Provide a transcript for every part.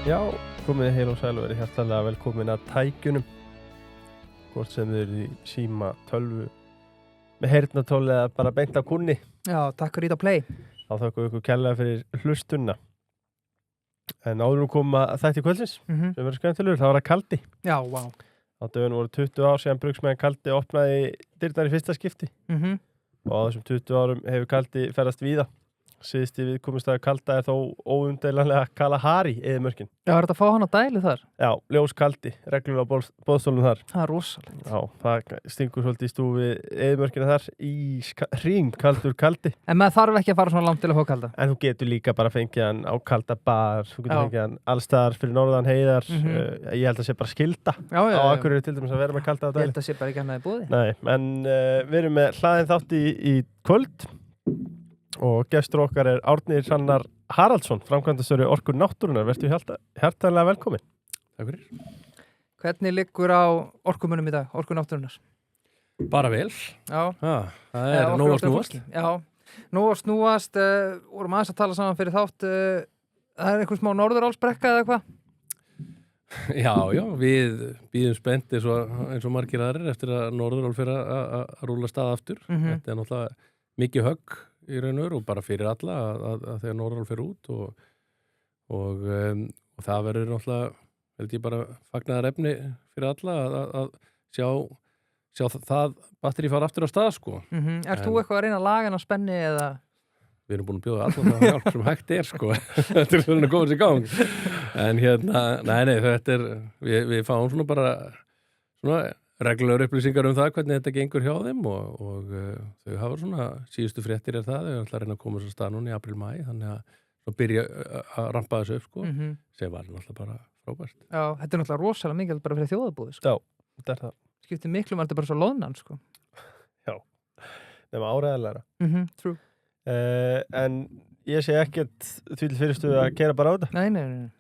Já, komið heil og sæl og verið hjartanlega velkomin að tækjunum. Hvort sem þið eru í síma, tölvu, með heyrnartól eða bara beint af kúnni. Já, takk fyrir ít á play. Þá þökkum við ykkur kærlega fyrir hlustunna. En áður koma þætti kvöldsins, sem verður skemmtilegur, þá var það Kaldi. Já, vá. Á dögun voru 20 ár síðan brugsmæðin Kaldi opnaði dyrnar í fyrsta skipti. Og á þessum 20 árum hefur Kaldi ferðast víða. Síðusti viðkomustæður Kalda þó óumdeilanlega Kalahari eyðimörkin. Já, er þetta að fá hann á dæli þar? Já, ljós Kaldi, reglulega boðstólum þar. Það er rosalegt. Já, það stingur svolítið í stúfi eyðimörkina þar í hring kaldur Kaldi. En maður þarf ekki að fara svona langt til að fá kalda. En þú getur líka bara fengið hann á kalda bar, þú getur fengið hann allstaðar fyrir norðan heiðar. Ég held að sé bara skilda á Akureyri til dæmis að vera með kalda á dæli. Ég held að sé bara ekki annað í boði. Nei, en við erum með hlaðin þátt í kvöld. Og gestur okkar er Árni Hrannar Haraldsson, framkvæmdastjóri Orku náttúrunnar. Vertu hjartanlega velkomin. Takk fyrir. Hvernig liggur á orkumunum í dag, Orku náttúrunnar? Bara vel. Já. Það er nóg að snúast. Já, nóg að snúast. Vorum aðeins að tala saman fyrir þátt. Það er einhvern smá norðurálsbrekka eða hvað? Já, við bíðum spennt eins og margir aðrir eftir að norðurál fyrir að rúla stað aftur. Þetta er náttúrulega mikið högg í raun og bara fyrir alla að þegar norðurál fyrir út og það verður náttúrulega, held ég bara fagnaðar efni fyrir alla að sjá það batteri fara aftur á stað, sko. Ert þú eitthvað að reyna að laga hann á spenni eða? Við erum búin að bjóða allan það hjálp sem hægt er, sko. Þetta er svona að koma sér í gang. En nei, þetta er, við fáum svona bara svona reglulegar upplýsingar það hvernig þetta gengur hjá þeim og þau hafa svona síðustu fréttir það, þau ætla að reyna að koma sér stað núna í apríl-maí, þannig að byrja að rampa þessu upp, sko, sem var náttúrulega bara frábært. Já, þetta er náttúrulega rosalega mikið bara fyrir þjóðarbúið, sko. Já, þetta er það. Skiptir miklu, þetta er bara svo loðnan, sko. Já, nema áreiðanlegra. True. En ég sé ekkert því til fyrirstuðu að keyra bara á þetta. Nei.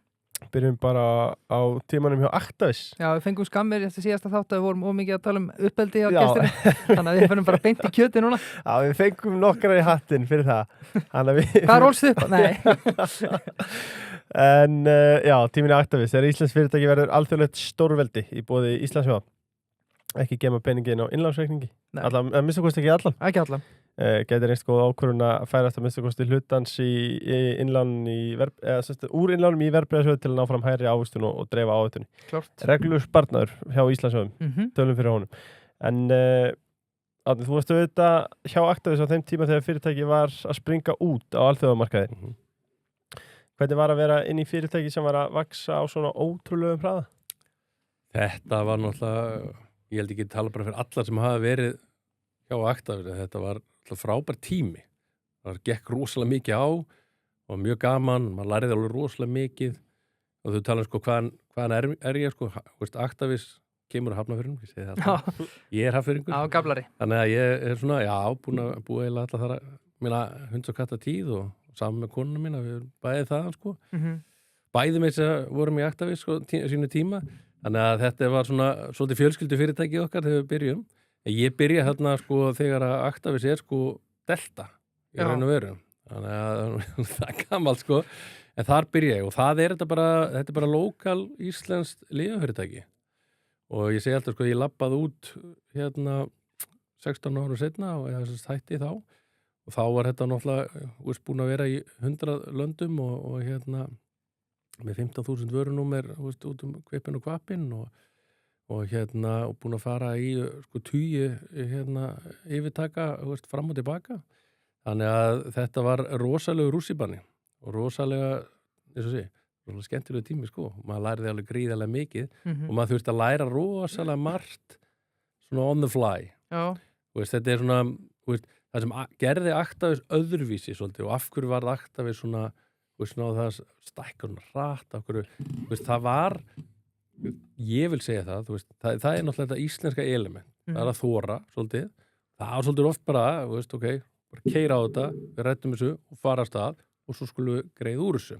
Byrjum bara á tímanum hjá Actavis. Já, við fengum skammir eftir síðasta þátt að við vorum ómikið að tala um uppeldi á gestinni. Þannig að við fannum bara beint í kjöti núna. Já, við fengum nokkra í hattinn fyrir það. Hvað rólst upp? Nei. En já, tíminn í Actavis. Þegar Íslands fyrirtæki verður alþjóðlegt stórveldi í boði Íslandsjóða. Ekki gema peningin á innlánsreikningi. Að minnsta kosti ekki allan. Ekki allan. Gæti reynst góð ákvörðun að færast að minnsta kosti hlutans í innlánum úr innlánum í verðbréfasjóði til að ná fram hærri ávöxtun og dreifa áhættunni. Klart. Reglur sparnaður hjá Íslandsjóðum. Tölum fyrir honum. En Árni, þú varst auðvitað hjá Actavis á þeim tíma þegar fyrirtæki var að springa út á alþjóðamarkaði. Hvernig var að vera inn í fyrirtæki sem var að vaxa á svona ótrúlegum hraða? Þetta var náttúrulega, ég held ekki að tala bara fyrir alla sem hafa verið hjá Actavis, þetta var frábær tími. Það gekk rosalega mikið á og mjög gaman, maður læriði alveg rosalega mikið og þau tala sko hvaðan er ég, sko, Actavis kemur að Hafnarfirðinum, ég segi það. Ég er Hafnarfirðingur. Já, gamlari. Þannig að ég er svona, búin að búa eiginlega alltaf þar mína hunds og katta tíð og saman með konuna mína, við bæðið það, sko. Bæði með þess að vorum í Actavis, sko, sínu tíma. Þannig að þetta var svona svolítið fjölskyldu fyrirtæki okkar þegar við byrjum. Ég byrja þarna, sko, þegar að Actavis er, sko, Delta í raun og veru. Þannig að það er gammalt, sko. En þar byrja ég og þetta er bara lokal íslenskt lyfjafyrirtæki. Og ég segi alltaf, sko, ég labbaði út hérna 16 árum seinna og ég hætti þá. Og þá var þetta náttúrulega, búin að vera í 100 löndum og hérna með 15.000 vörunúmer, út kvipin og kvapin og hérna og búin að fara í sko 20 yfirtaka fram og tilbaka. Þannig að þetta var rosalega rússibanni og rosalega, eins og sé, rosalega skemmtilega tími, sko. Maður læriði alveg gríðarlega mikið og maður þurfti að læra rosalega margt svona on the fly. Já. Þetta er svona, það sem gerði Actavis öðruvísi svolítið og af hverju var Actavis svona, það stækkur hratt, af hverju, það var, ég vil segja það, það er náttúrulega þetta íslenska element, það er að þóra svolítið, það er svolítið oft bara, bara keyra á þetta, við rættum þessu og fara af stað og svo skulum við greið úr þessu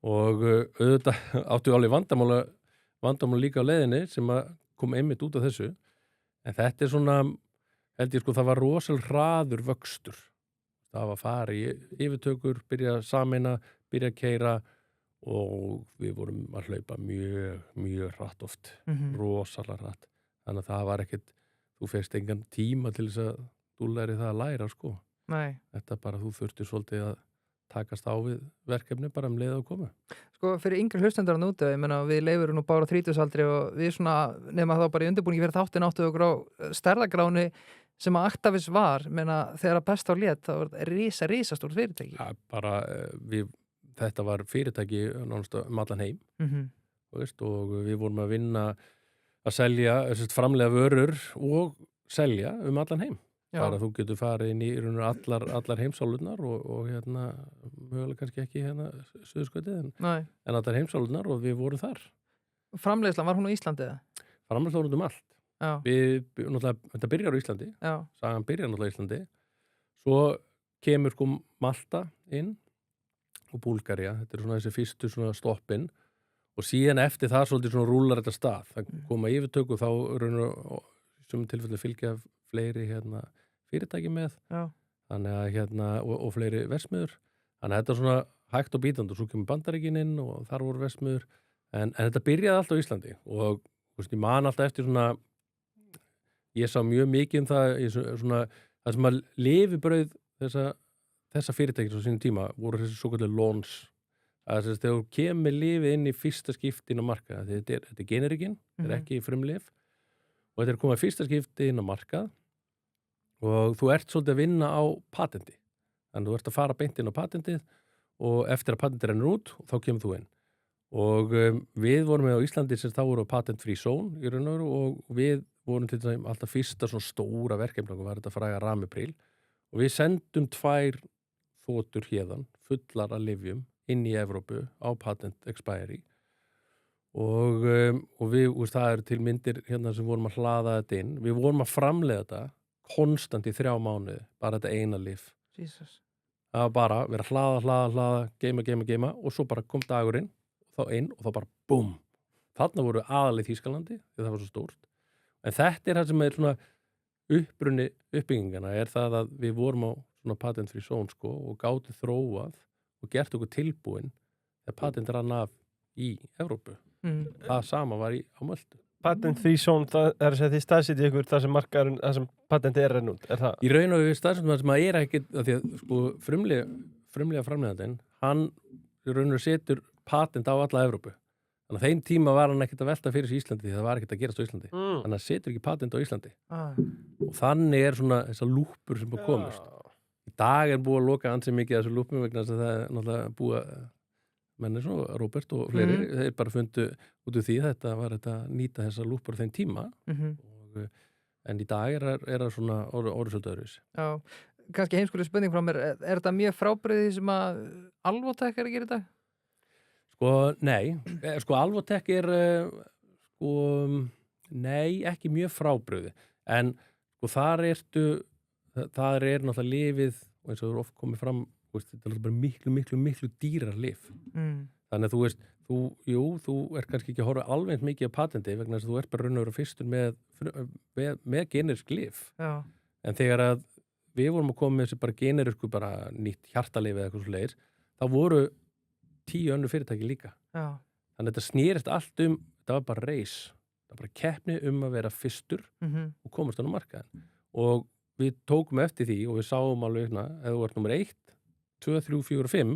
og auðvitað áttu alveg vandamál líka á leiðinni sem að kom einmitt út af þessu, en þetta er svona, held ég, sko, það var rosalega hraður vöxtur, það var farið í yfirtökur, byrja að sameina, byrja að keyra og við vorum að hlaupa mjög hratt oft, rosalega hratt. Þannig að það var ekkert, þú fegst engan tíma til þess að þú læri það að læra, sko. Nei. Þetta bara, þú þurftir svolítið að takast á við verkefni bara leið að koma. Sko, fyrir yngri hlustendur að núta, ég meina, við Leifur nú bara á 30-aldri og við svona, nema þá bara í undirbúningi fyrir þáttin áttu okkur á stærðagráni sem að Actavis var, meina, þegar að best á lét, það var risastór fyrirtæki. Ja, bara, þetta var fyrirtæki nánast allan heim, veist, og við vorum að vinna að selja, framlega vörur og selja allan heim. Já. Bara þú getur farið inn í allar heimsálurnar og hérna, mögulega kannski ekki hérna Suðurskautið, en allar heimsálurnar og við vorum þar. Framleiðslan, var hún á Íslandi eða? Framleiðslan var allt. Já. Þetta byrjar á Íslandi, sagan byrjar náttúrulega á Íslandi, svo kemur sko Malta inn og Búlgaría, þetta svona þessi fyrstu svona stoppin og síðan eftir það svolítið svona rúlar þetta stað, það koma yfirtöku þá sem tilfelli fylgja fleiri hérna fyrirtæki með, þannig að hérna og fleiri versmiður, þannig að þetta er svona hægt og bítandi og svo kemur Bandaríkin inn og þar voru versmiður, en þetta byrjaði allt á Íslandi og ég man alltaf eftir svona, ég sá mjög mikið það, svona, það sem að lifibrauð þessa fyrirtæki á sínum tíma voru þessi svo kallar launch, að þegar þú kemur lifið inn í fyrsta skiptin á markað, þetta er generikinn, þetta er ekki frumlif og þetta er komið fyrsta skipti inn á markað og þú ert svolítið að vinna á patenti, þannig að þú ert að fara beint inn á patentið og eftir að patentið rennur út, þá kemur þú inn og við vorum með á Íslandi sem þá voru patent-free zone í raun og veru og við vorum til þess að alltaf fyrsta svona stóra verkefni var þetta fræga Ramipril og við sendum 2 þotur hérðan fullar af lyfjum inn í Evrópu á patent expiry og það eru til myndir hérna sem vorum að hlaða þetta inn, við vorum að framleiða þetta konstant í 3 mánuði, bara þetta eina lyf. Jesus. Það var bara vera hlaða, geima og svo bara kom dagurinn þá inn og þá bara búm. Þarna voru aðalið Þýskalandi því það var svo stórt. En þetta er það sem er svona upprunni uppbyggingana er það að við vorum á svona patent-free zone sko og gátu þróað og gert okkur tilbúin þegar patent rann af í Evrópu. Það sama var á Möltu. Patent-free zone, það er að segja því staðsitið ykkur þar sem markaðurinn, þar sem patent er renn út, er það? Í raun og við staðsitið sem að er ekkit, að því að sko frumlega framleiðandinn, hann í raun og setur patent á alla Evrópu. Þannig að þeim tíma var hann ekkit að velta fyrir sig Íslandi því það var ekkit að gerast á Íslandi. Þannig að hann setur ekki patent á Íslandi. Og þannig er svona þessar lúpur sem búið komist. Í dag er búið að loka ansið mikið af þessu lúpum vegna þess að það er náttúrulega búið menn eins og Róbert og fleiri, þeir bara fundu út úr því þetta var þetta að nýta þessa lúpur á þeim tíma en í dag er það svona orðið svolítið öðruvísi. Já, kannski heimskuleg spurning frá mér, er þetta mjög frábrigði sem að Alvotech er að gera í dag? Sko, nei, sko Alvotech er nei, ekki mjög frábrigði en sko þar er náttúrulega lyfið og eins og það er oft komið fram þetta er bara miklu dýrar lyf. Þannig að þú veist, þú ert kannski ekki að horfa alveg mikið á patenti vegna þess að þú ert bara raun og veru fyrstur með generisk lyf. Já. En þegar að við vorum að koma með þessi bara generisku bara nýtt hjartalyf eða eitthvað svoleiðis, þá voru 10 önnur fyrirtæki líka. Já. Þannig að þetta snerist allt þetta var bara reis. Það var bara keppni að vera fyrstur og komast á markaðinn. Og við tókum eftir því og við sáum alveg ef þú ert nummer 1 2, 3, 4 og 5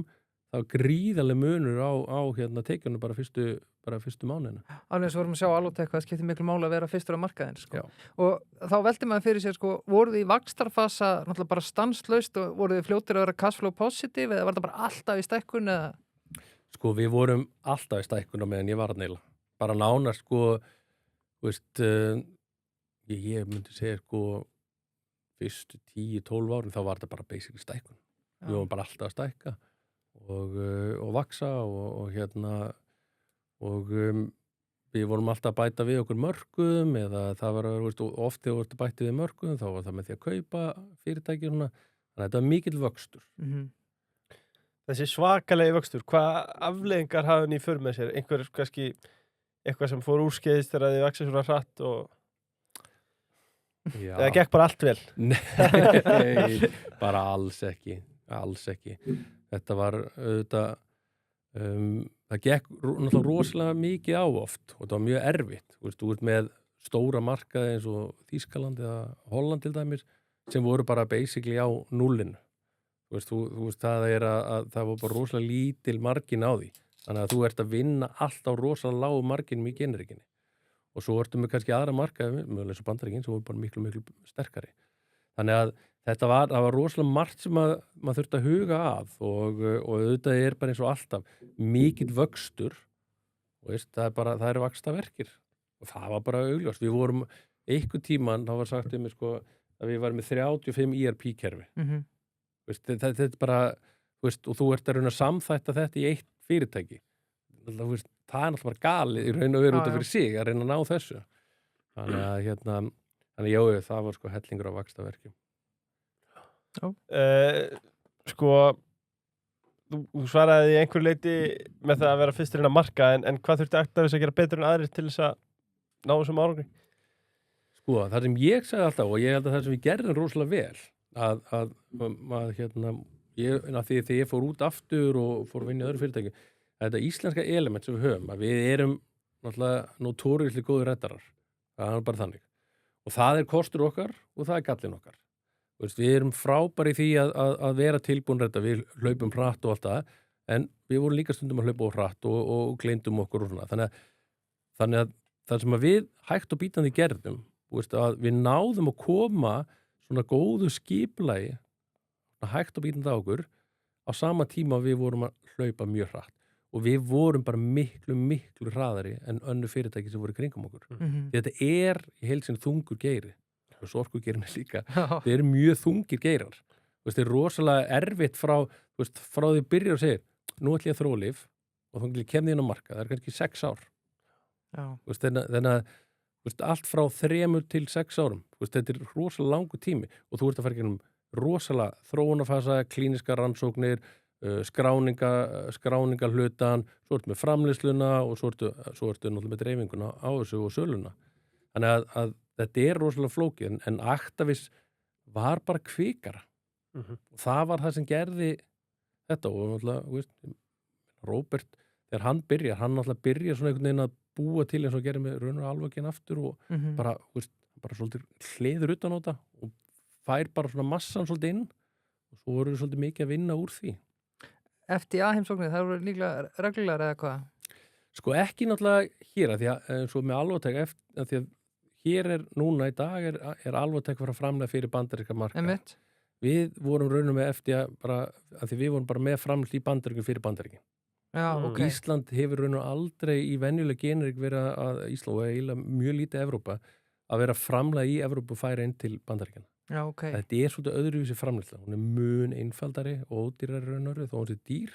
þá gríðarleg munur á hérna tekjunum bara fyrstu mánuðina. Alveg eins vorum að sjá Alvotech hvað skiptir miklu máli að vera fyrstur á markaðinn sko. Og þá velti maður fyrir sér sko, voru þið í vaxtarfasa náttúrulega bara stanslaust og voru þið fljótir að vera cashflow positive eða var það bara alltaf í stækkun eða? Sko við vorum alltaf í stækkun á meðan ég var að neila. Bara nánast sko, veist, ég myndi segja sko fyrstu 10-12 árin þá var þetta bara basically stækkun. Við vorum bara alltaf að stækka og vaksa og hérna og við vorum alltaf að bæta við okkur mörkuðum eða það var oft þegar við bætti við mörkuðum þá var það með því að kaupa fyrirtæki svona, þannig að þetta var mikill vöxtur. Þessi svakalegi vöxtur, hvað afleiðingar hafði hann í för með sér? Einhver kannski eitthvað sem fór úrskeiðist þegar þið vaxið svona hratt og það gekk bara allt vel? Nei, bara alls ekki. Þetta var auðvitað það gekk náttúrulega rosalega mikið á oft og það var mjög erfitt. Þú ert með stóra markaði eins og Þýskaland eða Holland til dæmis sem voru bara basically á nullinu. Þú veist, það var bara rosalega lítil margin á því. Þannig að þú ert að vinna allt á rosalega lágu marginum í generikinni. Og svo ertu með kannski aðra markaði, mögulega eins og Bandaríkin, sem voru bara miklu, miklu sterkari. Þannig að það var rosalega margt sem maður þurfti að huga að og auðvitað er bara eins og alltaf mikill vöxtur og veist, það eru vaxtarverkir og það var bara augljóst. Við vorum einhvern tíman, þá var sagt mig sko að við varum með 35 ERP-kerfi. Þetta er bara, veist, og þú ert að raun að samþætta þetta í eitt fyrirtæki. Það er náttúrulega bara galið í raun og veru út af fyrir sig að reyna að ná þessu. Þannig að já, það var sko hellingur á vaxtarverkjum. Sko þú svaraði í einhver leiti með það að vera fyrstur inn að marka en hvað þurfti Actavis að gera betur en aðrir til þess að ná þessum árangri? Sko, það sem ég sagði alltaf og ég held að það sem við gerðum rosalega vel þegar ég fór út aftur og fór að vinna í öðru fyrirtæki þetta íslenska element sem við höfum að við erum náttúrulega notóriðslega góðir reddarar, það er bara þannig og það er kostur okkar og það er gallin okkar. Við erum frábæri í því að vera tilbúin redda, við hlaupum hratt og allt það en við vorum líka stundum að hlaupa á hratt og gleymdum okkur og svona þannig að það sem að við hægt og bítandi gerðum að við náðum að koma svona góðu skipulagi hægt og bítandi á okkur á sama tíma við vorum að hlaupa mjög hratt og við vorum bara miklu, miklu hraðari en önnur fyrirtæki sem voru kringum okkur. Þetta er í heilsinn þungur geiri og svo orkugeirin er líka. Þetta eru mjög þungir geirar. Þetta er rosalega erfitt frá því byrjar og segir, nú ætlum ég að þróa lyf og þá kemði inn á markað. Það er kannski 6 ár. Þannig að allt frá 3 til 6 árum. Þetta er rosalega langur tími og þú ert að fara í gegnum rosalega þróunarfasa, klíniska rannsóknir, skráninga hlutan, svo ertu með framleiðsluna og svo ertu náttúrulega með dreifinguna á þessu og söluna. Þannig að þetta er rosalega flókið en Actavis var bara kvikara. Og það var það sem gerði þetta og náttúrulega, Róbert, þegar hann byrjar svona einhvern veginn að búa til eins og gerir með raun og alveginn aftur og bara svolítið hliður utan á þetta og fær bara svona massan svolítið inn og svo voru svolítið mikið að vinna úr því. FDA heimsóknir, það voru líklega reglulegar eða hvað? Sko ekki náttúrulega hér að því að svo með Alvotech að því að hér núna í dag er Alvotech að fara framlega fyrir bandaríska marka. Einmitt. Við vorum raunum með FDA bara að því við vorum bara með framlega í bandaríkin fyrir bandaríkin. Já, og Ísland hefur raunum aldrei í venjuleg generik verið að Ísland og eiginlega mjög lítið Evrópa að vera framlega í Evrópu og færa inn til bandaríkina. Já, Þetta er svolítið öðruvísi framleiðsla. Hún er mun einfaldari og ódýrari raunari þó hún sé dýr,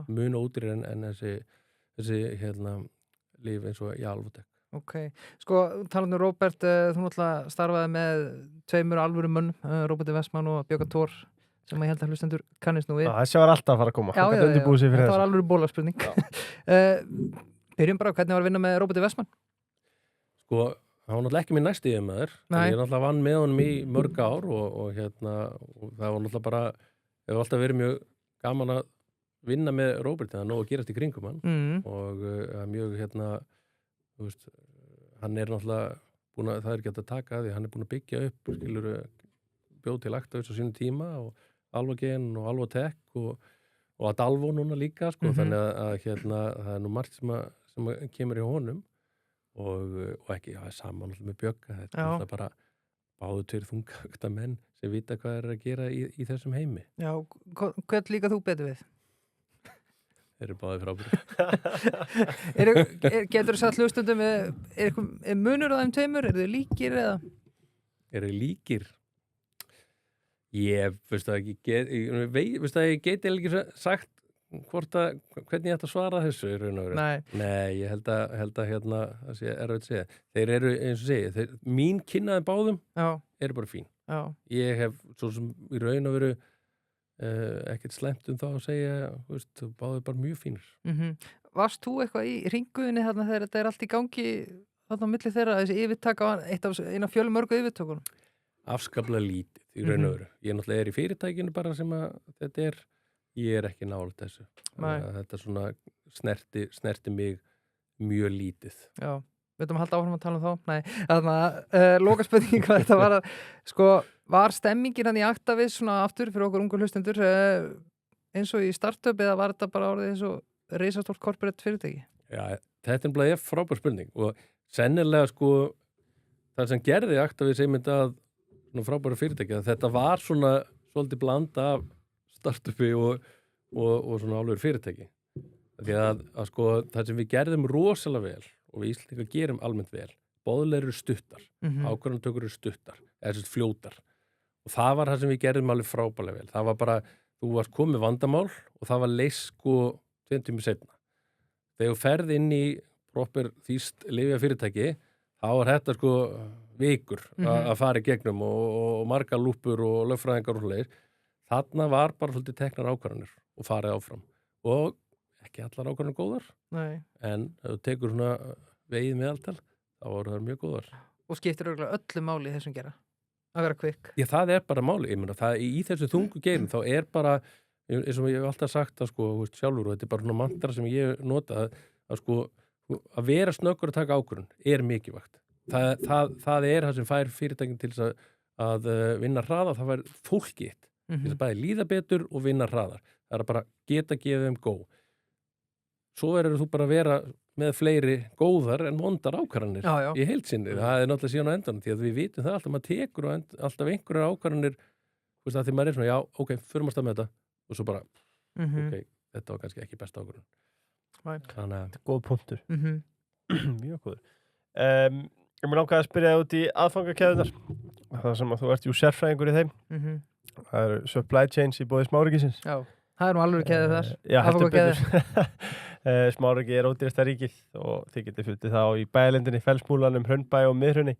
mun ódýrari en þessi líf eins og í Alvotech. Sko, talandi Róbert, þú náttúrulega starfaði með 2 alvöru mönnum, Róberti Westman og Björn Thor sem ég held að hlustendur kannist nú við. Þessi var alltaf að fara að koma. Já, þetta var alvöru bólaspurning. Byrjum bara, hvernig var að vinna með Róberti Westman? Sko, það var náttúrulega ekki minn næsti yfirmaður. Ég náttúrulega vann með honum í mörg ár og það var náttúrulega bara, hefur alltaf verið mjög gaman að vinna með Róbert, það er nóg að gerast í kringum hann og mjög hann er náttúrulega búin að, það er ekki að taka því, hann er búin að byggja upp, bjóð til Actavis á sínum tíma og Alvogen og Alvotech og Adalvo núna líka, þannig að það er nú margt sem kemur í honum og ekki, það er saman með Bjögga, þetta er alltaf bara báðu 2 þungakta menn sem vita hvað er að gera í þessum heimi. Já, hvern líka þú betur við? Þeir eru báði frábæri. Getur þú sagt hlustundum, er munur á þeim 2? Eru þið líkir eða? Eru þið líkir? Ég veist að ég geti ekki sagt hvernig ég ætti að svara þessu í raun og veru. Nei, ég held að það sé erfitt að segja. Þeir eru, eins og segja, mín kynnaði báðum eru bara fín. Ég hef svo sem í raun og veru ekkert slæmt þá að segja, báðu bara mjög fínir. Varst þú eitthvað í hringuðinni þarna þegar þetta er allt í gangi þarna á milli þeirra, þessi yfirtaka eina fjölmörgu yfirtökunum? Afskaplega lítið í raun og veru. Ég náttúrulega í fyrirtækinu bara sem að þetta er ég ekki nálægt þessu. Þetta svona snerti mig mjög lítið. Já, við ætlum að halda áfram að tala um þá. Nei, þannig að loka spurningi hvað þetta var sko, var stemmingin hann í Actavis svona aftur fyrir okkur ungu hlustendur eins og í startup eða var þetta bara orðið eins og risastórt corporate fyrirtæki? Já, þetta er frábær spurning og sennilega sko það sem gerði Actavis einmitt að frábæra fyrirtæki að þetta var svona svolítið blanda af startupi og svona alveg fyrirtæki. Því að sko það sem við gerðum rosalega vel og við Íslendingar gerum almennt vel, boðlegar eru stuttar, ákvarðanatökur eru stuttar, eða fljótar. Og það var það sem við gerðum alveg frábærlega vel. Það var bara, þú varst komið vandamál og það var leyst sko 2 tíma seinna. Þegar þú ferð inn í proper þýst lyfja fyrirtæki, þá var þetta sko vikur að fara í gegnum og margar lúpur og lögfræðingar og svoleiðis. Þarna var bara svolítið teknar ákvarðanir og farið áfram. Og ekki allar ákvarðanir góðar. Nei. En ef þú tekur svona vegið meðaltal, þá voru það mjög góðar. Og skiptir örugglega öllu máli í þessum gera? Að vera quick? Já, það er bara máli. Ég meina, það í þessu þungu geirum, þá er bara, eins og ég hef alltaf sagt það sko, sjálfur, og þetta er bara svona mantra sem ég nota, að sko, að vera snöggur að taka ákvörðun er mikilvægt. Það er það sem fær fyrirtækin til þess að vinna hraða, það fær fólkið til þess að bæði líða betur og vinna hraðar. Það er bara geta gefið þeim góð. Svo verður þú bara að vera með fleiri góðar en vondar ákvarðanir í heilsinni. Það er náttúrulega síðan á endanum, því að við vitum það alltaf, maður tekur og alltaf einhverjar ákvarðanir, að því maður er svona, já, ok, förum að stað með þetta, og svo bara, ok, þetta var kannski ekki besta ákvarðan. Þannig að þetta er góð punktur. Mjög góður. Ég mér langaði að spyrja það út í aðfangakeðunar, það sem að þú ert sérfræðingur í þeim. Það eru supply chains í bóði Smáríkisins. Já, það er nú alveg keðið þar. Já, heldur betur. Smáríki er ódýrasta ríkið og þið getið fundið það í Bæjarlindinni, Fellsmúlanum, Hraunbæ og Miðhrunni.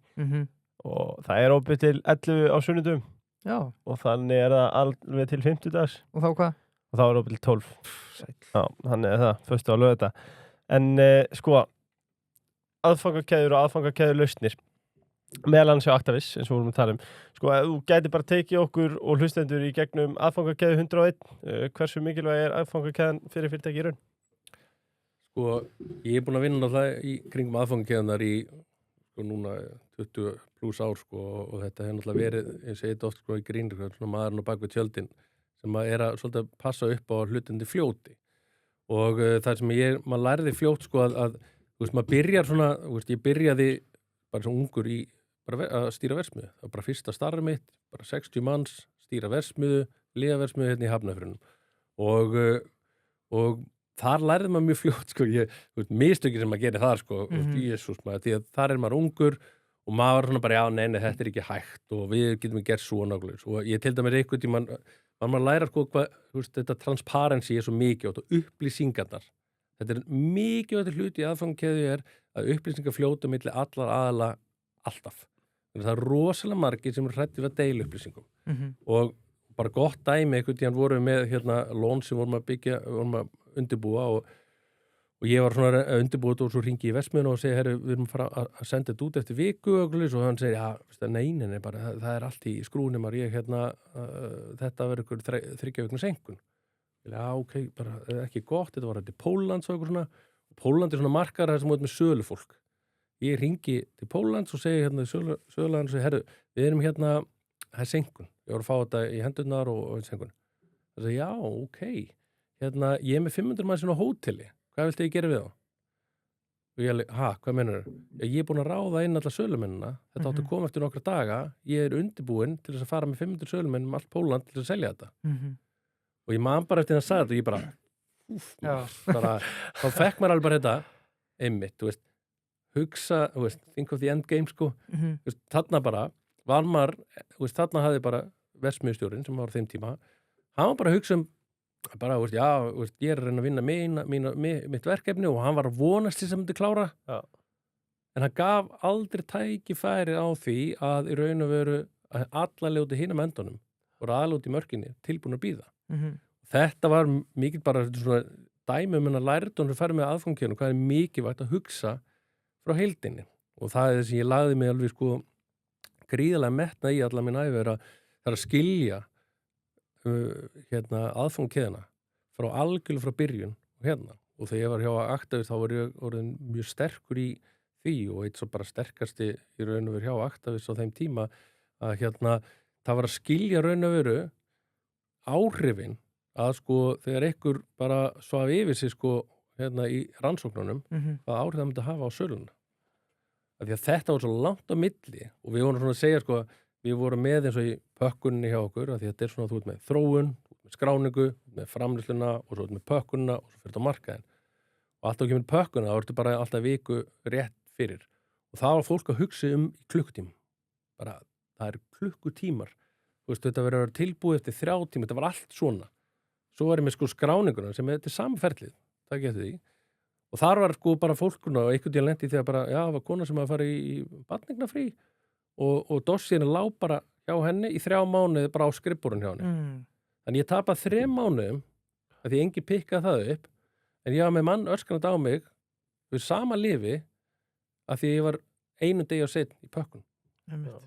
Og það er opið til 11 á sunnudum. Já. Og þannig er það alveg til 50 dags. Og þá hvað? Og þá er opið til 12. Já, þannig er það, föstu á lögða. En sko, aðfangakeður og aðfangakeður lausnir meðal annars hjá Actavis, eins og við vorum að tala um. Sko, ef þú gæti bara tekið okkur og hlustendur í gegnum aðfangakeðu 101, hversu mikilvæg er aðfangakeðan fyrir fyrirtæki í raun? Sko, ég er búin að vinna alltaf í kringum aðfangakeðunar í sko, núna 20 pluss ár sko, og þetta hefur náttúrulega verið, ég segi þetta oft sko, í grínir, svona maðurinn á bakvið tjöldin sem er að svolítið passa upp á hlutundi fljóti og það sem maður lærði fljót sko að þú veist, maður byrjar svona, þú veist, ég byrjaði bara svona ungur í bara að stýra versmiðu. Það var bara fyrsta starfið mitt, bara 60 manns, stýra versmiðu, liðaversmiðu hérna í Hafnarfirðinum. Og þar lærði maður mjög fljótt, sko, mistökin sem maður gerir þar, sko, Jesús maður, því að þar er maður ungur og maður var svona bara, já, nei, þetta er ekki hægt og við getum gert svona og ég til dæmis einhvern tímann, maður læra, sko, þetta transparency er svo mikið og upplýsingarnar. Þetta er mikið hluti í aðfangakeðju er að upplýsingar fljóta milli allar aðala alltaf. Það er rosalega margir sem eru hræddir við að deila upplýsingum. Og bara gott dæmi, einhvern tíðan vorum við með lón sem vorum að undirbúa og ég var svona að undirbúa þetta og svo ringi í versmiðuna og segja, herru, við erum að fara að senda þetta út eftir viku og hann segir, já, nei, bara, það er allt í skrúnum þetta verður ykkur 3 vikna senkun. Já, ok, bara ekki gott, þetta var þetta Póllands og eitthvað svona. Pólland er svona markar það sem er með sölufólk. Ég ringi til Póllands og segi sölulegans og herru, við erum það er senkun. Ég var að fá þetta í hendurnar og senkun. Það segi, já, ok. Ég er með 500 mann sinna á hóteli. Hvað viltu ég gera við þá? Og ég hvað meinar þau? Ég er búin að ráða inn alla sölumennina. Þetta átti að koma eftir nokkra daga. Ég er undirbúinn til þess að fara með 500 sölumenn allt Pólland til að selja þetta. Og ég man bara eftir að sagði þetta og ég bara, þá fekk maður alveg bara þetta, einmitt, þú veist, hugsa, þú veist, think of the end game, sko, þú veist, þarna bara, var maður, þú veist, þarna hafði bara versmiðstjórinn sem var á þeim tíma, hann var bara að hugsa bara, þú veist, já, þú veist, ég er að reyna að vinna mitt verkefni og hann var að vonast til sem myndi klára, en hann gaf aldrei tækifæri á því að í raun og veru að alla ljóti hinum endunum og aðlóti í mörkinni tilbúin að bíða. Þetta var mikið bara svona dæmi að lærdónu færi með aðfangakeðjunum hvað er mikilvægt að hugsa frá heildinni og það er þess að ég lagði mig alveg sko gríðarlega metna í alla mín ævi það er að skilja aðfangakeðjuna frá algjörlega frá byrjun og hérna. Og þegar ég var hjá Actavis þá var ég orðin mjög sterkur í því og eitt svo bara sterkasti í raun og veru hjá Actavis á þeim tíma að hérna það var að skilja raun og veru áhrifin að sko þegar einhver bara svaf yfir sig sko hérna í rannsóknunum hvað áhrif það myndi hafa á söluna. Því að þetta var svo langt á milli og við vorum svona að segja sko við vorum með eins og í pökkunni hjá okkur að því að þetta svona þú ert með þróun, með skráningu, með framleysluna og svo ert með pökkunna og svo fyrir þetta á markaðin. Og alltaf kemur pökkuna, þá ertu bara alltaf viku rétt fyrir. Og það var fólk að hugsa í klukkutíma. Bara, það eru klukkutímar. Þú veist, þetta verður að vera tilbúið eftir 3 tíma, þetta var allt svona. Svo var ég með sko skráninguna sem þetta samferlið, það getur því. Og þar var sko bara fólkuna og einhvern veginn lendi þegar bara, já, það var kona sem að fara í barnignafrí og dossina lá bara hjá henni í 3 mánuði bara á skrifborun hjá henni. Þannig ég tapaði 3 mánuðum að því enginn pikkaði það upp en ég var með mann öskrandi á mig við sama lifi að því ég var 1 degi á seinni í pökkun.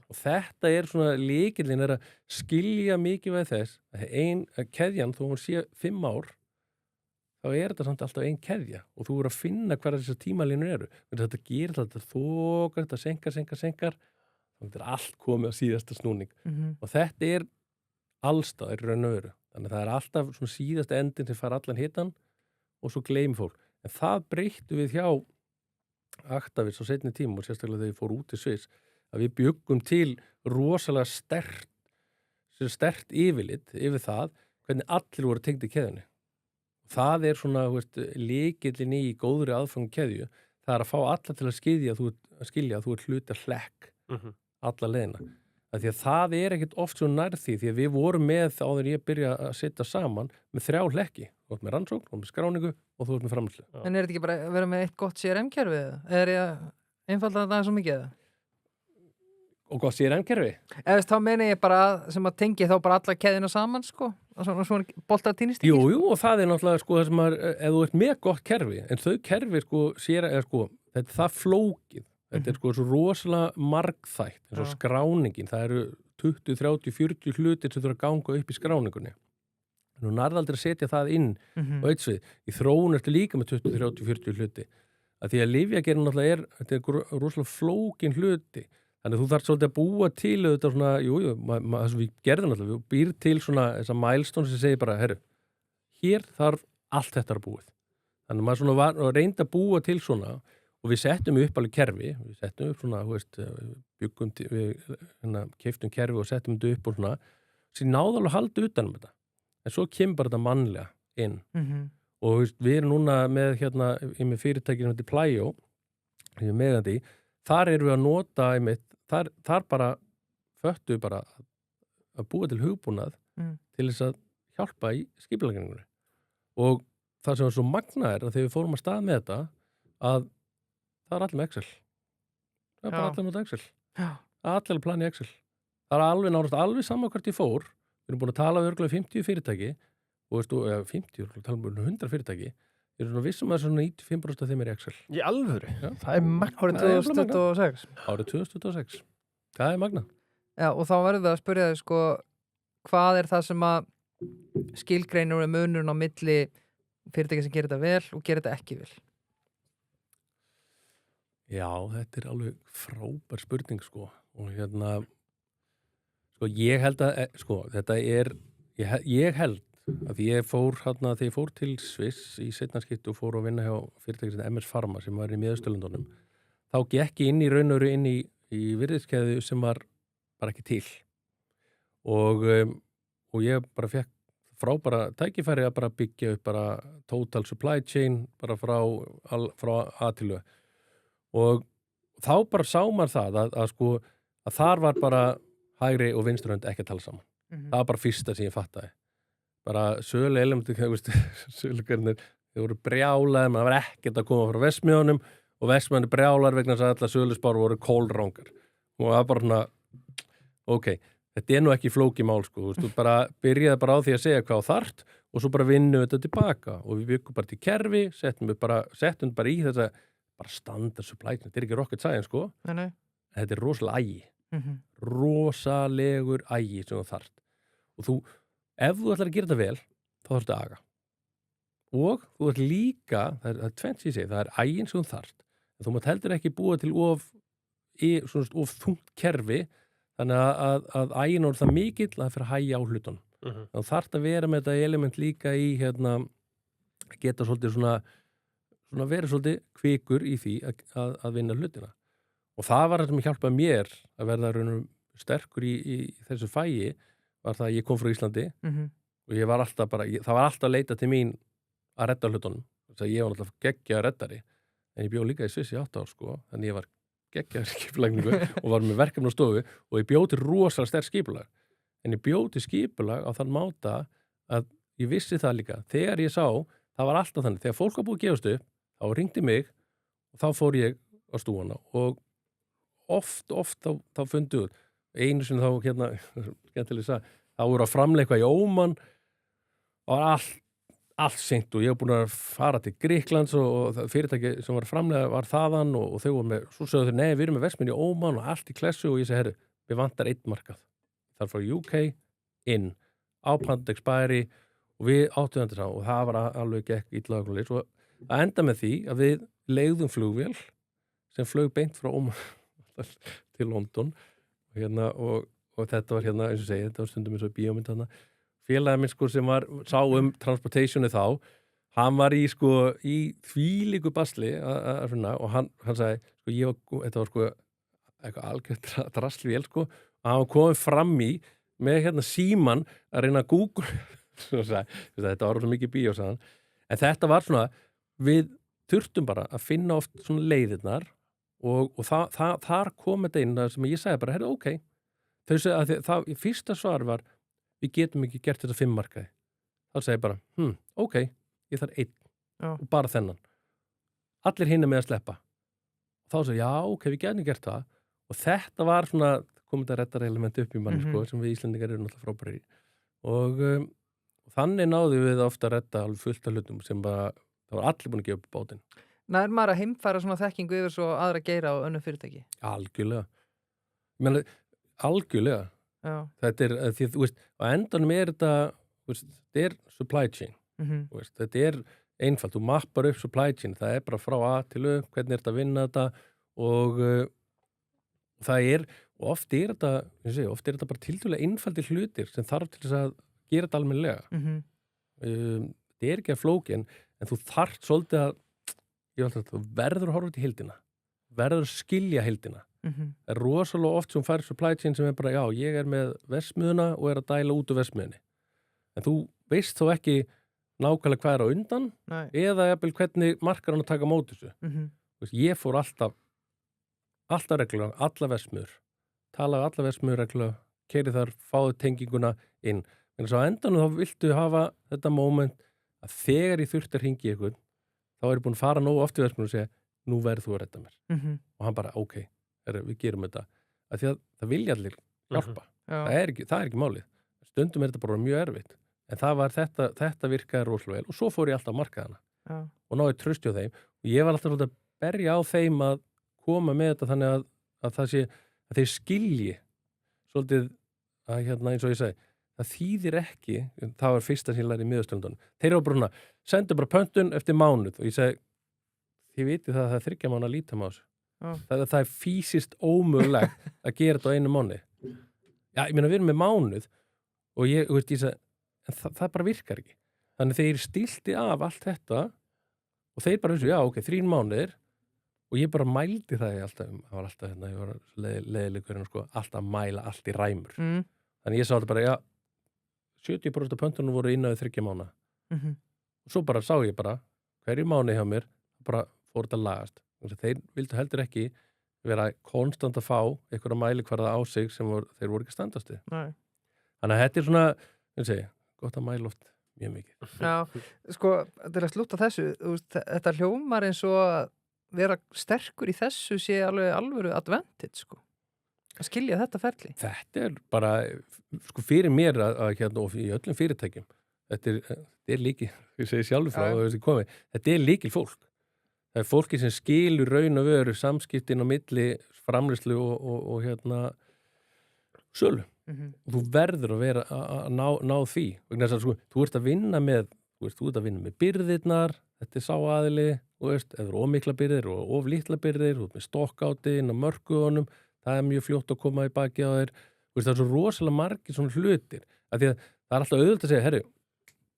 Og þetta svona lykillinn að skilja mikið við þess að keðjan, þó hún sé 5 ár þá þetta samt alltaf ein keðja og þú verður að finna hverja þessar tímalínur eru. Þetta gerir þetta þokar, þetta senkar þá allt komið á síðasta snúning. Og þetta allstaðar í raun og veru. Þannig að það alltaf svona síðasta endin sem fara allan hitan og svo gleymi fólk. En það breyttu við hjá Actavis á seinni tíma og sérstaklega þegar ég fór út til Sviss að við bjuggum til rosalega sterkt yfirlit yfir það hvernig allir voru tengd í keðjunni. Það svona, lykillinn í góðri aðfangu keðju. Það að fá alla til að skilja að þú hluti hlekk alla leiðina. Því að það ekkert oft svo nær því að við vorum með áður ég byrja að setja saman með 3 hlekki. Þú ert með rannsókn, þú ert með skráningu og þú ert með framleiðslu. En þetta ekki bara að vera með eitt gott CRM-kerfi eða? Eða ég einfaldlega það svo mikið eða? Og gott CRM-kerfi? Eða þá meina ég bara sem að tengi þá bara alla keðina saman sko og svona bolta týnist ekki? Jú, og það náttúrulega sko það sem ef þú ert með gott kerfi, en þau kerfi sko þetta það flókið. Þetta sko svo rosalega margþætt eins og skráningin, það eru 20, 30, 40 hlutir sem þurfa að ganga upp í skráningunni. Nú nærði aldrei að setja það inn og eitt svið. Í þróun ertu líka með 20, 30, 40 hluti. Að því að lyfjagerðin náttúrulega þetta rosalega flókin hluti. Þannig að þú þarft svolítið að búa til þetta svona, það sem við gerðum náttúrulega, við býr til svona þessa milestone sem segir bara, herru, hér þarf allt þetta að búið. Þannig að maður svona reyndi að búa til svona og við settum upp alveg kerfi, við settum upp svona, byggum, við keyptum kerfi og settum þetta upp og svona, sem náðu alveg haldi utan þetta. En svo kemur bara þetta mannlega inn. Og við erum núna með með fyrirtækinu þetta Plæjó, þar erum við að nota þar bara föttu bara að búa til hugbúnað til þess að hjálpa í skipulagningunni. Og það sem var svo magnað að þegar við fórum að stað með þetta að það allir með Excel. Það bara allir nota Excel. Allir plan í Excel. Það alveg náttúrulega alveg saman hvert ég fór. Við erum búin að tala við örgulega 50 fyrirtæki og 50, tala um 100 fyrirtæki. Við erum vissum að svona 95% af þeim í Excel. Í alvöru? Já. Það magna. Árið 2026? Árið 2026. Það magna. Já, og þá verður við að spyrja þig sko, hvað það sem að skilgreinur munurinn á milli fyrirtæki sem gerir þetta vel og gerir þetta ekki vel? Já, þetta alveg frábær spurning sko og sko ég held að sko þetta ég held að ég fór þegar ég fór til Sviss í seinna skipti og fór að vinna hjá fyrirtæki sem MS Pharma sem var í Miðausturlöndunum þá gekk ég inn í raun og veru inn í virðiskeðju sem var bara ekki til og ég bara fekk frábæra tækifæri að bara byggja upp bara total supply chain bara frá A til Ö. Og þá bara sá maður það að þar var bara hægri og vinsturhönd ekki að tala saman. Það var bara fyrsta sem ég fattaði. Bara sölu elementu, sölugarnir, þeir voru brjálaðir, maður var ekkert að koma frá Vestmiðunum og Vestmiðunum brjálar vegna þess að allar söluspár voru kólrangar. Og það var bara svona, ok, þetta nú ekki flókið mál sko, þú bara byrjaði bara á því að segja hvað þarft og svo bara vinnum við þetta tilbaka og við byggum bara til kerfi, settum bara í þessa bara standard supply, þetta ekki rocket science sko. Nei. Þetta rosalega ægi. Rosalegur ægi sem þú þarft. Og ef þú ætlar að gera þetta vel, þá þarftu að aga. og þú ert líka, það er tvennt sem ég segi, það er ægin sem þú þarft, en þú mátt heldur ekki búa til of þungt kerfi, þannig að ægin er það mikill að það fyrir að hægja á hlutunum. Þá þarft að vera með þetta element líka í geta svolítið svona vera svolítið kvikur í því að vinna hlutina. Og það var það sem hjálpaði mér að verða raunum sterkur í þessu fæi, var það að ég kom frá Íslandi og ég var alltaf það var alltaf að leita til mín að redda hlutunum. Þess að ég var alltaf geggjaður reddari, en ég bjó líka í Sviss í 8 ár, sko, þannig ég var geggjaður skipulagningu og var með verkefni á stofu og ég bjó til rosalega sterk skipulag. En ég bjó til skipulag á þann máta að ég vissi það líka. Þegar ég sá, það var alltaf þannig, þegar fólk var búið að gefast upp, þá hringdi mig og þá fór ég á stúfana og oft þá fundu einu sinni þá skemmtilega þá voru að framleiða eitthvað í Óman og var allt seint og ég hef búin að fara til Grikklands og fyrirtæki sem var framleiða var þaðan og þau voru með, svo sögðu þau, nei, við erum með verksmiðju í Óman og allt í klessu og ég segi, herru, við vantar 1 markað. Það er frá UK inn á patent expiry og við áttum þetta saman og það var alveg gekk illa og það enda með því að við leigðum flugvél sem flög beint frá Óman til London og þetta var eins og segi, þetta var stundum eins og bíómynd þarna. Félagið minn sem sá transportationi þá, hann var í þvílíku basli og hann sagði, þetta var eitthvað algjört drasslvél og hann var komið fram í með síman að reyna að Google þetta var svo mikið bíó sagðan. En þetta var við þurftum bara að finna oft svona leiðirnar og þar kom þetta inn sem ég sagði bara, herru, ok þau segja að fyrsta svar var við getum ekki gert þetta 5 markaði. Þá segi ég bara, ok, ég þarf 1 og bara þennan. Allir hinn með að sleppa. Þá segi ég, já, ok, við getum gert það og þetta var komið þetta reddar-element upp í manni, sem við Íslendingar eru náttúrulega frábærir í. Og þannig náðum við ofta að redda alveg fullt af hlutum sem það var allir búin að gefa upp bátinn. Nær maður að heimfæra svona þekkingu yfir svo aðra geira á önnur fyrirtæki? Algjörlega. Ég meina, algjörlega. Já. Þetta því þú veist, á endanum þetta er supply chain. Þetta er einfalt, þú mappar upp supply chain, það er bara frá A til Ö, hvernig er þetta að vinna þetta og það og oft er þetta bara tiltölulega einfaldir hlutir sem þarf til þess að gera þetta almennilega. Það er ekki að flókin, en þú þarft svolítið að þú verður að horfa til heildina, verður að skilja heildina. Það er rosalega oft sem fær supply chain sem er bara, já, ég er með verksmiðjuna og er að dæla út úr verksmiðjunni. En þú veist þó ekki nákvæmlega hvað er á undan eða jafnvel hvernig markar hann að taka mót þessu. Ég fór alltaf reglulega, alla verksmiðjur, talaði alla verksmiðjur reglulega, keiri þar, fáðu tenginguna inn. En svo á endanum þá viltu hafa þetta moment að þegar ég þurfti að hringja ykkur, þá er ég búin að fara nógu oft í verksmiðjuna og segja, nú verður þú að redda mér. Og hann bara, ok, við gerum þetta. Af því að það vilja allir hjálpa. Það er ekki málið. Stundum er þetta bara mjög erfitt. En það var þetta virkaði rosalega vel og svo fór ég alltaf að marka hana. Og náði trausti á þeim og ég var alltaf að berja á þeim að koma með þetta þannig að það sé að þeir skilji svolítið að eins og ég segi, það þýðir ekki, það var fyrsta sem ég lærði í miðausturlöndunum. Þeir eru bara sendu bara pöntun eftir mánuð og ég segi, þið vitið það að það er 3 mánaða lítam á þessu. Það er fysiskt ómögulegt að gera þetta á 1 mánuði. Já, ég meina við erum með mánuð og ég segi, en það bara virkar ekki. Þannig þeir stilti af allt þetta og þeir bara vissu, já, ok, 3 mánuðir og ég bara mældi það það var alltaf, ég var leiðilegur alltaf að mæla allt í ræmur. Þannig ég sá þetta bara, já, 70% af pöntunum voru innan við 3 mánaða. Og svo bara sá ég bara, hverju mánuði hjá mér, bara fór þetta lagast. Þeir vildu heldur ekki vera konstant að fá einhverja mælikvarða á sig sem þeir voru ekki standast við. Þannig að þetta er svona, ég segi, gott að mæla oft mjög mikið. Já, sko, þetta er að slúta þessu, þetta hljómar eins og að vera sterkur í þessu sé alvöru advantage, sko. Að skilja þetta ferli. Þetta er bara, sko, fyrir mér að og í öllum fyrirtækjum, þetta er líkil, ég segi sjálfur frá, þetta er líkil fólk. Það er fólki sem skilur raun og veru samskiptin á milli framleiðslu og sölu. Og þú verður að vera að ná því. Sko, þú ert að vinna með þú ert að vinna með byrðirnar, þetta sá aðili, ef það eru ómikla byrðir og oflítla byrðir, þú ert með stokkáti inn á mörkuðunum, það mjög fljótt að koma í baki á þér, það svo rosalega margir svona hlutir, af því að það alltaf auðvitað að segja, herru,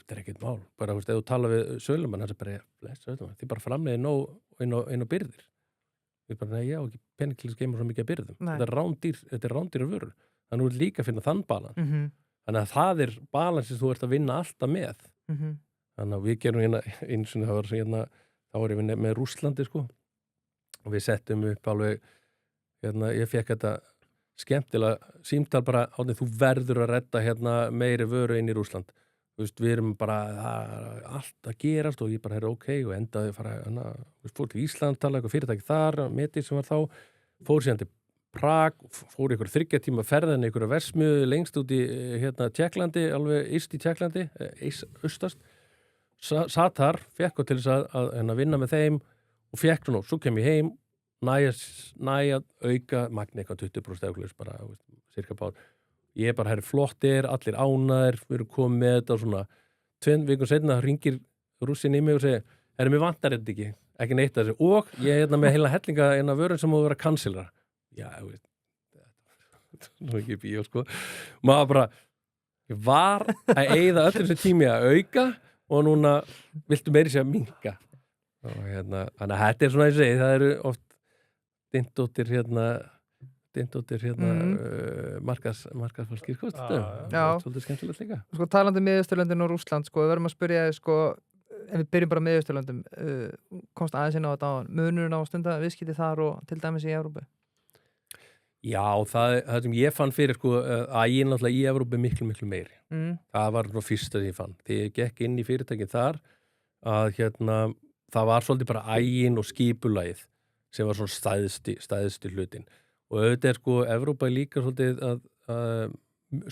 þetta ekkert mál, bara, ef þú tala við sölumann, það bara, þið bara framleiði nóg inn á byrðir. Við bara, nei, já, ekki pening til að geima svo mikið að byrðum. Þetta er rándýra vörur. Þannig að þú líka að finna þann balans. Þannig að það er balansins þú ert að vinna alltaf með. Þannig að við gerum eins og þá var ég með Rússlandi, sko. Og við settum upp alveg, ég fekk þetta skemmtilega símtal bara, þú verður að redda meiri vöru inn í Rússland. Við erum bara allt að gerast og ég bara ok og endaði að fara fór til Ísland, talaði eitthvað fyrirtæki þar Metis sem var þá, fór síðan til Prag, fór ykkur 3 tíma ferðin ykkur versmiðu lengst út í Tékklandi, alveg yst í Tékklandi austast, satt þar fekk til þess að vinna með þeim og fekk svo kem ég heim næja auka magni eitthvað 20% auglust bara, cirka bát. Ég bara, flottir, allir ánæðir, við erum komið með þetta og svona 2 vikum seinna hringir Rússin í mig og segir, mér vantar þetta ekki neitt að þessu og ég er með heila hellinga eina vörun sem þú verður að cancela. Já, nú ekki bíó, sko. Maður bara, ég var að eyða öllum sem tími að auka og núna viltu meiri segja minnka. Og þannig að þetta er svona að ég segi, það eru oft dindóttir markaðsfólki svolítið skemmtilegt líka. Sko talandi Miðausturlöndin og Rússland, sko, við verðum að spyrja þig, sko, ef við byrjum bara Miðausturlöndum, komst aðeins inn á þetta áðan, munurinn á stunda viðskipti þar og til dæmis í Evrópu? Já, það sem ég fann fyrir, sko, að ég náttúrulega í Evrópu miklu meiri. Það var fyrsta sem ég fann. Þegar ég gekk inn í fyrirtækin þar, að það var svolítið bara ægin og skipulagið sem var svona stæðsti hlutin. Og auðvitað sko, Evrópa er líka svolítið að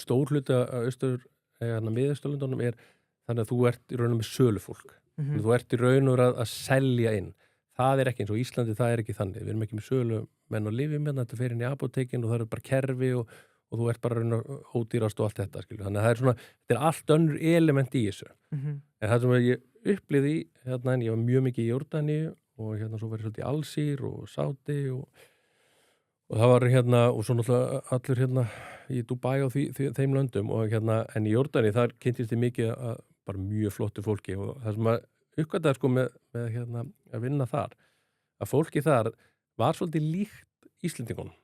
stór hluti að Miðausturlöndunum þannig að þú ert í raunum með sölufólk. Þú ert í raunum að selja inn. Það er ekki eins og Íslandi, það er ekki þannig. Við erum ekki með sölumenn og lyfjum, þetta fer inn í apótekin og það eru bara kerfi og þú ert bara raun og ódýrast og allt þetta. Skilur. Þannig að þetta er allt önnur element í þessu. En það sem ég upplýði en ég var mjög mikið í Jórdaníu og svo var ég svolítið í Alsír og Sádi og það var og svo náttúrulega allir í Dubai og þeim löndum og en í Jórdaníu þar kynntist ég mikið að bara mjög flottu fólki og það sem að uppgötaði sko með að vinna þar að fólki þar var svolítið líkt Íslendingunum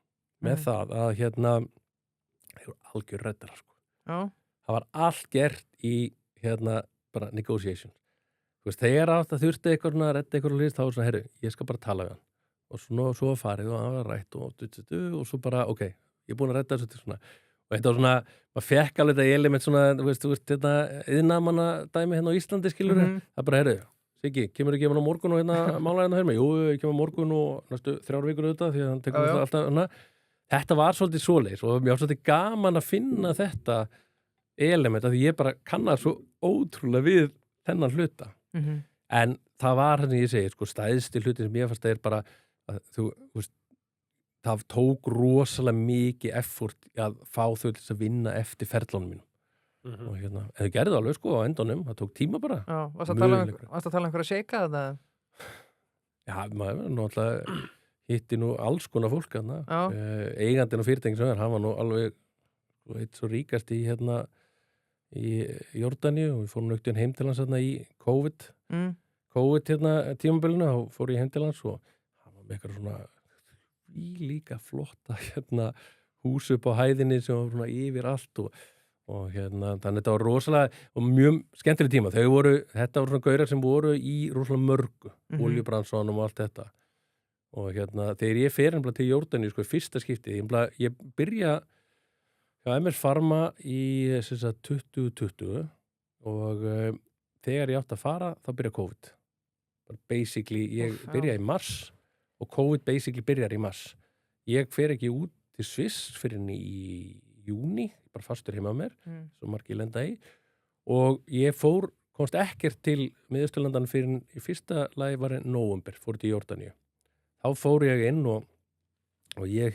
með það að þeir voru algjör reddara sko. Það var allt gert í bara negotiation. Þegar það þurfti eitthvað að redda eitthvað list þá var svona, ég skal bara tala við hann og svo farið og það var rætt og svo bara, ok, ég er búin að redda þessu til svona og þetta var svona, maður fekk alveg þetta element svona, þú veist, iðnamanna dæmi á Íslandi, skilur það bara, Siggi, kemur ekki á morgun og mála hérna jú, ég kemur á morgun og næstu 3 vikur auðvitað, því að hann tekur alltaf þetta var svolítið svoleiðis og mér var svolítið gaman að finna þetta element, af því ég bara kannast svo ótrúlega við þennan hluta en það var þannig ég segi, sko, stæðsti hluti sem ég fannst það bara að það tók rosalega mikið effort að fá þau til að vinna eftir ferlunum mínum og en þau gerðu alveg sko á endunum, það tók tíma bara. Já, varst að tala einhverja seika eða? Já, maður náttúrulega hitti nú alls konar fólk eigandinn og fyrirtækin sem hann var nú alveg eitt svo ríkast í Jórdaníu og við fórum nögtinn heim til hans í COVID tímabilinu, þá fór ég heim til hans og hann var með eitthvað svona líka flotta hús upp á hæðinni sem var svona yfir allt og þannig að þetta var rosalega og mjög skemmtileg tíma. Þetta voru svona gaurar sem voru í rosalega mörgu oljubransanum og allt þetta og þegar ég fer til Jórdaníu sko, fyrsta skipti, ég byrja hjá MS Pharma í 2020 og þegar ég átti að fara þá byrja COVID. Basically, ég byrja í mars og COVID basically byrjar í mars. Ég fer ekki út til Sviss fyrir í júni, bara fastur heima á mér, svo margir lenda í og ég komst ekkert til Miðausturlandann fyrir í fyrsta lagi var nóvember, fór til Jórdaníu. Þá fór ég inn og ég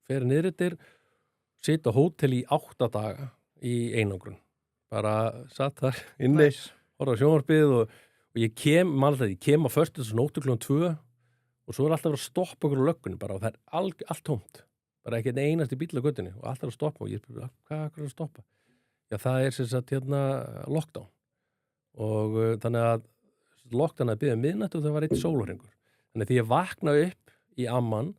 fer niður eftir sitt á hótel í 8 daga í einangrun bara satt þar inni, horfði á sjónvarpið og ég kem á föstudagsnóttu klukkan 2 og svo alltaf að stoppa okkur á löggunni bara og það allt tómt. Bara ekki einn einasti bíll á göttunni og alltaf að stoppa og ég spyrir, hvað er að stoppa? Já, það er sem sagt lockdown og þannig að lockdown að byggja miðnætti og það var 1 sólarhringur. Þannig því ég vakna upp í Amman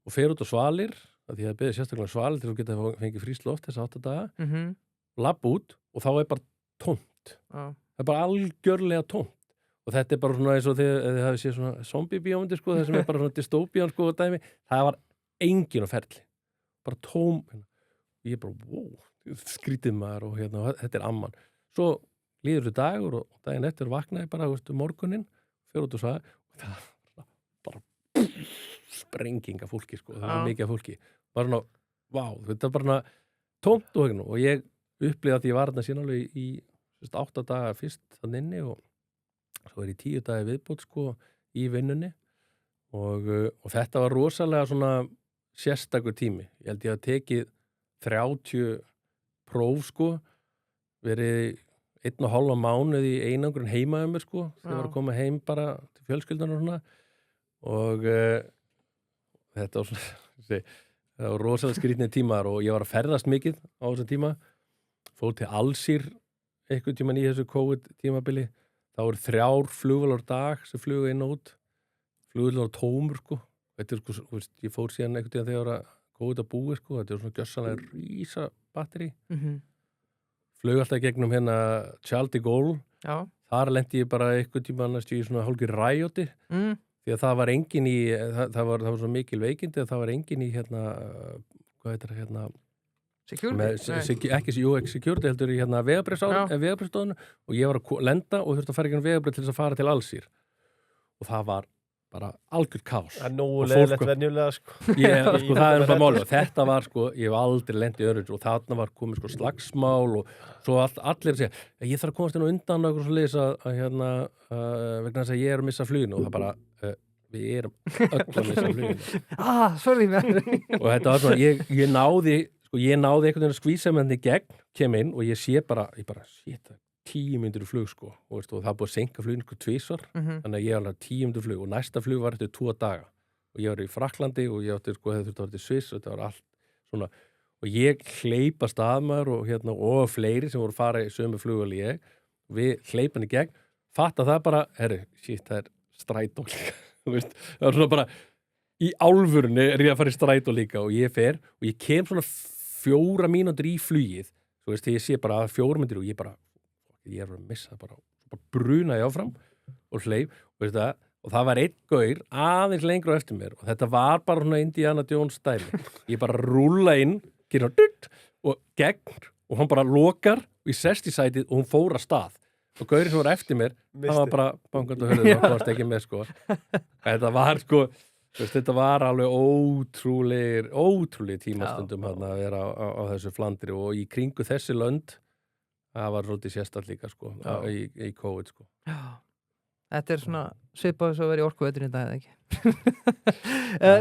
og fer út á Svalir, því að byggja sérstaklega Svalir til að geta fengið frískt loft þessa 8 daga, labb út og þá er bara tómt. Það er bara algjörlega tómt. Og þetta er bara svona eins og þið hafið séð svona zombie-bíómyndir, sko, það sem er bara svona dystopían, sko, og dæmi. Það var engin á ferli. Bara tóm. Ég er bara, wow, skrítið maður og þetta er Amman. Svo líður þetta dagur og daginn eftir vaknaði bara, morguninn, fyrir út og svað, og það var bara sprenging af fólki, sko. Það var mikið af fólki. Bara svona, wow, þetta er bara svona tómt og ég upplifði að ég var þarna síðan alveg í 8 daga fyrst þann inni og svo er ég 10 dagi viðbót sko í vinnunni og þetta var rosalega svona sérstakur tími. Ég held ég að tekið 30 próf sko, verið 1,5 mánuð í einangrun heima um mér sko, þegar ég var að koma heim bara til fjölskyldan og svona og þetta var svona, það var rosalega skrýtnir tímar og ég var að ferðast mikið á þessum tíma, fór til Alsír einhvern tíman í þessu COVID-tímabili. Það voru 3 flugvélar á dag sem flugu inn og út. Flugvélar tómur, sko. Þetta sko, ég fór síðan einhvern tíðan þegar að COVID að búi, sko. Þetta svona gjörsanlega rísa batteri. Flug alltaf gegnum Charles de Gaulle. Já. Þar lendi ég bara einhvern tíman í svona hálfgerð ræjóti. Því að það var engin í, það var svo mikil veikindi að það var engin í hvað heitir það Security? Ekki security heldur í vegabréfsstofunum og ég var að lenda og þurfti að fara ekki vegabréf til þess að fara til Alsír og það var bara algjör kaos. Það nógu leiðilegt venjulega sko. Það er bara máli og þetta var sko, ég hef aldrei lent í öðru og þarna var komið sko slagsmál og svo allir að segja, ég þarf að komast inn og undan og svo leiðis að vegna þess að ég er að missa fluginu og það bara við erum öll að missa fluginu. Sorry mér. Og þetta var svona, ég náði einhvern veginn að skvísa með henni gegn, kem inn og ég sé bara, shit, 10 mínútur í flug, sko, og það búið að seinka fluginu sko 2 svar, þannig að ég alveg 10 mínútur flug og næsta flug var eftir 2 daga og ég var í Frakklandi og ég átti, sko, hefði þurft að vera til Sviss og þetta var allt svona, og ég hleypa staðmaður og fleiri sem voru að fara í sömu flugvél ég, og við hleypan í gegn, fatta það bara, shit, það er strætó líka, það var svona bara, í álfurni er ég að fara í strætó líka og ég fer og ég kem svona 4 mínútur í flugið, svo veist, ég sé bara 4 mínútur og ég er að missa það bara brunaði áfram og hleyp og það var einn gaur aðeins lengur á eftir mér og þetta var bara svona Indiana Jones stæli. Ég bara rúlla inn, gera og gegn og hann bara lokar og ég sest í sætið og hún fór að stað og gaurinn sem var eftir mér, hann var bara bankandi og hörðu það, komast ekki með sko. Þetta var sko þetta var alveg ótrúlega tímastundum að vera á þessu Flandri og í kringu þessi lönd það var svolítið sérstætt líka sko í COVID sko. Já. Þetta er svona svipað svo að vera í orkuveturinn þetta eða ekki.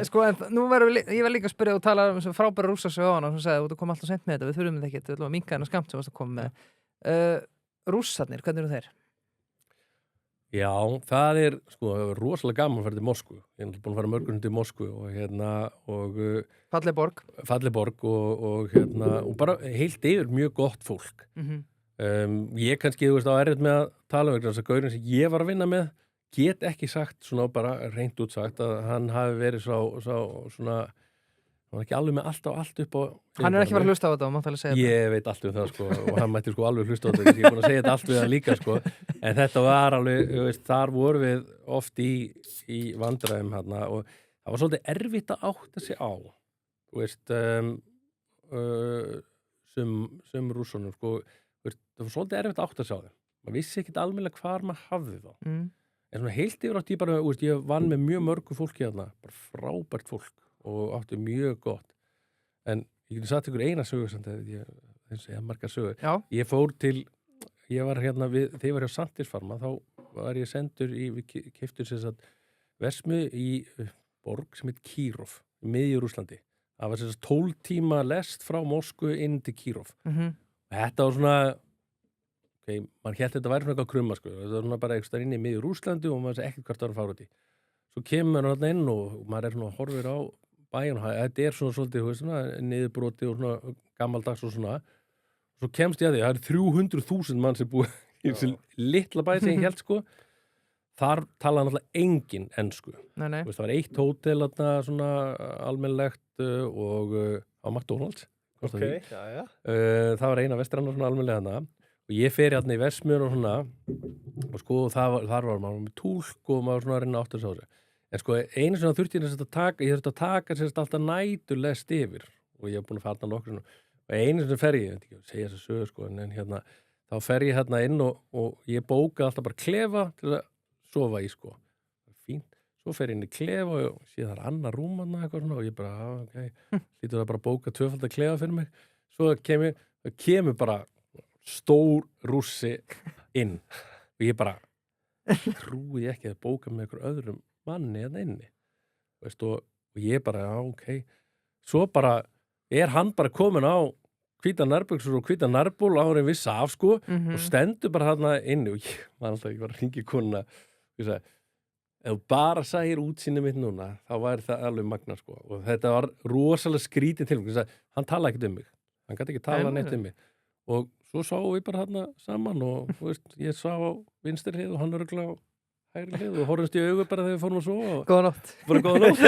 Sko en nú ég var líka að spyrja og tala um frábæra rússasögu á hana og sagði þú kom alltaf sent með þetta, við þurfum þetta ekki, við ætlum að minnka hennar skamt sem varst að koma með. Rússarnir, hvernig eru þeir? Já, það er sko rosalega gaman að fara til Moskvu. Ég er búin að fara mörgum til Moskvu og falleg borg og bara heilt yfir mjög gott fólk. Ég kannski, þú veist, á erfitt með að tala um þess að gaurinn sem ég var að vinna með get ekki sagt svona bara reynt útsagt að hann hafi verið svona hann var ekki alveg með allt upp á hann er ekki verið að hlusta á þetta og mátt alveg segja þetta ég veit allt um það sko og hann mætti sko alveg hlusta á þetta ég er búin að segja þetta allt við hann líka sko en þetta var alveg, veist, þar voru við oft í vandræðum hérna og það var svolítið erfitt að átta sig á þú veist sem rússunum sko það var svolítið erfitt að átta sig á þeim maður vissi ekkit almennilega hvar maður hafði þá en svona heilt yfir átt ég bara veist, ég vann með mjög mörgu fólki hérna bara frábært fólk og átti mjög gott en ég geti sagt ykkur eina sögur þess að ég margar sögur ég fór til, ég var hérna þegar ég var hjá Santisfarma þá var ég sendur við keyptum sér satt versmiðu í borg sem heit Kírov í miðju Rússlandi það var sér satt 12 tíma lest frá Moskvu inn til Kírov þetta var svona maður hélt þetta væri svona eitthvað krumma, sko, það var svona bara eitthvað inn í miður Rússlandi og maður sé ekkert hvert að fara út í. Svo kemur maður þarna inn og maður svona horfir á bæinn og þetta svona svolítið, svona, niðurbroti og svona gammaldags og svona. Svo kemst ég að því, það 300.000 mann sem búið í þessu litla bæ sem ég held, sko. Þar talaði náttúrulega engin ensku. Nei. Það var eitt hótel þarna svona almennilegt og á McDonald's. Okay, það var eina vestrannar svona almennlega þarna og ég fer hérna í Vestmjör og svona og sko þar var maður með túlk og maður svona að reyna áttur sá sig. En sko einu sem þurfti ég að taka sérst alltaf næturlest yfir og ég hef búin að fara nokkur svona og einu sem fer ég veit ekki að segja þess að sögu sko en hérna þá fer ég hérna inn og ég bóka alltaf bara klefa til að sofa í sko. Fínt. Svo fer ég inn í klefa og sé það annar rúmanna eitthvað svona og ég bara, lítur það bara að bóka tvöfaldar klefa fyrir mig. Svo kemur bara stór rússi inn og ég bara trúi ekki að bóka með einhver öðrum manni hérna inni. Veist, og ég bara, Svo bara hann bara komin á hvíta nærbuxur og hvíta nærból árið viss af sko og stendur bara þarna inni og ég var alltaf ekki bara að hringi konuna og ég sagði ef þú bara sægir útsýnið mitt núna, þá væri það alveg magna, sko. Og þetta var rosalega skrítið til mig. Hann talaði ekkert mig. Hann gæti ekki tala neitt mig. Og svo sáum við bara hérna saman og veist, ég sá á vinstri hlið og hann örugglega á hægri hlið og horfumst í augu bara þegar við fórum að sofa. Góða nótt. Bara góða nótt.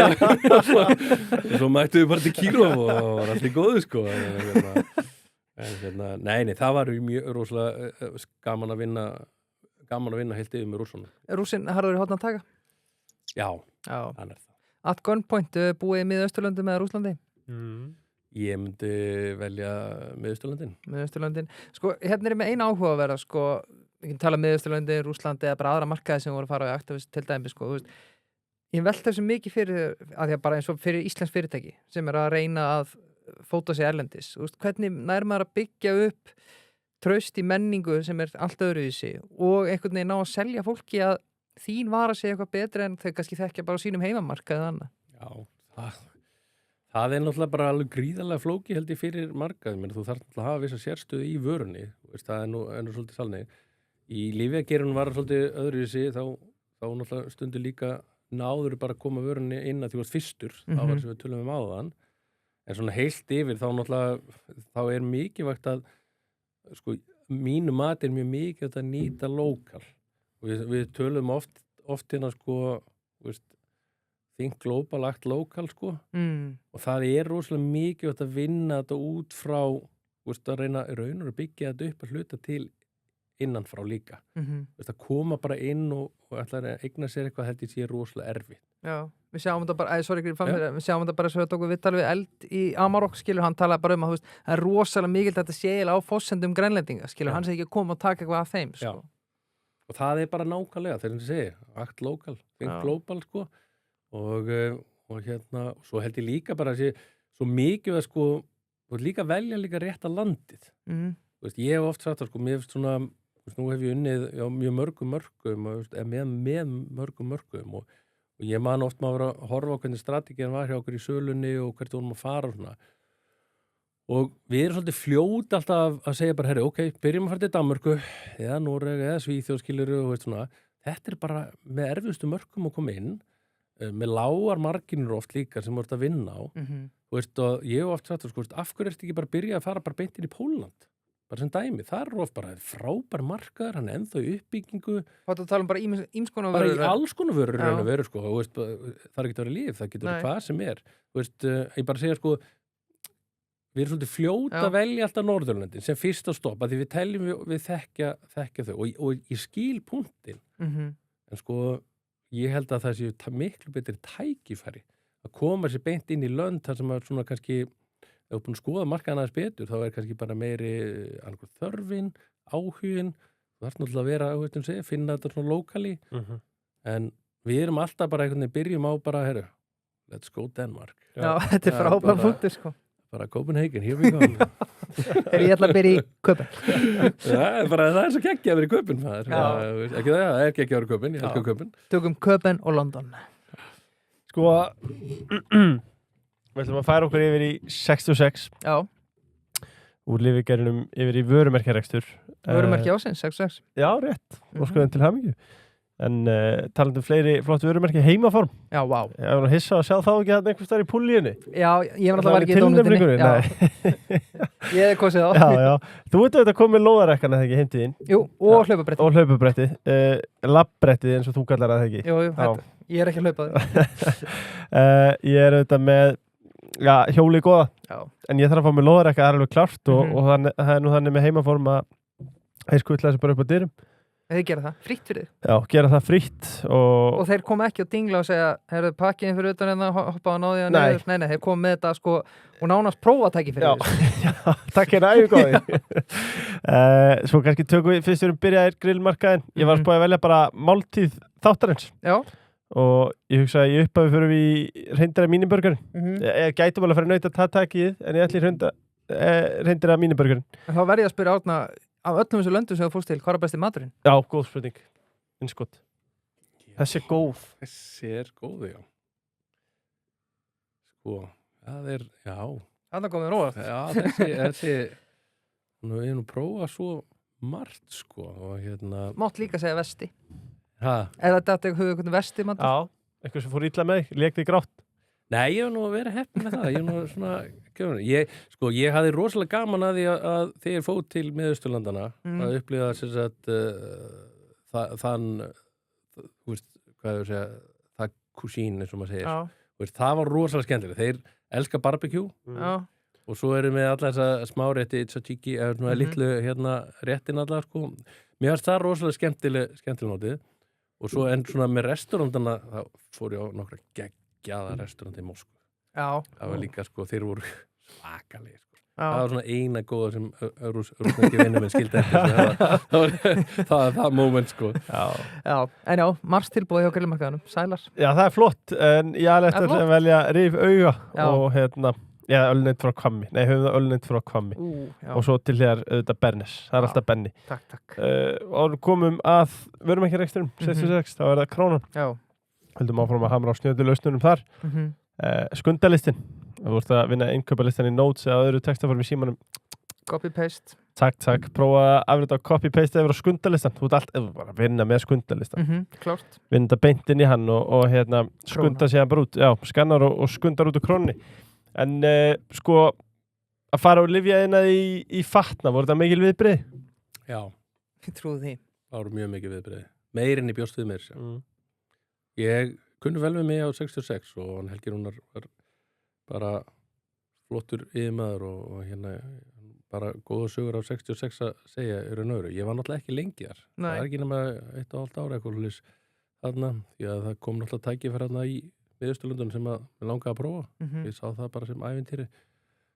Og svo mættum við bara til Kírov og var allt í góðu, sko. Nei, það var mjög rosalega gaman að vinna heilt yfir með Rússunum. Rússin, harður í hotna að taka? Já, hann það. At gunpoint búið í Miðausturlöndum eða Rússlandi? Ég myndi velja Miðausturlöndin. Sko, hérna með eina áhuga að vera, sko, við getum talað Miðausturlöndin, Rússlandi eða bara aðra markaði sem voru að fara á aktivist til dæmi, sko, þú veist. Ég velta þessu mikið fyrir, að því að bara eins og fyrir íslensk fyrirtæki sem að reyna að fóta sig erlendis. Þú veist, hvernig nær maður að byggja upp traust í menningu sem allt öðruvísi og einhvern veginn ná að selja fólki að þín vara sig eitthvað betra en þau kannski þekkja bara á sínum heimamarka eða annað. Já, það náttúrulega bara alveg gríðarlega flóki held ég fyrir markað, menn þú þarf náttúrulega að hafa vissa sérstöðu í vörunni, veist, það nú svolítið salnið. Í lyfjageirunum var svolítið öðruvísi, þá náttúrulega stundu líka náður bara að koma vörunni inn að því varst fyrstur, það var sem við tölum áðan, en svona heilt yfir þá náttúrulega, þá mikilvægt að, sko, mínu mati mjög mikilvægt að nýta lokal. Við tölum oft hérna sko, veist, think global, act local sko og það rosalega mikið að vinna þetta út frá, veist, að reyna raunur að byggja þetta upp að hluta til innan frá líka. Veist, að koma bara inn og ætla að eigna sér eitthvað held ég sé rosalega erfitt. Já, við sjáum þetta bara, við sjáum þetta bara svo að tóku viðtal við Eld í Amarok, skilur, hann talaði bara að veist, það rosalega mikið þetta séla á fossendum grænlendinga, skilur, hann sé ekki að koma og taka eitthvað af þeim, sko. Já. Og það bara nákvæmlega, þegar ég segi, act local, think global, sko, og hérna, svo held ég líka bara að sé, svo mikið að, sko, líka velja líka rétta landið. Veist, ég hef oft sagt að, sko, mér finnst svona, veist, nú hef ég unnið mjög mörgum mörkum, með mörgum mörkum, og ég man oft maður að horfa á hvernig strategían var hjá okkur í sölunni og hvert vorum að fara og svona. Og við svolítið fljót alltaf að segja bara, herri, byrjum að fara til Danmörku eða Noreg eða Svíþjóð skilurðu og veist svona. Þetta bara með erfiðustu mörkum að koma inn, með lágar marginur oft líka sem voru að vinna á. Veist, og ég hef oft sagt, sko, af hverju ertu ekki bara að byrja að fara bara beint inn í Pólland? Bara sem dæmi, það oft bara frábær markaður, hann ennþá í uppbyggingu. Hvað þú tala bara ímskonar vörur? Bara í alls konar vörur raun og veru, sko. Veist, það ekki að vera líf, það getur hvað sem Veist, ég bara segja, sko, við svolítið fljót að velja alltaf Norðurlöndin sem fyrst að stoppa því við teljum við þekkja þau og ég skil punktinn. En sko, ég held að það séu miklu betri tækifæri að koma sér beint inn í lönd þar sem að svona kannski, ef þú búin að skoða markaðan aðeins betur, þá kannski bara meiri þörfin, áhugin, það náttúrulega að vera, finna þetta svona lokali, en við alltaf bara einhvern veginn byrjum á bara, let's go Denmark. Já, þetta frábær punktur, sko. Bara Copenhagen, here we go. Ég ætla að byrja í Köpen. Það svo geggja að vera í Köpen. Ekki það geggja að vera í Köpen, ég elskar Köpen. Tökum Köpen og London. Sko, við ætlum að færa okkur yfir í 66. Já. úr lífigerinum yfir í vörumerkjarekstur. Vörumerki ásins, 6-6. Já, rétt, og skoðum til hamingju. En talandi fleiri flott vörumerki heimaform. Já, vá. Ég var að hissa að sjá þá ekki hann einhvers staðar í púlíunni. Já, ég var náttúrulega ekki í dómnefndinni. Ég hefði kosið á. Já. Þú ert auðvitað komið lóðarekkan eða ekki heimtíðin. Jú, og hlaupabrettið. Og hlaupabrettið. Labbrettið eins og þú kallar það ekki. Jú, ég er ekki að hlaupa Ég er auðvitað með hjóli góða. Já. En ég þarf að fá með lóðarekka, það er alveg klárt og það er nú þannig með heimaform að þeir skutla þessu bara upp á dyrum. Þeir gera það, frítt fyrir þig. Já, gera það frítt og þeir koma ekki að dingla og segja heyrðu pakkiðin fyrir utan hérna, hoppa og náði Nei, þeir koma með þetta sko og nánast prófatæki fyrir þig. Já, takk hérna æfingóði. Svo kannski tökum við fyrst byrjaðir grillmarkaðin. Ég var að spáði að velja bara máltíð þáttarins. Já. Og ég hugsa að ég uppafi fyrir við hreindera mínibörgarinn. Ég gætum alveg að fara að nauta taðtækið en ég ætli hreindera mínibörgarinn. Þá verð ég að spyrja Árna af öllum þessu löndum sem þú fórst til, hvað er besti maturinn? Já, góð spurning. Innskott. Þessi er góð. Þessi er góð, já. Sko, það er, já. Þarna komið róast. Já, þessi, við erum prófað svo margt, sko, og hérna. Mátt líka segja vesti. Hæ? Eða þetta höfðu einhvern vesti matur? Já, eitthvað sem fór illa með þig, lék þig grátt. Nei, ég hef nú verið heppin með það. Ég hef nú svona, ég hafði rosalega gaman að því að þegar ég fór til Miðausturlandana að upplifa sem sagt þann, þú veist, hvað ég segja, það kusín eins og maður segir. Veist, það var rosalega skemmtilega. Þeir elska barbecue og svo erum við alla þessa smárétti, tzatziki, eða litlu hérna réttin alla, sko. Mér fannst það rosalega skemmtilega notið og svo en svona með restaurantana, þá fór ég á nokkra geggjaða restaurant í Moskvu. Já. Það var líka, sko, þeir voru svakalegir, sko. Það var svona eina góða sem rúsnenski vinnum minn skildi eftir. Það var það moment, sko. Já, en já, marstilbúið hjá grillmarkaðanum, sælar. Já, það er flott, en ég alveg eftir að velja Rif auga og hérna, ölneitt frá Hvammi. Nei, höfum það ölneitt frá Hvammi. Og svo til hér auðvitað Bernes. Það er alltaf Benni. Takk. Og komum að vörumerkjarekstrinum, 66, þá er það Krónan. Já. Höldum áfram að hamra á snjöldulausnunum þar. Skundalistin. Þú vart að vinna innkaupalistan í Notes eða öðru textaform í símanum. Copy-paste. Takk. Prófa að afrita copy-paste yfir á skundalistan. Þú ert alltaf bara að vinna með skundalistan. Klárt. Vinna þetta beint inn í hann og hérna skunda sér bara út. Já, skannar og skundar út úr Krónni. En sko, að fara og lyfja inn í fatna, voru þetta mikil viðbrigði? Já. Ég trúi því. Það voru mjög mikil viðbrigði. Meirinn í bjóst við mér. Ég kunni vel við mig á 66 og Helgi Rúnar var bara flottur yfirmaður og hérna bara góða sögur á 66 að segja í raun og veru. Ég var náttúrulega ekki lengi þar. Nei. Það er ekki nema 1,5 ára eitthvað þarna, því að það kom náttúrulega tækifæri þarna í Miðausturlöndunum sem að mér langaði að prófa. Ég sá það bara sem ævintýri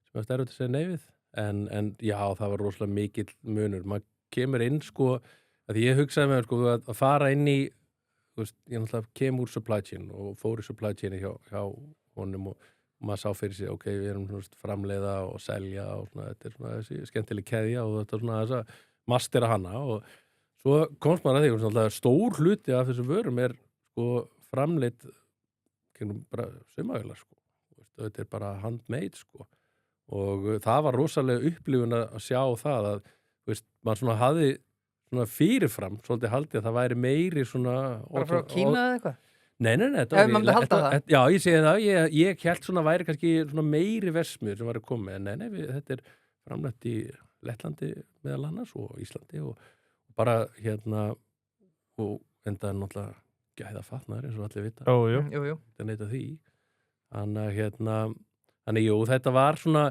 sem er erfitt að segja nei við. En já, það var rosalega mikill munur. Maður kemur inn, sko, að ég hugsaði með, sko, að fara inn í, þú veist, ég náttúrulega kem úr supply chain og fór í supply chain hjá honum og maður sá fyrir sig, ok, við erum framleiða og selja og svona, þetta er svona þessi skemmtileg keðja og þetta er svona þess að mastera hana og svo komst maður að því, svona, stór hluti af þessu vörum er, sko, framleitt bara saumavélar, sko. Þetta er bara handmade, sko. Og það var rosalega upplifun að sjá það að, veist, maður svona hafði svona fyrirfram, svolítið haldið að það væri meiri svona... Bara frá Kína eða eitthvað? Nei. Ef maður myndi halda það? Já, ég segi það. Ég held svona væri kannski svona meiri versmiður sem væri komið. En nei, þetta er framleitt í Lettlandi meðal annars og Íslandi og bara hérna og enda náttúrulega gæða fatnaður eins og allir vita. Jú. Það neita því. Þannig, jú, þetta var svona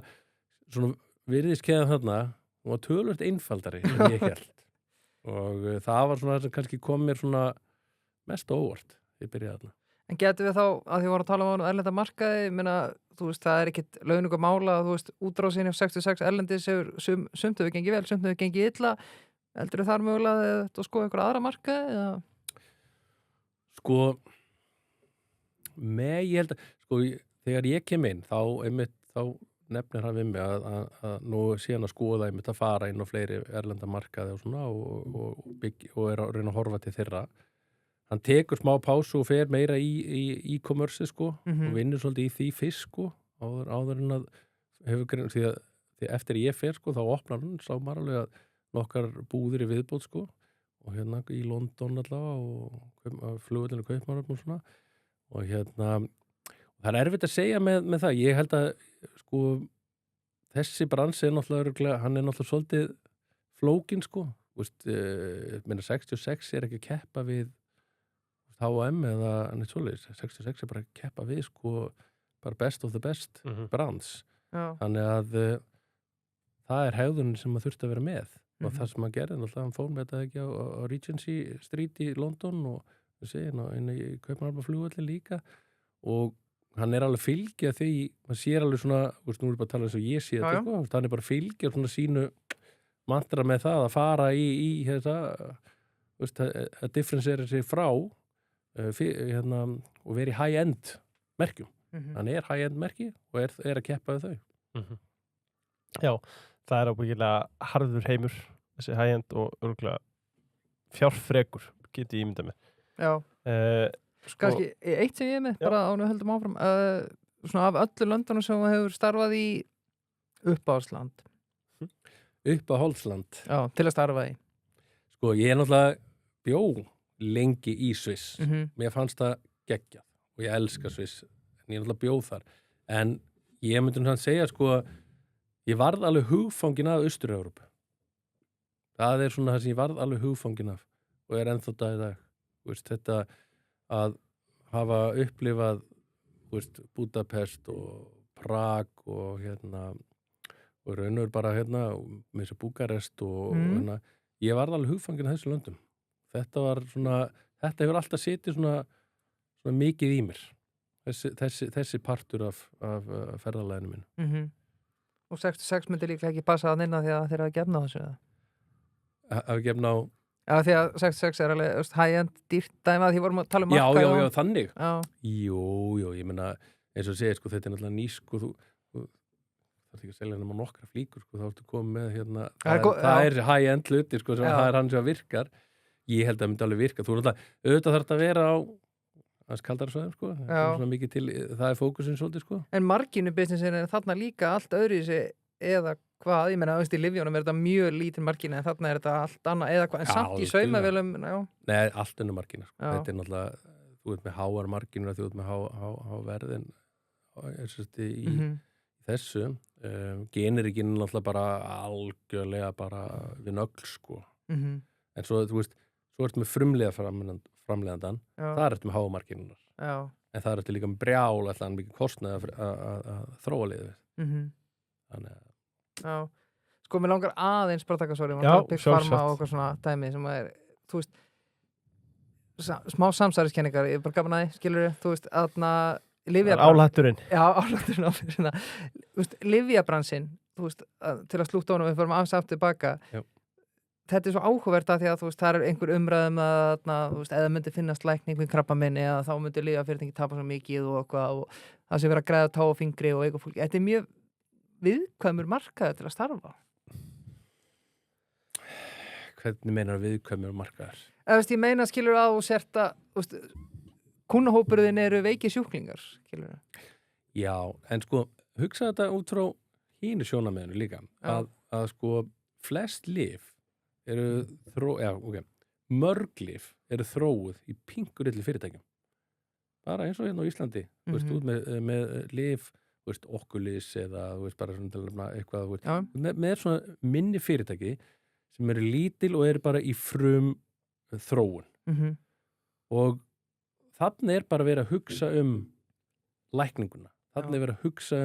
virðiskeðan þarna og var tölvöld einfaldari en ég held. Og það var svona það sem kannski kom mér svona mest óvart ég byrjaði þarna. En getum við þá, að því voru að tala um erlenda markaði, minna, þú veist, það er ekkit launung að mála, þú veist, útrásinni á 66 erlendis hefur sumt hefur gengið vel, sumt hefur gengið illa. Heldur þar mögulega að sko einhverja aðra markaði? Eða? Sko, ég held að, sko, þegar ég kem inn, þá nefnir hann við mig að nú síðan að skoða einmitt að fara inn á fleiri erlenda markaði og svona og er að reyna að horfa til þeirra. Hann tekur smá pásu og fer meira í e-commerce, sko, og vinnur svolítið í því fyrst, sko, áður en að hefur grein, því að eftir ég fer sko, þá opnar hann, sá maður alveg að nokkar búðir í viðbót sko, og hérna í London allavega og flugvöllinu Kaupmannahöfn og svona, og hérna það erfitt að segja með það, ég held að sko þessi bransi náttúrulega, hann náttúrulega svolítið flókin sko, minna 66 ekki að keppa við H&M eða neitt svoleiðis, 66 bara að keppa við sko, bara best of the best brands, þannig að það hegðunin sem maður þurfti að vera með og það sem maður gerði, náttúrulega hann fór með þetta ekki á Regency Street í London og inn í Kaupmannahafnarflugvöllin líka og hann alveg fylgja því, maður sér alveg svona, nú bara að tala eins og ég sé þetta, sko, hann bara fylgja svona sínu mantra með það að fara í þetta, að differensera sig frá hérna, og vera í high-end merkjum. Hann high-end merki og er að keppa við þau. Já, það ábyggilega harður heimur, þessi high-end og örugglega fjárfrekur, geti ég ímyndað mér. Já. Kannski eitt sem ég með, bara ánum höldum áfram, svona af öllu löndunum sem hefur starfað í uppáhaldsland. Uppáhaldsland? Já, til að starfa í. Sko, ég náttúrulega bjó lengi í Sviss. Mér fannst það geggjað og ég elska Sviss, en ég náttúrulega bjó þar. En ég myndi hann segja, sko, ég varð alveg hugfangin af Austur-Evrópu. Það svona það sem ég varð alveg hugfangin af og ennþá dag í dag. Þetta að hafa upplifað Budapest og Prag og hérna og raunur bara hérna með þessu Búkarest og hérna, ég varð alveg hugfangin af þessu löndum. Þetta hefur alltaf setið svona mikið í mér þessi partur af ferðalaginu mínu. Og 66 myndi líklega ekki passa að nynna því að þeir hafa gefna á þessu hafa gefna á Já, því að 66 alveg high-end dýrt dæma því vorum að tala um marka. Já, þannig. Já. Jú, ég meina, eins og segir, sko, þetta náttúrulega ný, sko, þú þarf ekki að selja nema nokkra flíkur, sko, þá ertu komið með, hérna, það high-end hluti, sko, sem það hann sem virkar. Ég held að það myndi alveg virka. Þú náttúrulega, auðvitað þarf að vera á aðeins kaldara svæðum, sko. Svona mikið til, það fókusin svolítið, sko. En marginu businessin þarna líka allt öðru í sig eða hvað, ég meina, í Livjónum þetta mjög lítið margina en þarna þetta allt annað eða hvað, en samt í saumavélum, Nei, allt unnu margina, sko. Þetta náttúrulega, þú ert með háar marginur, þú ert með háverðin í þessu. Generikinn náttúrulega bara algjörlega bara við nögl, sko. En svo, þú veist, svo ertu með frumlega framleiðandan, þar ertu með háar marginunar. En það ertu líka með brjál, alltaf mikið kostnað að þróa liðið. Þannig að Já, sko, mér langar aðeins bara taka Big Pharma og eitthvað svona dæmi sem þú veist smá samsæriskenningar, ég er bara gaman að því, skilurðu, þú veist, aðna Álætturinn. Já, álætturinn á fyrir svona, þú veist, lyfjabransinn, þú veist, til að slúta honum við förum aftur tilbaka. Þetta svo áhugavert að því að, þú veist, það einhver umræðum að, þú veist, eða myndi finnast lækning við krabbameini eða þá myndi lyfjafyrirtæki tapa svo mikið og eitthvað og það sé vera að græða tá og fingri og eitthvað fólki. Þetta er mjög viðkvæmur markaður til að starfa? Hvernig meinar viðkvæmur markaður? Ég meina, skilur að þú sért að kunnahópurðin eru veiki sjúklingar, skilur að? Já, en sko, hugsa þetta út frá hínu sjónarmiðinu líka, að sko flest lyf eru mörg lyf eru þróuð í pinkurilli fyrirtækjum. Bara eins og hérna á Íslandi, þú veist, út með lyf okkulis eða bara svona eitthvað með svona minni fyrirtæki sem eru lítil og eru bara í frum þróun og þannig bara verið að hugsa lækninguna, þannig verið að hugsa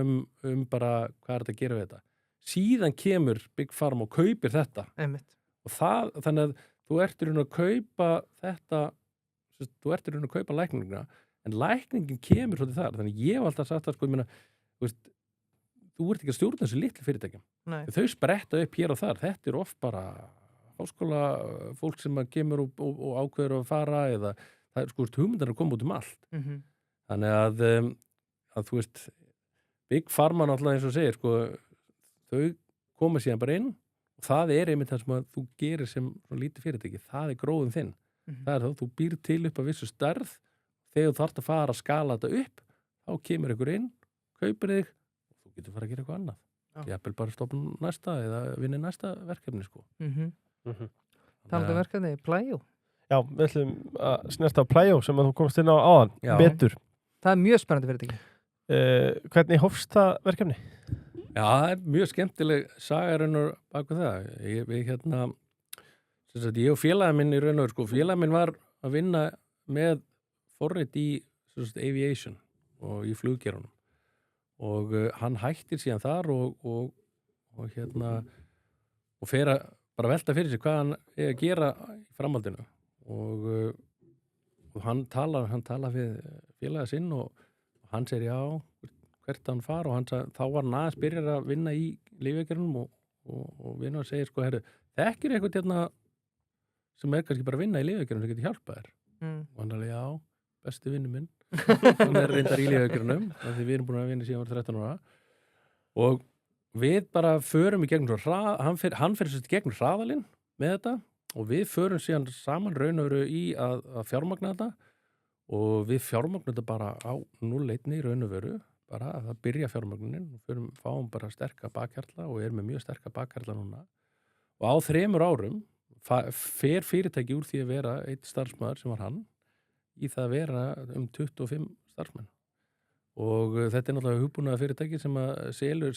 bara hvað þetta að gera við þetta síðan kemur Big Pharma og kaupir þetta og þannig að þú ert í raun að kaupa þetta þú ert í raun að kaupa lækninguna en lækningin kemur svolítið þar þannig ég hef alltaf sagt að sko, ég meina þú ert ekki að stjórna þessu litlu fyrirtækjum þau spretta upp hér og þar þetta er oft bara háskóla fólk sem kemur og ákveður að fara eða það er sko hugmyndar að koma út allt þannig að þú veist Big Pharma náttúrulega eins og segir sko, þau koma síðan bara inn og það er einmitt það sem að þú gerir sem lítið fyrirtæki, það er gróðum þinn það er þá, þú býr til upp að vissu stærð þegar þú þarft að fara að skala þetta upp þá kemur ykkur inn kaupir þig og þú getur fara að gera eitthvað annað jafnvel bara stofnum næsta eða vinni næsta verkefni sko. Talandi verkefni, Plæjó. Já, við ætlum að snerta á Plæjó sem að þú komst inn á áðan, betur. Það er mjög spennandi fyrirtæki. Hvernig hófst það verkefni? Já, það er mjög skemmtileg saga raun og baku það. Ég og félagi minn í raun og sko, félagi minn var að vinna með forrit í aviation og í fluggerunum og hann hættir síðan þar og fer að bara velta fyrir sig hvað hann er að gera í framhaldinu og hann talar við félaga sinn og hann segir já, hvert hann fara og hann sagði, þá var hann aðeins byrjar að vinna í lífveikjörnum og vinnar segir sko, herru, þekkir eitthvað sem er kannski bara að vinna í lífveikjörnum sem getur hjálpað þér og hann sagði, já, besti vinnu minn hann er reyndar í lífveikjörnum því við erum búin að vinna síðan var 13 ára og við bara förum í gegnum hann fer sérst í gegnum hraðalinn með þetta og við förum síðan saman raun og veru í að fjármagna þetta og við fjármagnum þetta bara á 0,1 raun og veru bara að það byrja fjármagnunin og fáum bara sterka bakhjarla og erum með mjög sterka bakhjarla núna og á 3 árum fer fyrirtæki úr því að vera einn starfsmaður sem var hann í það að vera 25 starfsmenn og þetta er náttúrulega hugbúnaða fyrirtæki sem að selur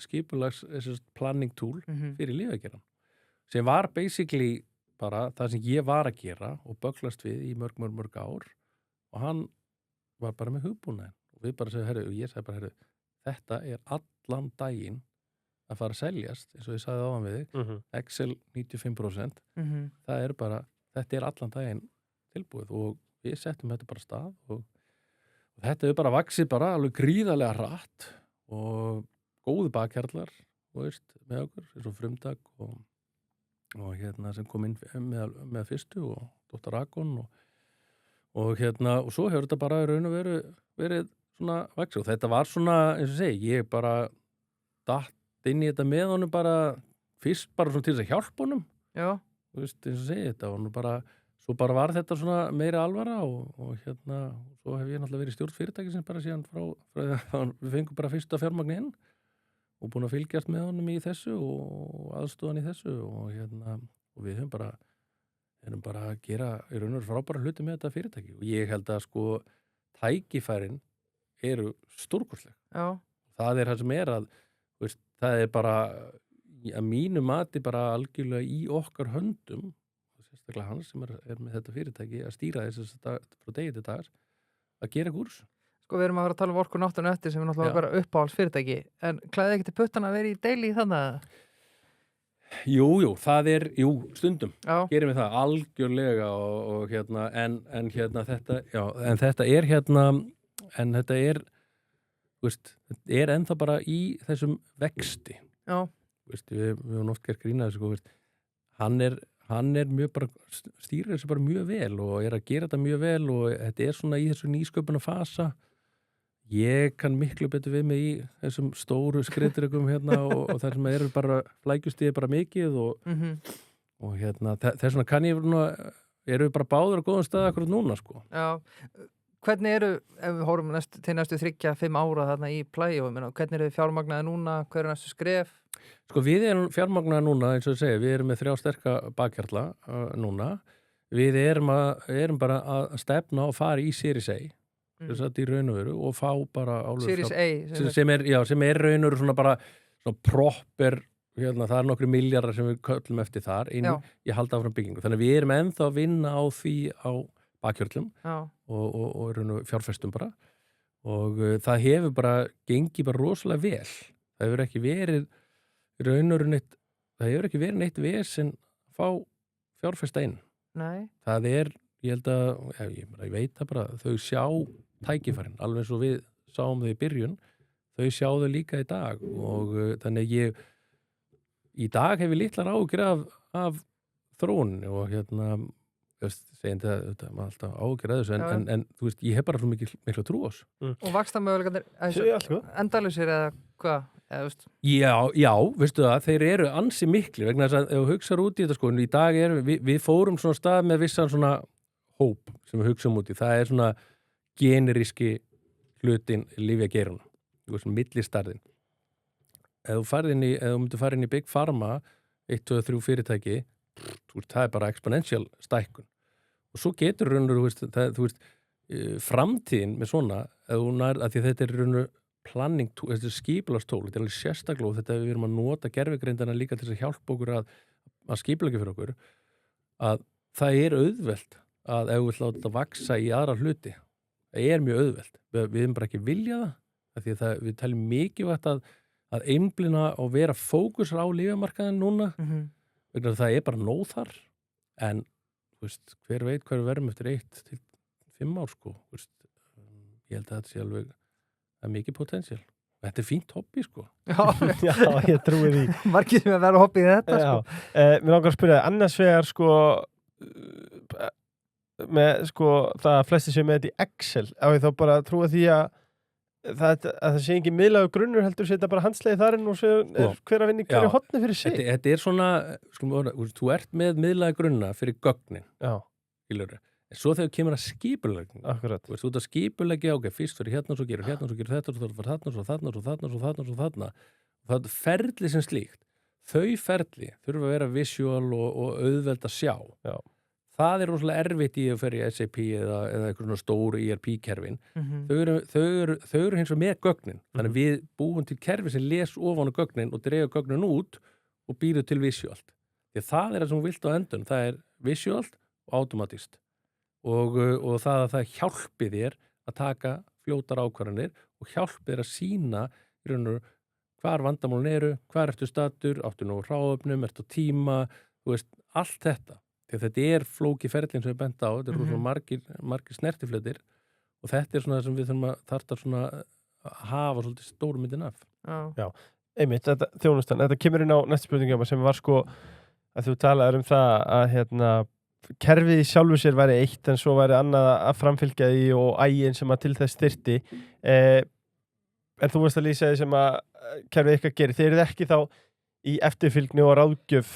skipulags planning tool fyrir lífveikjaran sem var basically bara það sem ég var að gera og bögglast við í mörg ár og hann var bara með hugbúnaðin og við bara segðum, ég sagði bara, þetta er allan daginn að fara að seljast, eins og ég sagði áðan við þig, Excel 95%, það er bara, þetta er allan daginn tilbúið og við settum þetta bara stað og þetta er bara vaxið bara alveg gríðarlega hratt og góðu bakhjarlar með okkur, eins og Frumdag og sem kom inn með fyrstu og Dr. Akon og svo hefur þetta bara í raun og verið svona vaxið og þetta var svona, eins og segi, ég bara datt inn í þetta með honum bara fyrst bara svona til þess að hjálpa honum eins og segi, þetta var nú bara svo bara var þetta svona meiri alvara og svo hef ég náttúrulega verið stjórn fyrirtæki sem bara síðan frá við fengum bara fyrsta fjármagni inn og búin að fylgjast með honum í þessu og aðstofan í þessu og við erum bara að gera í raun og veru frábæra hluti með þetta fyrirtæki og ég held að sko tækifærin eru stórkostleg. Það er það sem er að það er bara að mínu mati bara algjörlega í okkar höndum sérstaklega hans sem er með þetta fyrirtæki að stýra þess frá degi til dags að gera kurs. Sko við erum að vera að tala um Orku náttúruna eftir sem er náttúrulega bara uppáhalds fyrirtæki en klæði ekki til puttan að vera í deili í þannig? Jú, það er, stundum gerum við það algjörlega og en þetta er en þetta er ennþá bara í þessum vexti. Við höfum oft gert grína þessu, hann er mjög bara, stýrir þessu bara mjög vel og er að gera þetta mjög vel og þetta er svona í þessu nýsköpuna fasa. Ég kann miklu betur við mig í þessum stóru skriðdrekum og þar sem eru bara flækjustíði bara mikið og þess vegna kann ég eru við bara báður á góðum stað akkurat núna sko. Já, hvernig eru, ef við horfum til næstu 3-5 ára þarna í Plæjó, hvernig eru þið fjármagnaði núna, hver er næstu skref? Sko við erum fjármagnaði núna, eins og ég segi, við erum með 3 sterka bakhjarla núna, við erum bara að stefna og fara í Series A í raun og veru og fá bara Series A sem er raun og veru svona bara svona proper, það er nokkru milljarðar sem við köllum eftir þar inn í halda áfram byggingu, þannig að við erum ennþá að vinna á því á bakhjörlum og raun og fjárfestum bara og það hefur bara gengið bara rosalega vel, það hefur ekki verið raun og veru neitt, það hefur ekki verið neitt vesen að fá fjárfesta inn. Það er, ég held að ég veit það bara, þau sjá tækifærin, alveg eins og við sáum þau í byrjun, þau sjá þau líka í dag og þannig í dag hef ég litlar áhyggjur af þróuninni og segjum þetta maður alltaf áhyggjur að þessu en þú veist, ég hef bara svo miklu trú á þessu. Og vaxtamöguleikarnir endalausir eða hvað? Já, veistu það, þeir eru ansi miklu vegna þess að ef þú hugsar út í þetta sko, í dag við fórum svona stað með vissan svona hóp sem við hugsaum út í, það er svona generíski hlutin lífið að gera hún, millistarðin ef þú myndir fara inn í Big Pharma 1, 2, 3 fyrirtæki það er bara exponential stækkun og svo getur raunur þú veist framtíðin með svona að því þetta er raunur planning, þetta er skipulagstól, þetta er alveg sérstaklega og þetta við erum að nota gervigreindana líka til að hjálpa okkur að skipulagja fyrir okkur að það er auðvelt að ef við viljum láta þetta vaksa í aðra hluti það er mjög auðvelt, við erum bara ekki vilja það, því að við teljum mikilvægt að einblína og vera fókusar á lífemarkaðin núna vegna það er bara nóg þar en veist, hver veit hvað við verðum eftir 1 til 5 ár sko veist, ég held að þetta sé alveg það er mikið potential. Þetta er fínt hobby, sko. Já, ég trúi því. Margir sem að vera hobby í þetta, sko. Mér langar að spyrja, annars vegar, sko, með, sko, það að flesti séu með þetta í Excel, á ég þá bara að trúa því að það sé ekki miðlagur grunnur heldur setja bara handslegið þar inn og svo hver að vinna í hverju hotni fyrir sig. Þetta er svona, sko, þú ert með miðlagur grunna fyrir gögnin. Já. Skilurðu. En svo þegar kemur að skipulegning, þú ert að skipulegja, ok, fyrst fyrir hérna, svo gerur þetta, svo fyrir þarna, svo þarna, svo þarna, svo þarna, svo þarna. Og það er ferli sem slíkt. Þau ferli þurfa að vera visual og auðveld að sjá. Já. Það er rosalega erfitt í að ferja í SAP eða eitthvað stóru ERP-kerfin. Þau eru hins vegar með gögnin. Þannig að við búum til kerfi sem les ofan á gögnin og dregur gögnin út og býður til visualt. Því að það er það sem þú vilt á endun. Það er visualt og automatist. Og það að það hjálpi þér að taka fljótar ákvarðanir og hjálpi þér að sýna í raun og hvar vandamálin eru, hvar ertu statur, áttu nú hráöfnum, ertu tíma, þú veist, allt þetta. Þegar þetta er flóki ferlinn sem við benda á, þetta eru margir snertifletir og þetta er svona það sem við þurfum að þarta svona að hafa svolítið stóru myndin af. Já, einmitt, þjónustan, þetta kemur inn á næstu spurningum sem var sko að þú talaður það að kerfið í sjálfu sér væri eitt en svo væri annað að framfylgja því og ægin sem að til þess þyrfti en þú veist að lýsa því sem að kerfið ykkar gerir, þeir eru ekki þá í eftirfylgni og ráðgjöf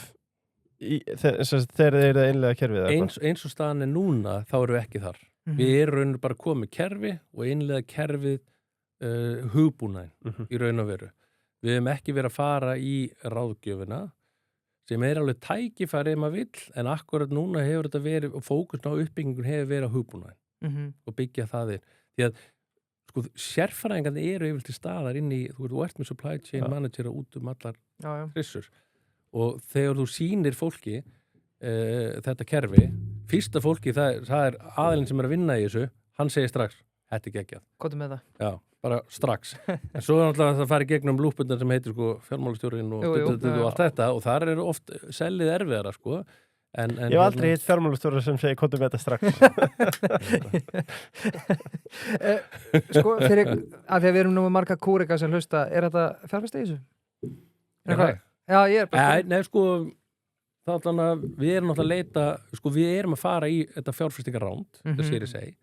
þegar þeir eru að innlega kerfið eins og staðan er núna þá eru við ekki þar við erum bara komið kerfi og innlega kerfið hugbúnaðin í raun og veru við hefum ekki verið að fara í ráðgjöfina sem er alveg tækifæri maður vill, en akkurat núna hefur þetta verið, og fókusn á uppbyggingun hefur verið á hugbúnaðin og byggja það inn. Því að, sko, sérfræðingarnir eru yfir til staðar inn í, þú ert með supply chain manager út allar hrissur. Og þegar þú sýnir fólki þetta kerfi, fyrsta fólki, það er aðilinn sem er að vinna í þessu, hann segir strax, þetta er geggjað. Kottum með það. Já. Bara strax. En svo er náttúrulega það fari gegnum lúpundar sem heitir sko fjármálastjórinn og allt þetta og þar eru oft sellið erfiðara sko. En ég hef aldrei hitt fjármálastjóri sem segir kottum með þetta strax. Sko, fyrir að því að við erum nú með marga kúrika sem hlusta, er þetta fjárfesta í þessu? Já, ég er bara... Nei, sko, við erum náttúrulega að leita, sko, við erum að fara í þetta fjárfestingaránd, þetta sér ég segi.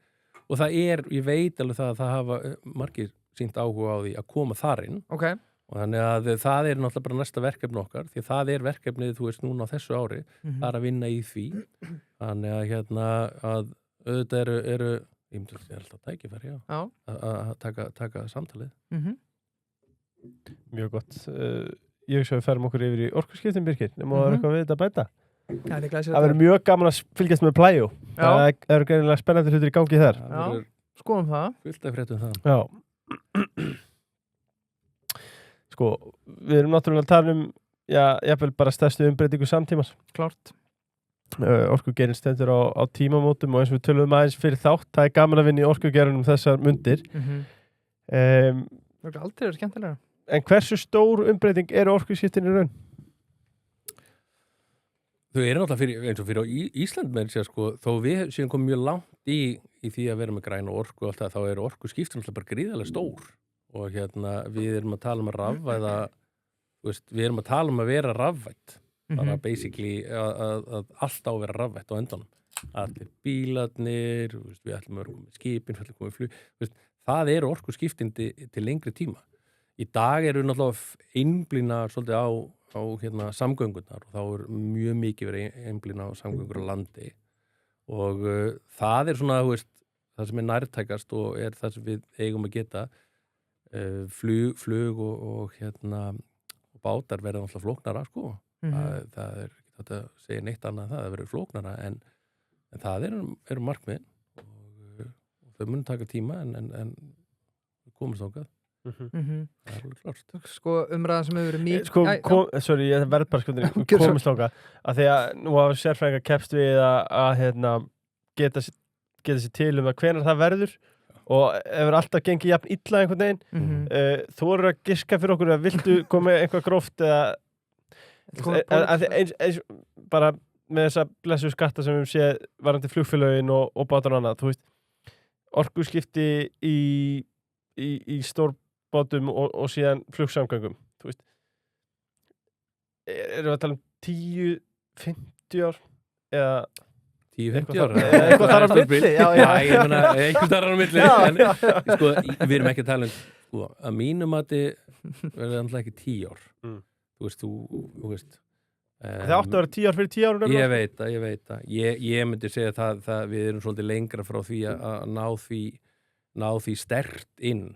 Og það ég veit alveg það að það hafa margir sýnt áhuga á því að koma þar inn. Okay. Og þannig að það er náttúrulega bara næsta verkefni okkar, því það er verkefnið, þú veist, núna á þessu ári, það er að vinna í því. Þannig að auðvitað eru ég myndi að alltaf tækifæri, að taka samtalið. Mjög gott. Ég svo við ferum okkur yfir í orkuskiptin, Birkir. Nefnum að það eitthvað við þetta að bæta. Já, það verður mjög gaman að fylgjast með Plæjó. Það eru greinilega spennandi hlutir í gangi þar. Já, skoðum það. Fullt af fréttum það. Já. Sko, við erum náttúrulega að tala jafnvel bara stærstu umbreytingu samtímans. Klárt. Orkugeirinn stendur á tímamótum og eins og við töluðum aðeins fyrir þátt, það er gaman að vinna í orkugeirinnum þessar mundir. Það er aldrei verið skemmtilega. En hversu stór umbreyting eru orkuskiptin í raun? Þau eru náttúrulega eins og fyrir á Ísland með þess að sko, þó við séum komið mjög langt í því að vera með græna orku og allt það, þá eru orkuskiptin alltaf bara gríðarlega stór og við erum að tala um að rafvæða, við erum að tala um að vera rafvætt, bara basically að allt á að vera rafvætt á endanum. Allir bílarnir, við ætlum að vera með skipin, við ætlum að koma með flug, það eru orkuskiptin til lengri tíma. Í dag eru við náttúrulega einblína svolítið á samgöngunar og þá er mjög mikið verið einblína á samgöngur á landi og það er svona, það sem er nærtækast og er það sem við eigum að geta flug og og bátar verða alltaf flóknara sko. Það er ekki þetta að segja neitt annað það verður flóknara en það eru markmið og þau mun taka tíma en komast ákvað það er alveg klart sko umræðan sem hefur verið sorry, ég verð bara komast ákvað að því að nú hafa sérfræðingar keppst við að hérna, geta sér til það hvenær það verður og ef alltaf gengið jafn illa einhvern veginn þú eru að giska fyrir okkur að viltu koma eitthvað gróft eða eins bara með þessa blessu skatta sem við séð varandi flugfélögin og bátar og annað, þú veist orkuskipti í stórbátum og síðan flugsamgöngum, þú veist erum við að tala 10-50 ár eða 10-50 ára eitthvað þar á milli ég meina, eitthvað þar á milli en sko, við erum ekki að tala sko, að mínum mati verður alltaf ekki 10 ár þú veist það áttu að vera 10 ár fyrir 10 árum ég veit það ég myndi segja það við erum svolítið lengra frá því að ná því sterkt inn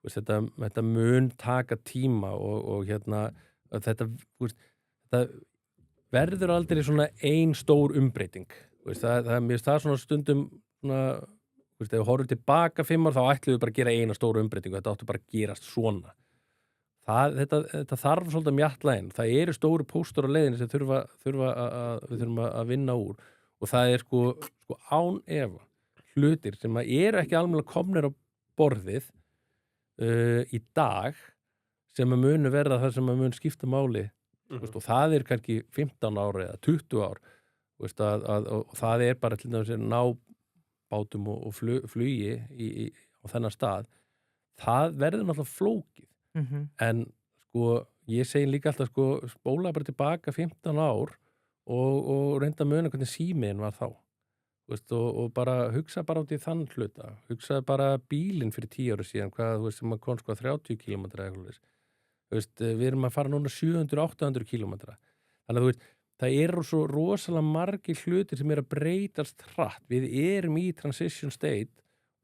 veist, þetta mun taka tíma og hérna þetta verður aldrei svona ein stór umbreyting veist, mér finnst það svona stundum svona, veist, ef við horfum tilbaka 5 ár þá ætlum við bara að gera eina stóru umbreytingu þetta áttu bara að gerast svona þetta þarf svolítið að mjatla inn það eru stóru póstur á leiðinni sem við þurfum að vinna úr og það er sko án efa hlutir sem eru ekki alveg komnir á borðið í dag sem að munu verða það sem að mun skipta máli veist, og það er kannski 15 ára eða 20 ár veist, og það er bara til þess að ná bátum og flugi á þennan stað það verður náttúrulega flókið en sko ég segi líka alltaf sko spóla bara tilbaka 15 ár og reynda að muna hvernig síminn var þá veist, og bara hugsa bara út í þann hluta hugsa bara bílinn fyrir 10 ára síðan hvað þú veist sem að kom sko 30 km veist, við erum að fara núna 700-800 km þannig að þú veist það eru svo rosalega margir hlutir sem að breytast hratt. Við erum í transition state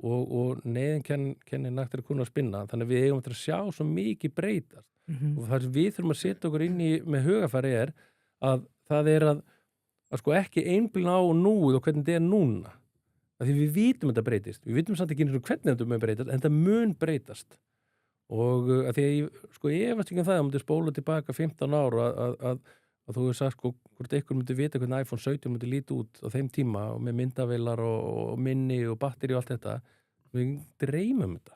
og neyðinkenni nægt að kunna að spinna. Þannig að við eigum að sjá svo mikið breytast. Og það sem við þurfum að setja okkur inn í með hugafæri að það er að sko ekki einblína á núið og hvernig þetta er núna. Af því við vitum þetta breytist. Við vitum samt ekki hvernig þetta mun breytast, en þetta mun breytast. Og að því að ég efast ekki það að mútið spóla tilbaka 15 ár að þú hefur sagt sko hvort einhver myndi vita hvernig iPhone 17 myndi líti út á þeim tíma og með myndavélar og minni og batteri og allt þetta við dreymum þetta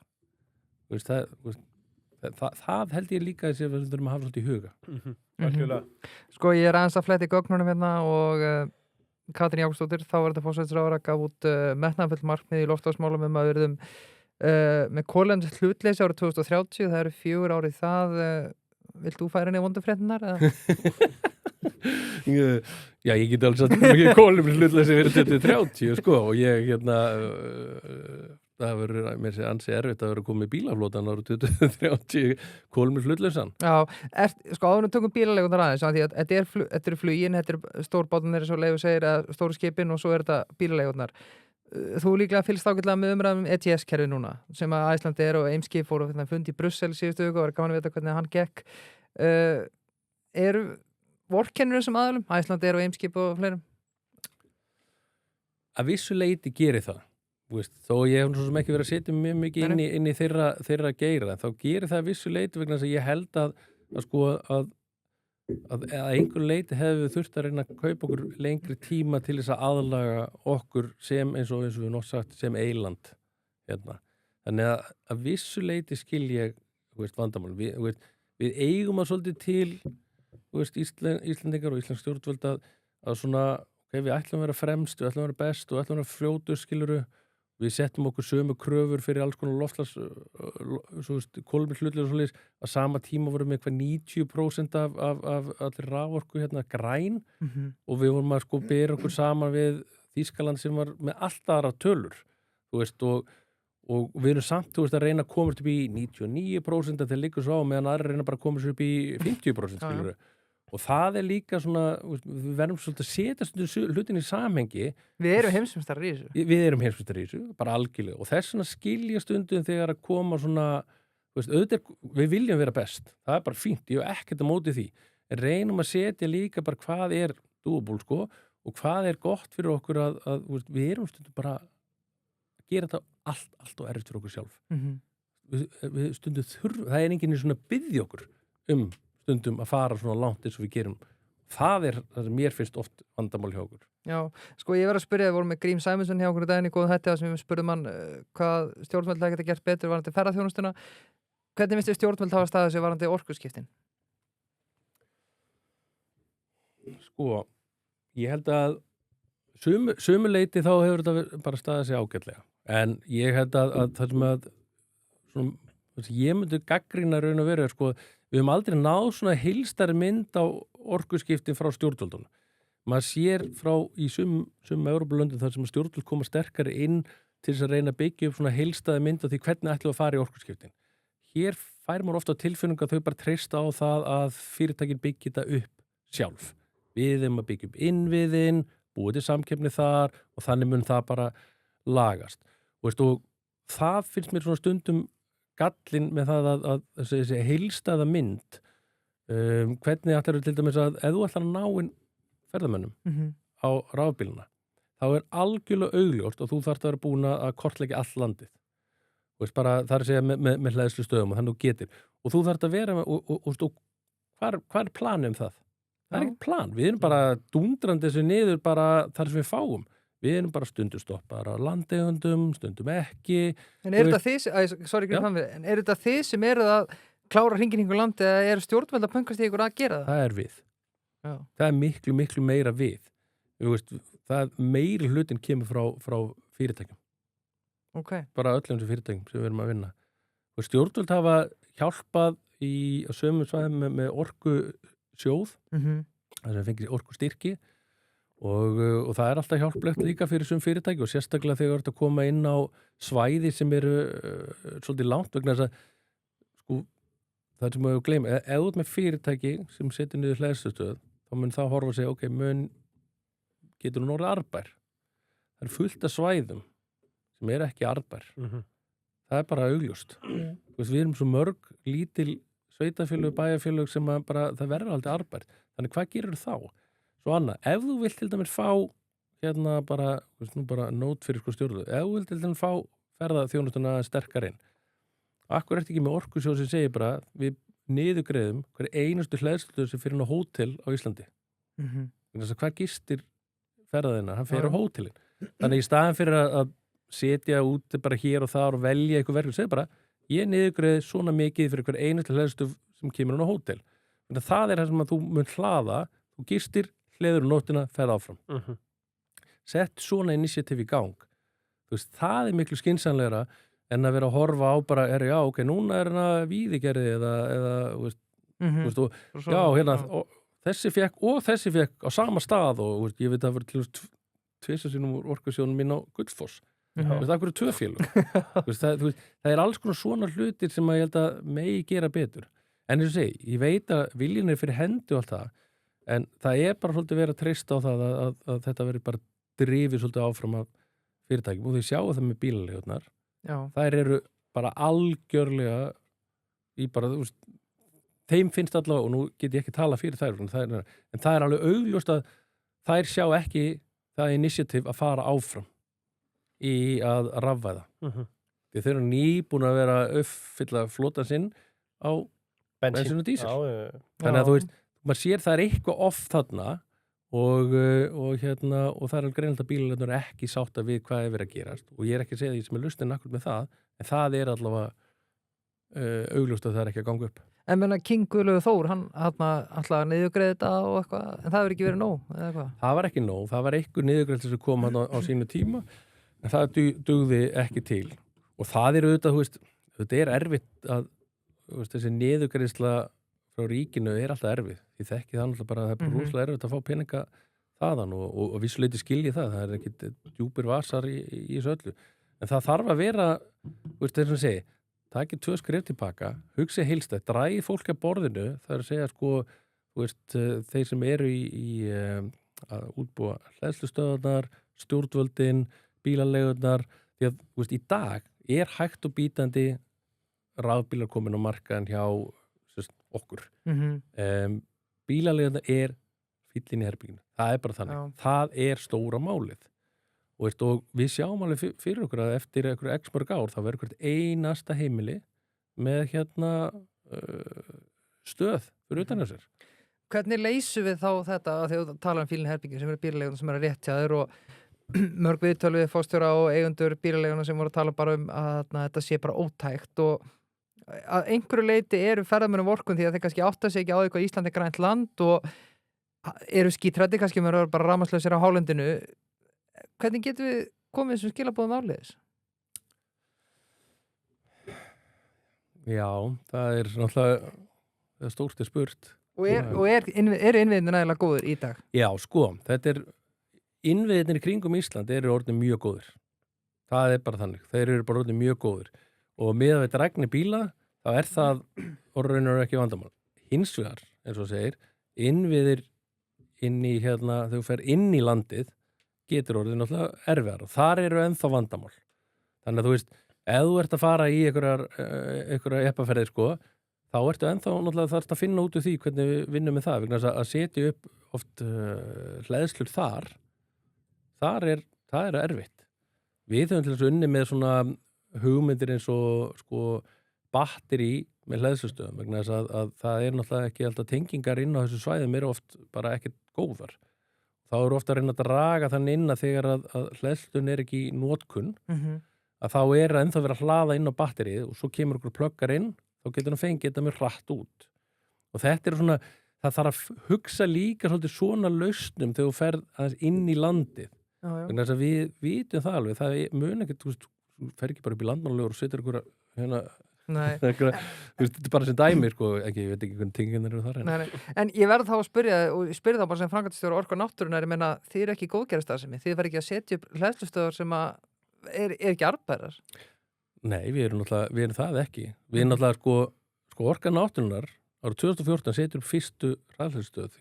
það held ég líka þess að við þurfum að hafa svolítið í huga Sko ég er aðeins að fletti gögnunum hérna og Katrín Jakobsdóttir þá var þetta forsætisráðherra gaf út metnaðarfull markmið í loftslagsmálum að við verðum með kolefnis hlutleysi árið 2030 það eru 4 árið það vilt þú færa henni vondufréttinar? Já, ég get alveg satt ekki kolefnis hlutleysi verið 2030 sko og ég það verður mér sé ansi erfitt að vera komið í bílaflótan árið 2030 kolefnis hlutleysan Já, sko áður tökum bílaleigunar aðeins því að þetta er flugin, þetta er stórbátarnir eins og Leifur segir að stóru skipin og svo er þetta bílaleigunar Þú líklega fylgst ágætlega með umræðum ETS-kerfi núna sem að Æslandi og Eimskip fóru og fundi í Brussel síðustu viku og var gaman að vita hvernig hann gekk vorkennur þessum aðalum Æslandi og Eimskip og fleirum? Að vissu leyti gerir það veist, þó ég hef svo sem ekki verið að setja mjög mikið inn í þeirra geira þá gerir það að vissu leyti vegna þess að ég held að einhver leyti hefur þurft að reyna að kaupa okkur lengri tíma til þess að aðlaga okkur sem eins og við nótt sagt sem eiland hérna. Þannig að vissu leyti skil ég vandamál við eigum að svolítið til Íslendingar og Íslands stjórnvöld að svona við ætlum að vera fremst, við ætlum að vera best og við ætlum að vera fljótur skiluru við settum okkur sömu kröfur fyrir alls konar loftslags kolefnis hlutleysi og svoleiðis að sama tíma vorum við eitthvað 90% af allir raforku hérna græn og við vorum að sko bera okkur saman við Þýskaland sem var með allt aðra tölur þú veist og við erum samt þú veist að reyna að komast upp í 99% að þeir liggur svo á meðan aðra reyna bara að komast upp í 50% skilur og það er líka svona við verðum svolítið að setja hlutin í samhengi Við erum heimsmeistarar í þessu Við erum heimsmeistarar í þessu, bara algjörlega og þess vegna skilja stundum þegar að koma svona við viljum vera best, það bara fínt, ég hef ekkert að móti því, en reynum að setja líka bara hvað doable, sko, og hvað gott fyrir okkur að við erum stundum bara að gera þetta allt og erfitt fyrir okkur sjálf. Við stundum það enginn svona byggði okkur stundum að fara svona langt eins og við gerum. Það sem mér finnst oft vandamál hjá okkur. Já, sko ég verið að spyrja, við vorum með Grím Sæmundsson hjá okkur í daginn í góðum hætti sem við spurðum hann hvað stjórnvöld það geta gert betur varðandi ferðaþjónustuna. Hvernig finnst þið stjórnvöld hafa staðið sig varðandi orkuskiptin? Sko, ég held að sumuleiti þá hefur þetta bara staðið sig ágætlega. En ég held að það sem ég myndi gagnrýna raun og veru sko, við höfum aldrei náð svona heilstari mynd á orkuskiptin frá stjórnvöldunum. Maður sér í sumum Evrópulöndum þar sem stjórnvöld koma sterkari inn til þess að reyna að byggja upp svona heilstæði mynd á því hvernig ætlum við að fara í orkuskiptin. Hér fær maður ofta á tilfinningu að þau bara treysta á það að fyrirtækin byggja þetta upp sjálf. Við erum að byggja upp innviðin, búið til samkeppni þar og þannig mun það bara lagast. Og það finnst mér svona stundum gallinn með það að þessi heilstæða mynd, hvernig ætlar þú til dæmis að ef þú ætlar að ná inn ferðamönnum á rafbíluna, þá algjörlega augljóst og þú þarft að vera búin að kortleggja all landið. Bara, það að segja með hlæðslu stöðum og þannig þú getur. Og þú þarft að vera með, hvað planið það? Það ekkert plan. Við erum bara dúndrandi þessu niður bara þar sem við fáum. Við erum bara stundum stoppar á landeigendum, stundum ekki. En þetta þið sem eru að klára hringinn í einhver landi eða eru stjórnvöld að pönkast í ykkur að gera það? Það við. Já. Það miklu, miklu meira við. Það meiri hlutin kemur frá fyrirtækjum. Okay. Bara öllum sem fyrirtækjum sem við erum að vinna. Og stjórnvöld hafa hjálpað á sömum svæðum með orkusjóð, þar sem fengið orkustyrki og það alltaf hjálplegt líka fyrir sum fyrirtæki og sérstaklega þegar þú ert að koma inn á svæði sem eru svolítið langt vegna þess að sko, það sem við gleymum, ef þú ert með fyrirtæki sem setur niður hleðslustöð þá mun það horfa og segja, ok, getur hún orðið arðbær. Það fullt af svæðum sem ekki arðbær. Það bara augljóst. Við erum svo mörg lítil sveitafélög, bæjarfélög sem bara, það verður aldrei arðbært. Þannig hvað gerir þá? Svo annað, ef þú vilt til dæmis fá bara nót fyrir stjórnvöld, ef þú vilt til dæmis fá ferðaþjónustuna sterkar inn, akkur ekki með orkusjóð sem segir bara, við niðurgreiðum hver einustu hleðslustöð sem fyrir á hótel á Íslandi. Þess að hvað gistir ferðaðina? Hann fer á hótelin. Þannig í staðan fyrir að setja út bara hér og þar og velja eitthvað verður, segir bara, ég niðurgreiði svona mikið fyrir hver einustu hleðslustöð sem kemur á hótel. Þannig að það það sem að þú mun hlaða, þú gistir, hleður nóttina, ferð áfram. Sett svona initiativ í gang. Það miklu skynsamlegra en að vera að horfa á bara, já, ok, núna hérna víðigerði eða já, hérna, þessi fekk á sama stað og ég veit að það var til tvisa sínum úr orkusjónum mín á Gullfoss. Það er tvö félög. Það alls konar svona hlutir sem að ég held að megi gera betur. En eins og segi, ég veit að viljinn fyrir hendi og allt það, en það bara svolítið verið að treysta á það að þetta verið bara drifið svolítið áfram af fyrirtækjum og þau sjáu það með bílaleigurnar. Þær eru bara algjörlega þeim finnst allavega, og nú get ég ekki tala fyrir þær, en það alveg augljóst að þær sjá ekki það initiativ að fara áfram í að rafvæða. Þeir eru nýbúin að vera að uppfylla flotan sinn á bensín og dísil. Þannig að þú veist, maður sér það eitthvað off þarna og það alveg greinlega að bílalegnar ekki sátta við hvað verið að gerast og ég ekki að segja því sem lustin akkur með það, en það allavega augljóst að það ekki að ganga upp. En menna King Guðlaugur Þór, hann alltaf niðurgreið þetta og eitthvað, en það hefur ekki verið nóg, eða eitthvað? Það var ekki nóg, það var einhver niðurgreið sem kom hann á sínu tíma, en það dugði ekki til. Og það auðvitað, þetta erfitt að, þessi niðurgreiðsla frá ríkinu alltaf erfið. Ég þekki það alltaf bara að það bara rosalega erfitt að fá peninga þaðan og vissuleiti skilji það ekki djúpir vasar í þessu öllu. En það þarf að vera, þess að segja, það ekki 2 skref tilbaka, hugsi heilstætt, dragi fólk að borðinu, það að segja þeir sem eru í að útbúa hleðslustöðarnar, stjórnvöldin, bílaleigurnar, því að í dag hægt og bítandi rafbílar komin á markaðan hjá okkur. Bílaleigurnar fíllinn í herbygginu. Það bara þannig. Já. Það stóra málið. Og við sjáum alveg fyrir okkur að eftir einhverju x mörg ár þá verður hvert einasta heimili með stöð fyrir utan þessir. Hvernig leysum við þá þetta að þegar þú talar fíllinn í herbygginu sem bílaleigurnar sem að rétt hjá þér og mörg viðtöl við fórstjóra og eigendur bílaleigurnar sem voru að tala bara að þetta sé bara ótækt og að einhverju leyti eru ferðamönnum vorkunn því að þeir kannski átta sig ekki á því hvað Ísland grænt land og eru skítræddir kannski með að vera bara rafmagnslausir á hálendinu. Hvernig getum við komið þessum skilaboðum áleiðis? Já, það náttúrulega stórt spurt. Og eru innviðinir nægilega góður í dag? Já, sko, innviðinir í kringum Ísland eru orðnir mjög góðir. Það bara þannig. Þeir eru bara orðnir mjög góðir. Og miðað við drægni bíla, þá það orðinur ekki vandamál. Hins vegar, eins og segir, innviðir þegar þú fer inn í landið, getur orðið náttúrulega erfiðar og þar eru ennþá vandamál. Þannig að þú veist, ef þú ert að fara í einhverja eppaferðir, sko, þá ertu ennþá náttúrulega þarft að finna út úr því hvernig við vinnum með það. Vegna að setja upp oft hleðslur það erfitt. Við höfum til þess að unni með svona hugmyndir eins og sko batteri með hleðslustöðum vegna þess að það náttúrulega ekki alltaf tengingar inn á þessu svæðum oft bara ekkert góðar. Þá ofta að reyna að draga þannig inn að þegar að hleðslun ekki í notkun að þá ennþá verið að hlaða inn á batterið og svo kemur okkur pluggar inn þá getur hann fengið þetta mjög hratt út. Og þetta svona, það þarf að hugsa líka svolítið svona lausnum þegar þú ferð aðeins inn í landið. Vegna þess að við vitum það alveg, það mun ekkert, þú fer ekki bara upp í landmannalegur og setur ykkur þetta bara sem dæmi, sko, ég veit ekki hvernig tinginir eru þar. Nei. En ég verð þá að spyrja, og ég spyrði þá bara sem framkvæmdastjóri Orku og náttúrunnar, ég meina, þið eru ekki góðgerðarstarfsemi, þið verður ekki að setja upp hleðslustöðvar sem er ekki arðbærar. Nei, við erum það ekki. Við erum náttúrulega, sko Orka náttúrunnar, árið 2014 setur upp fyrstu hleðslustöð,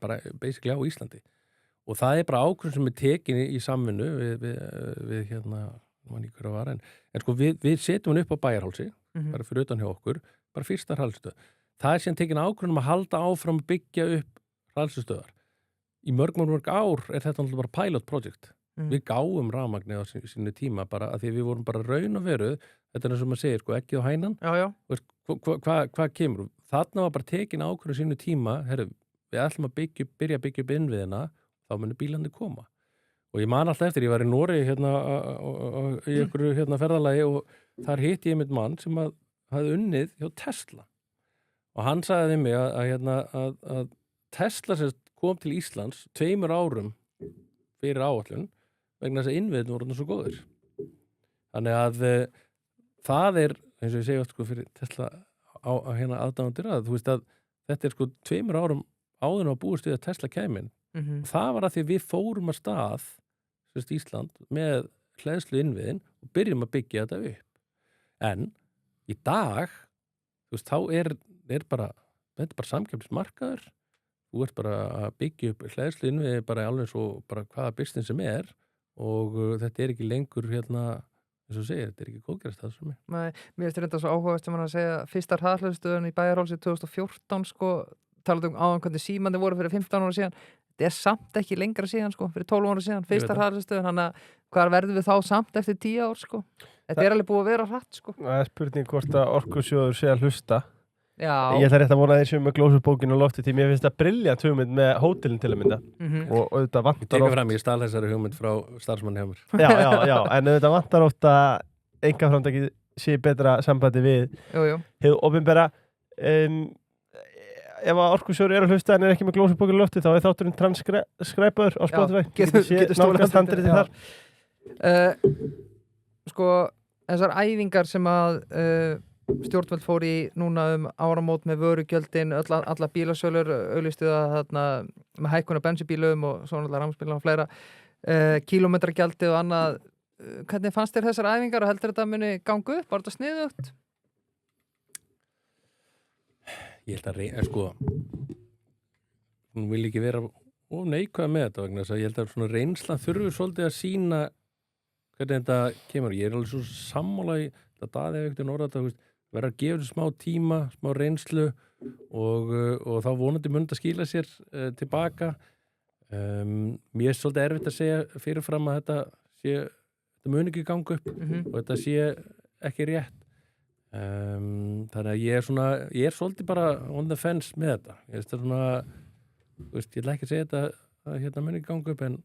bara basically á Íslandi. Og það bara ákvörðun sem tekin í samvinnu við mann í hverja var en sko við setjum hann upp á Bæjarhálsi bara fyrir utan hjá okkur, bara fyrsta hleðslustöð. Það síðan tekin ákvörðun að halda áfram að byggja upp hleðslustöðar. Í mörg ár þetta náttúrulega bara pilot project. Við gáum rafmagni á sínu tíma bara að því við vorum bara raun og veruð, þetta eins og maður segir, sko, ekki á hænan. Já. Hvað kemur? Þarna var bara tekin ákvörðun sínu tíma, við ætlum að byrja að byggja upp innviðina, þá munu bílandi koma. Og ég man alltaf eftir, ég var í Noregi í einhverju ferðalagi og þar hitti ég einhvern mann sem hafði unnið hjá Tesla. Og hann sagði við mig að Tesla kom til Íslands 2 árum fyrir áætlun vegna þess að innviðin voru svo góðir. Þannig að það eins og ég segi oft sko fyrir Tesla aðdáendur að þú veist að þetta sko 2 árum áður en að búist við að Tesla kæmi inn. Það var að því við fórum að stað Ísland með hleðslu innviðin og byrjum að byggja þetta upp. En í dag þú veist, þá bara samkeppnismarkaður. Þú ert bara að byggja upp hleðslu innviði bara alveg svo bara hvaða business sem og þetta ekki lengur eins og segir, þetta ekki góðgerðarstaðsemi. Nei, mér finnst þetta svo áhugavert sem hann að segja fyrsta hraðhleðslustöðin í Bæjarhálsi 2014 sko, talaðu áðan hvernig símandi voru fyrir 15 ára síðan. Þetta samt ekki lengra síðan sko, fyrir 12 ára síðan, fyrsta hraðhleðslustöðin, þannig að hvað verðum við þá samt eftir 10 ár sko? Þetta alveg búið að vera hratt sko. Það spurning hvort að Orkusjóður sé að hlusta. Já. Ég ætla rétt að vona þeir sem með glósubókinu og lofti því mér finnst það brilljant hugmynd með hótelin til að mynda og þetta vantar oft. Ég tekur fram í stál þessari hugmynd frá starfsmanni hjá mér. Já, en þetta vantar oft að einkaframtakið sé betra sambandi við hefur opinbera ef að Orkusjóður er að hlusta en er ekki með glósubókinu og lofti þá þátturinn transkræpaður á Spotify. Getur stóla standrið til þar. Sko, þessar æfingar sem að stjórnvöld fór í núna áramót með vörugjöldin, alla bílasölur auglistu það með hækkun á bensínbílum og svona allar rafmagnsbílum og fleira, kílómetragjaldið og annað. Hvernig fannst þér þessar æfingar og heldur þetta muni ganga upp? Var þetta sniðugt? Ég held að sko hún vil ekki vera neikvæð með þetta vegna þess að ég held að svona reynslan þurfi svolítið að sýna hvernig þetta kemur. Ég alveg svo sammála í þetta daði eftir orða verða að gefa þessu smá tíma, smá reynslu og þá vonandi mun að skila sér tilbaka. Mér er svolítið erfitt að segja fyrirfram að þetta mun ekki ganga upp og þetta sé ekki rétt. Þannig að ég er svolítið bara on the fence með þetta. Ég ætla ekki að segja þetta að hérna mun ekki ganga upp en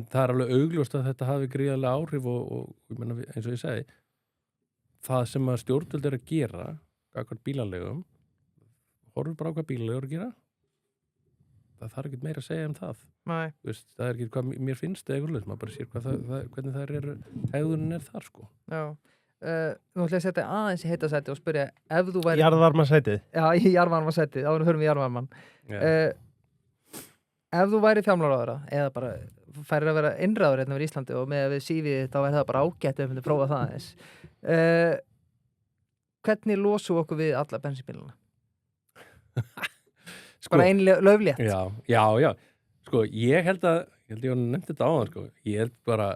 það er alveg augljóst að þetta hafi gríðarlega áhrif og ég meina, eins og ég segi, það sem að stjórnvöld að gera gagnvart bílalegum, horfum bara á hvað bílalegur að gera, það þarf ekki meira að segja það. Nei. Það er ekki hvað mér finnst eða eitthvað, maður bara sér hvernig það hegðunin þar, sko. Já. Nú ætla ég að setja aðeins í heitasæti og spyrja ef þú væri... Jarðvarmasætið? Já, í jarðvarmasætið, áður hörum við jarðvarman. Ef þú væri fjármálaráðherra eða bara færir að vera innráður hérna við Íslandi og með að við sífið þá er það bara ágætt ef við myndum prófa það aðeins. Hvernig losum okkur við alla bensínbílana? Bara ein löflétt? Já. Sko, ég held að ég nefndi þetta áðan, sko. Ég held bara,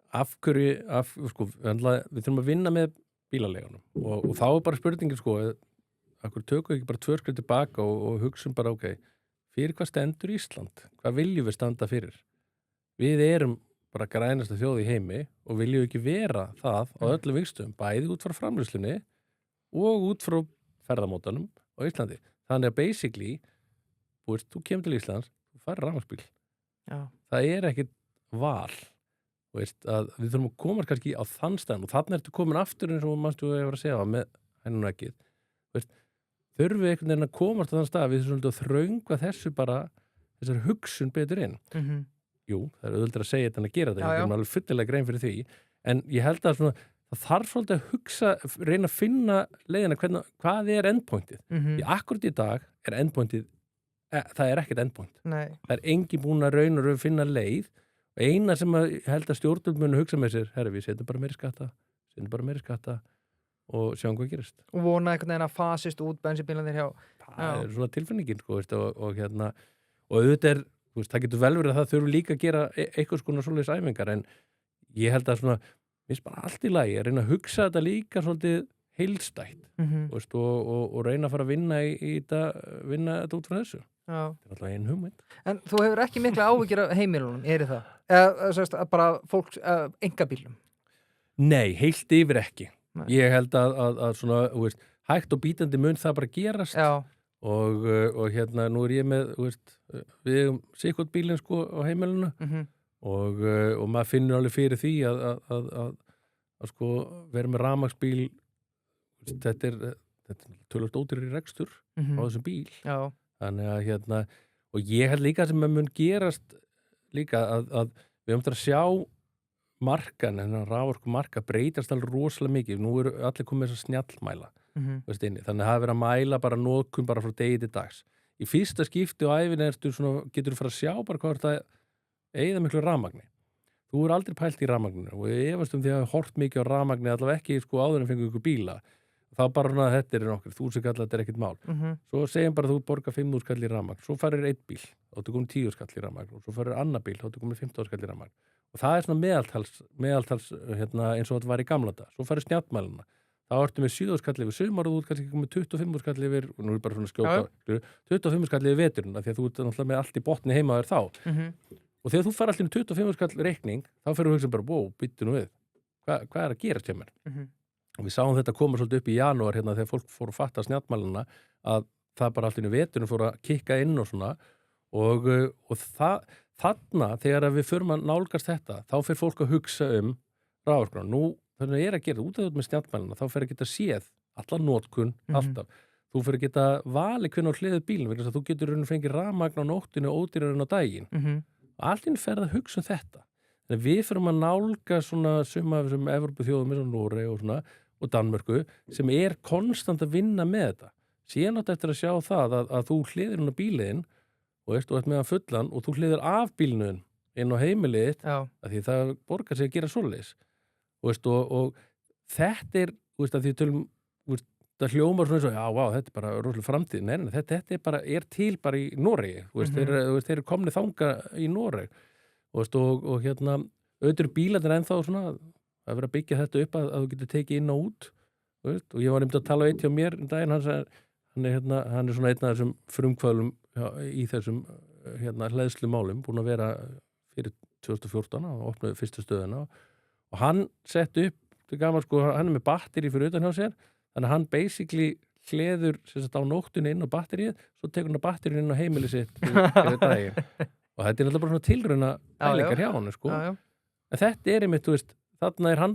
af hverju, við þurfum að vinna með bílalegunum og þá er bara spurningin, sko, af hverju tökum við ekki bara 2 skref tilbaka og hugsum bara, fyrir hvað stendur Ísland? Hvað viljum við standa fyrir? Við erum bara grænasta þjóð í heimi og viljum ekki vera það á öllum vikstum, bæði út frá framleiðslunni og út frá ferðamótanum á Íslandi. Þannig að basically, þú kemur til Íslands, þú færir rafmagnsbíl. Já. Það er ekkit val. Að við þurfum að koma kannski á þann stæðan og þannig ertu komin aftur eins og mannstu að vera að segja með hennun ekkið. Þurfum við einhvern veginn að komast á þann stað við þurfum að þröngva þessu bara þessar hugsun betur inn. Jú, það er auðvitað að segja þetta en að gera þetta, ég er alveg fullilega grein fyrir því, en ég held að það þarf svolítið að hugsa, reyna að finna leiðina hvað er endpointið. Því akkurat í dag er endpointið, það er ekkert endpoint. Nei. Það er engin búin að rauna og finna leið og eina sem að held að stjórnvöld munu hugsa með sér, við setjum bara meiri skatta og sjáum hvað gerist. Og vona einhvern veginn að fasist út bensínbílarnir hjá. Það er svona tilfinningin, og auðvitað er, það getur vel verið að það þurfum líka að gera eitthvað svona svoleiðis æfingar, en ég held að svona, minnst bara allt í lagi að reyna að hugsa þetta líka svolítið heildstætt og reyna að fara að vinna þetta út frá þessu. Já. Það er alltaf ein hugmynd. En þú hefur ekki mikla áhyggjur af heimilunum, það? Eða bara fólks, einkabílum? Nei, heilt yfir ekki. Nei. Ég held að svona, hægt og bítandi mun það bara gerast. Já. Og nú er ég með, við hefum sikkert bílinn, sko, á heimiluna og maður finnur alveg fyrir því að sko, vera með rafmagnsbíl, þetta er tölvöld ódýrari rekstur á þessum bíl. Já. Þannig að og ég held líka sem að mun gerast líka að við höfum að sjá markan, raforku marka breytast alveg rosalega mikið. Nú eru allir komið þess að snjallmæla þannig að það er verið að mæla bara notkun bara frá degi til dags. Í fyrsta skipti og ævinni getur þú fara að sjá bara hvað þetta eyða miklu rafmagni. Þú er aldrei pælt í rafmagninu og ég efast því að hort mikið á rafmagni allavega ekki sko áður en fengu ykkur bíla. Þá bara þetta er nokkur, 1000 kall, þetta er ekkert mál. Svo segjum bara að þú borgar 5.000 kall í rafmagn, svo farir einn bíl, þá þú komið 10.000 kall í rafmagn og svo farir annar bíl, þá þú komið 15.000 kall í rafmagn. Og það er svona meðaltals eins og þetta var í gamla dag. Svo farir snjallmæluna. Þá ertu með 7.000 kall yfir sumar og þú ert kannski komið 25.000 kall yfir, og nú er bara svona skjóta, 25.000 kall yfir veturinn, því að þú ert náttúrulega með allt í botni heima þér þá. Og þegar þú fær allir 25.000 kall reikning, þá fyrir þú hugsa bara, wow, byttu nú við. Hvað er að gerast hjá mér? Og við sáum þetta koma svolítið upp í janúar þegar fólk fór að fatta snjallmæluna að það bara allir í veturinn fór að kikka inn og svona og þarna þegar við förum að nálgast þetta þá fyrir fólk að hugsa raforkuna. Nú þannig að gera út af þetta með snjallmæluna þá fyrir að geta séð allar notkun alltaf. Þú fyrir að geta valið hvernig á hliðið bílum vegna þess að þú getur fengið rafmagn á nóttinu og ódýrar en á daginn. Allir fer að hugsa þetta. Þannig við fyrir að nálga svona suma af þessum Evrópuþjóðum eins og Noregi og svona og Danmörku sem konstant að vinna með þetta. Síðan átt eftir að sjá það að þú hliðir hún á bíliðin og ert með hann fullan og þú hliðir af bílnum inn á heimilið að því það borgar sig að gera svoleiðis. Og þetta að því tölum, það hljómar svona eins og, þetta bara rosalega framtíð. Nei, þetta bara til bara í Noregi. Þeir komnir þanga í Noreg. Og auðvitað bílarnir ennþá svona, að vera að byggja þetta upp að þú getur tekið inn og út, veist? Og ég var nefnd að tala eitt hjá mér daginn, hann er svona einn af þessum frumkvöðlum í þessum hleðslu málum, búin að vera fyrir 2014 og opnaði fyrstu stöðuna og hann sett upp, til gaman sko, hann með batteri fyrir utan hjá sér, þannig að hann basically hleður á nóttunni inn á batterið, svo tekur hann batterið inn á heimili sitt fyrir daginn. Og þetta er alltaf bara svona tilrauna pælingar hjá hann, sko. En þetta einmitt, þú veist, þarna er hann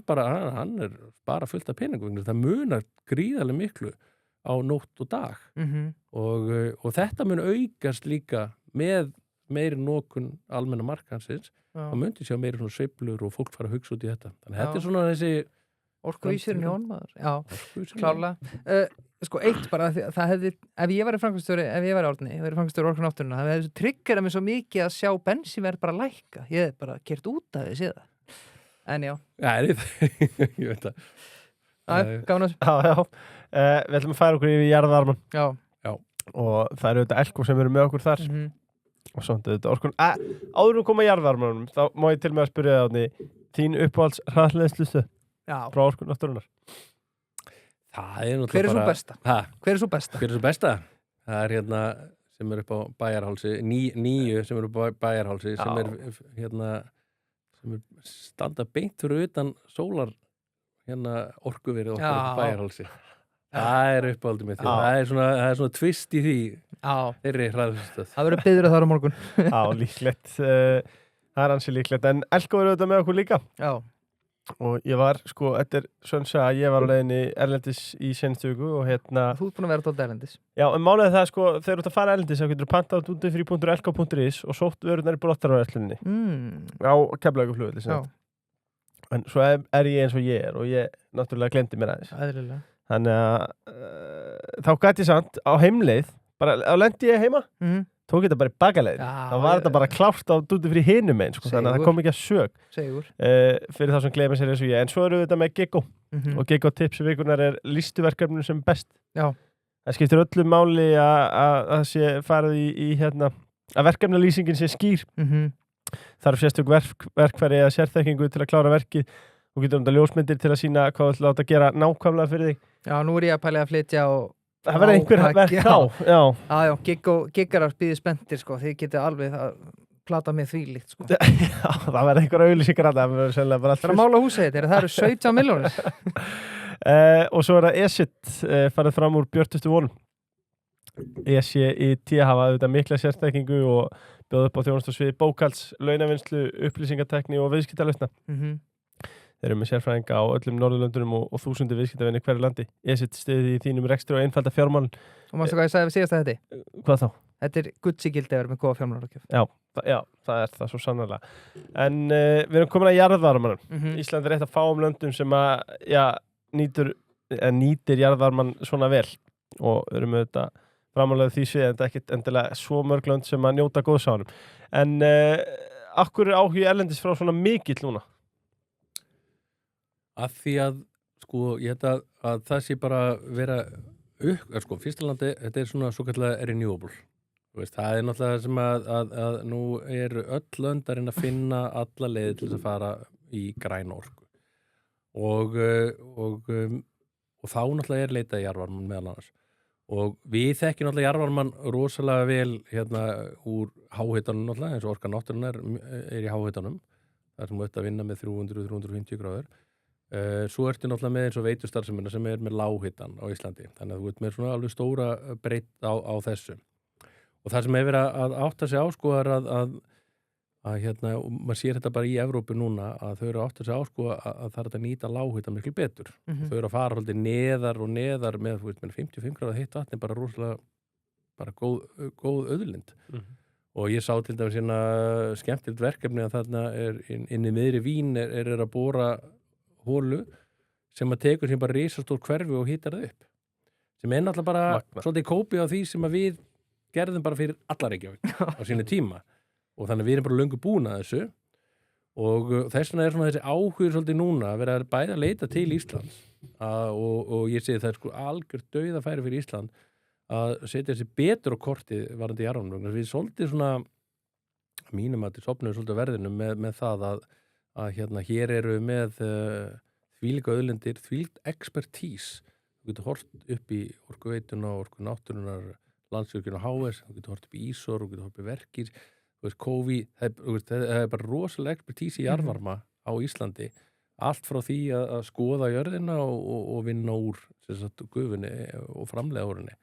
bara fullt af peningum, það munar gríðarlega miklu á nótt og dag. Og þetta mun aukast líka með meiri nókun almenna markansins, og myndi sjá meiri svona sveiflur og fólk fara að hugsa út í þetta. Þannig þetta er svona þessi orkuvísirinn hjá hann maður. Já, klárlega. Sko eitt bara, það hefði, ef ég væri framkvæmstjóri, ef ég væri Árni, ég væri framkvæmstjóri Orku náttúrunnar, það hefði triggerað mig svo mikið að sjá bensínverð bara lækka. Ég hef bara kert út af því síðan. En já. Já, ég veit það. Gáðan þessu. Já. Við ætlum að færa okkur yfir jarðvarman. Já. Og það eru þetta Elko sem eru með okkur þar. Og svona þetta Orkun. Áður við koma að jarðvarmanum, þá má ég til með að spyrja það, Árni, þín uppáhalds hraðleiðslustöð frá Orku náttúrunnar. Hver er svo besta? Hver er svo besta? Það er sem er upp á Bæjarhálsi, nýju sem er upp á Bæjarhálsi, sem er sem er standa beint fyrir utan sólar orkuverið okkar upp á Bæjarhálsi. Það er uppáhaldið mitt. Það er svona twist í því. Þeirri hraðstöð. Það verður biður þar á morgun. Já, líklegt. Það er ansi líklegt. En Elko er auðvitað með okkur líka. Já. Og ég var, sko, þetta er svona að ég var á leiðinni erlendis í seinustu viku og Þú ert búin að vera tótt erlendis. Já, en málið það, sko, þegar þú ert að fara erlendis þá getur þú pantað út í frí.elko.is og sótt vörurnar í brottarvarversluninni. Á Keflavíkurflugvelli. Já. En svo er ég eins og ég er og ég náttúrulega glemdi mér aðeins. Eðlilega. Þannig að þá gæti ég samt á heimleið, bara á lendi ég heima, tók þetta bara í bakaleiðin. Þá var þetta bara klárt á dúti fyrir hinum einn, sko, þannig að það kom ekki að sög. Segur. Fyrir það sem gleyma sér eins og ég. En svo eru við þetta með Giggo. Og Giggo tips vikunar er listuverkefninu sem best. Já. Það skiptir öllu máli að sé farið í að verkefnalýsingin sé skýr. Þarf sérstök verkfæri eða sérþekkingu til að klára verkið. Þú getur ljósmyndir til að sýna hvað þú ætlar að gera nákvæmlega fyrir þig. Já, nú er ég að pæla að flytja og það verður einhver verk á. Já, giggarar býðir spenntir, sko. Þið getur alveg að plata með því líkt, sko. Já, það verður einhver auglýsingar að það verður sennilega bara allt. Það er að mála húsið þetta, það eru 17 milljónir. Og svo er það ESIT farið fram úr björtustu vonum. ESIT hafa auðvitað mikla sérþekkingu og bjóða upp á þjónustusviði bókhalds, launavinnslu, upplýsingatekni og viðskiptalausna. Þeir eru með sérfræðinga á öllum Norðurlöndunum og þúsundir viðskiptavinni hverju landi. ESIT stiði í þínum rekstri og einfalda fjármálin. Og mástu hvað ég sagði við síðast að þetta? Hvað þá? Þetta er Gucci-gildi að vera með góða fjármálaráðgjöf. Já, það er það svo sannarlega. En við erum komin að jarðvarmanum. Ísland er eitt af fáum löndum sem nýtir jarðvarman svona vel og erum auðvitað framálega því svið, en þetta er ekkert endilega svo mörg lönd sem að njóta góðs á honum. En akkur er áhugi erlendis frá svona mikill núna? Af því að, sko, ég held að það sé bara vera sko, Fyrstalandi, þetta er svona svo kallega renewable. Veist, það er náttúrulega sem að nú eru öll löndarinn að finna alla leiði til þess að fara í græna orku. Og þá náttúrulega er leitað í jarðvarman meðal annars. Og við þekkjum náttúrulega jarðvarman rosalega vel úr háhitanum náttúrulega, eins og Orka náttúrunnar er í háhitanum. Það sem við að vinna með 300-350 gráður. Svo ertu náttúrulega með eins og veitustarfsemina sem er með lághitan á Íslandi. Þannig að þú ert með svona alveg stóra breytt á þessu. Og það sem hefur verið að átta sig á, sko, er að maður sér þetta bara í Evrópu núna, að þau eru að átta sig á, sko, að það er að nýta lághita miklu betur. Þau eru að fara haldið neðar og neðar með 55 gráða heitt vatn er bara rosalega bara góð auðlind. Og ég sá til dæmis skemmtilegt verkefni að þarna er inn í miðri Vín er að bora hólu sem að tekur sem bara risastór hverfi og hýtar það upp. Sem er náttúrulega bara svolítið kópi á því sem að við gerðum bara fyrir alla Reykjavík á sínu tíma. Og þannig við erum bara löngu búin að þessu. Og þess vegna er svona þessi áhugur svolítið núna að vera bæði að leita til Íslands. Og ég segi það er sko algjört dauðafæri fyrir Ísland að setja þessi betur á kortið varandi jarðvarma. Við svolítið svona, mínum að þetta sopnuðu svolítið verðinu með það að að hér eru með þvílíka auðlindir, þvílíkt expertís. Þú getur hort upp í Orkuveituna, Orku náttúrunnar, Landsvirkjun og HS, þú getur hort upp í Ísor, þú getur hort upp í Verkir, þú veist, Kofi, það er bara rosalega expertís í jarðvarma á Íslandi, allt frá því að skoða jörðina og vinna úr gufunni og framleiða úr henni.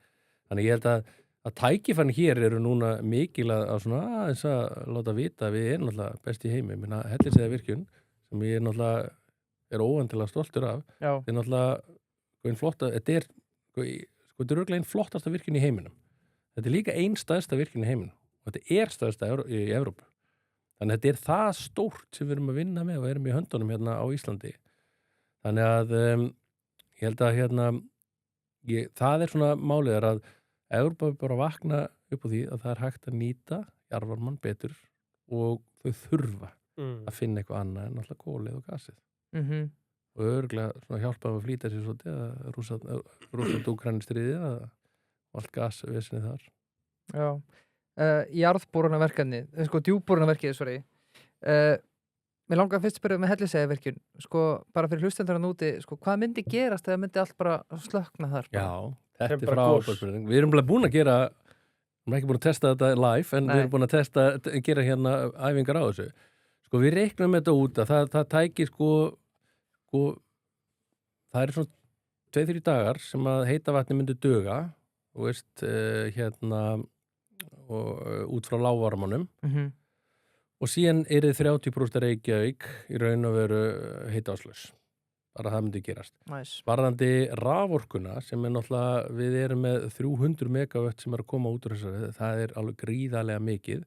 Þannig ég held að tækifærin hér eru núna mikil að svona aðeins að láta vita að við erum náttúrulega best í heimi. Minna Hellisheiðarvirkjun, sem ég náttúrulega er óvandilega stoltur af, þetta er náttúrulega þetta er örugglega einn flottasta virkjun í heiminum. Þetta er líka einn stærsta virkjun í heiminum og þetta er stærsta í Evrópu. Þannig að þetta er það stórt sem við erum að vinna með og erum í höndunum hérna á Íslandi. Þannig að ég held að það er svona málið að Evrópa bara vakna upp á því að það er hægt að nýta jarðvarmann betur og þau þurfa að finna eitthvað annað en alltaf kólið og gasið. Og örugglega svona hjálpaðum að flýta sér svolítið að Rússland-Úkraínu-stríðið og allt gasvesinni þar. Já. Jarðborunarverkefni, djúpborunarverkið, mér langar fyrst að spyrja með Hellisheiðarvirkjun, bara fyrir hlustendur úti, hvað myndi gerast eða myndi allt bara slökna þar? Já, þetta er frábærspurning. Við erum bara búin að gera, við erum ekki búin að testa þetta live, en við erum búin að gera hérna æfingar á þessu. Við reiknum þetta út að það tækir það er svona 2-3 dagar sem að heita vatni myndi duga og veist, og út frá lágvarmanum og síðan er þið 30% Reykjavík í raun og veru heitaaslaus. Bara það myndi gerast. Nice. Varðandi raforkuna sem er náttúrulega, við erum með 300 megavött sem er að koma út úr þessari, það er alveg gríðarlega mikið.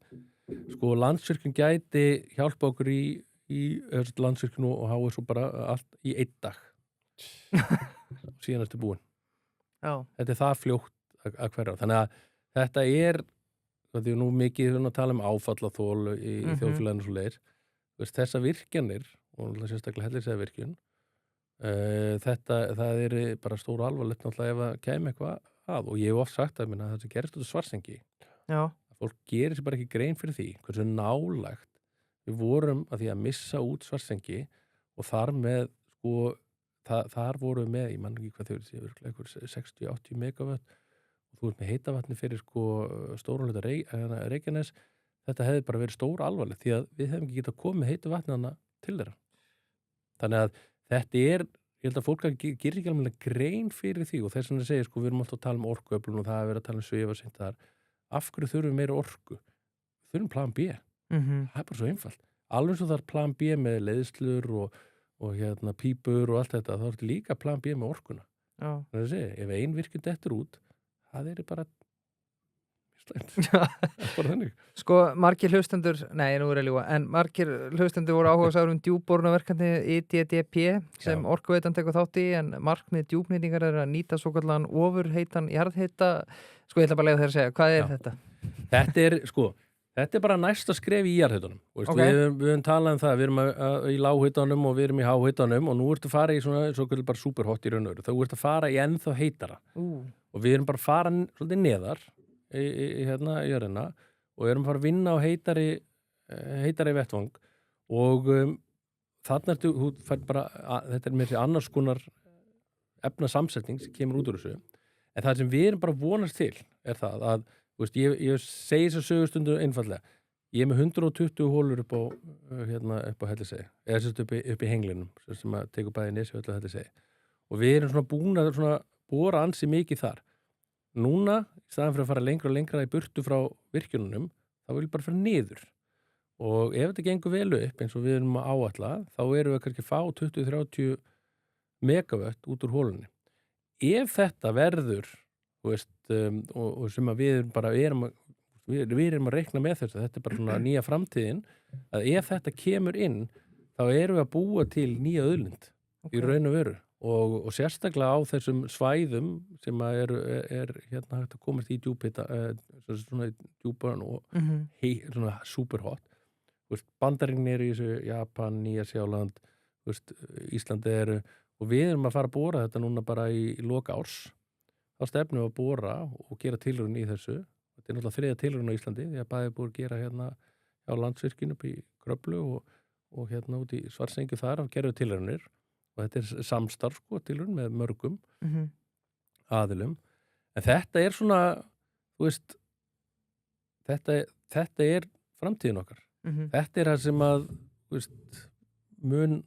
Landsvirkjun gæti hjálpa okkur í Landsvirkjun og HS og bara allt í 1 dag. Síðan ertu búin. Já. Þetta er það fljótt að hverja. Þannig að þetta er, það er nú mikið að tala áfallaþol í þjóðfélaginu svo leiðir. Þessa virkjanir, og sérstaklega Hellisheiðarvirkjun, það er bara stóru alvarlegt náttúrulega ef að kæmi eitthvað að og ég hef oft sagt að það sem gerist út af Svartsengi. Já. Fólk gerir sér bara ekki grein fyrir því hversu nálægt við vorum að því að missa út Svartsengi og þar með þar vorum við með, ég man ekki hvað þau eru 60-80 megavött og þú ert með heitavatni fyrir stóran hluta Reykjanes. Þetta hefði bara verið stór alvarlegt því að við hefum ekki getað komið heitu vatni hana til þeirra. Þannig að þetta er, ég held að fólk gerir ekki alveg grein fyrir því og þess vegna segir, við erum alltaf að tala orkuöflun og það er verið að tala svifarsýnt þar. Af hverju þurfum við meira orku? Við þurfum plan B. Það er bara svo einfalt. Alveg svo það er plan B með leiðslur og pípur og allt þetta, þá er þetta líka plan B með orkuna. Þannig að segja, ef ein virkjun dettur út, það er bara slæmt. Það er bara þannig. Margir hlustendur, nú er ég ljúga, en margir hlustendur voru áhugasamir DJÚP-borunarverkefni IDDP sem Orkuveitan tekur þátt í, en markmið djúpnýtingar er að nýta svokallaðan ofurheitan jarðhita. Ég ætla bara að leiða þér að segja, hvað er þetta? Þetta er bara næsta skref í jarðhitunum. Við höfum talað um það, við erum í lághitunum og við erum í háhitunum og nú ertu að fara í svo bara superhot í raun og veru. Þá ertu að fara í ennþá heitara. Og við erum bara að fara svolítið neðar í jörðina og við erum að fara að vinna á heitari vettvang og þarna ertu, þetta er með því annars konar efnasamsetning sem kemur út úr þessu. En það sem við erum bara vonast til er það að ég segi þess að sögustundu einfallega. Ég er með 120 hólur upp á Hellisheiði, eða sérst upp í henglinum sem að tekur bæði Nesjavelli og Hellisheiði. Og við erum svona búin að bora ansi mikið þar. Núna, í staðan fyrir að fara lengra og lengra í burtu frá virkjununum, þá vil ég bara fara niður. Og ef þetta gengur vel upp eins og við erum að áætla, þá erum við kannski að fá 20-30 megavött út úr hólunni. Ef þetta verður og sem að við erum að reikna með þessu, þetta er bara svona nýja framtíðin, að ef þetta kemur inn, þá erum við að búa til nýja auðlind í raun og veru og sérstaklega á þessum svæðum sem að er hægt að komast í djúphita, svona djúpan og svona superhot. Bandaríkin eru í þessu, Japan, Nýja-Sjáland, Íslandi eru, og við erum að fara að bora þetta núna bara í loka árs. Þá stefnum við að bora og gera tilraun í þessu. Þetta er náttúrulega 3. tilraun á Íslandi, því að bæði búið að gera hérna á Landsvirkjun upp í Kröflu og hérna út í Svartsengju þar og gerðu tilraunir og þetta samstarf sko tilraun með mörgum aðilum en þetta svona þú veist þetta framtíðin okkar þetta það sem að þú veist, mun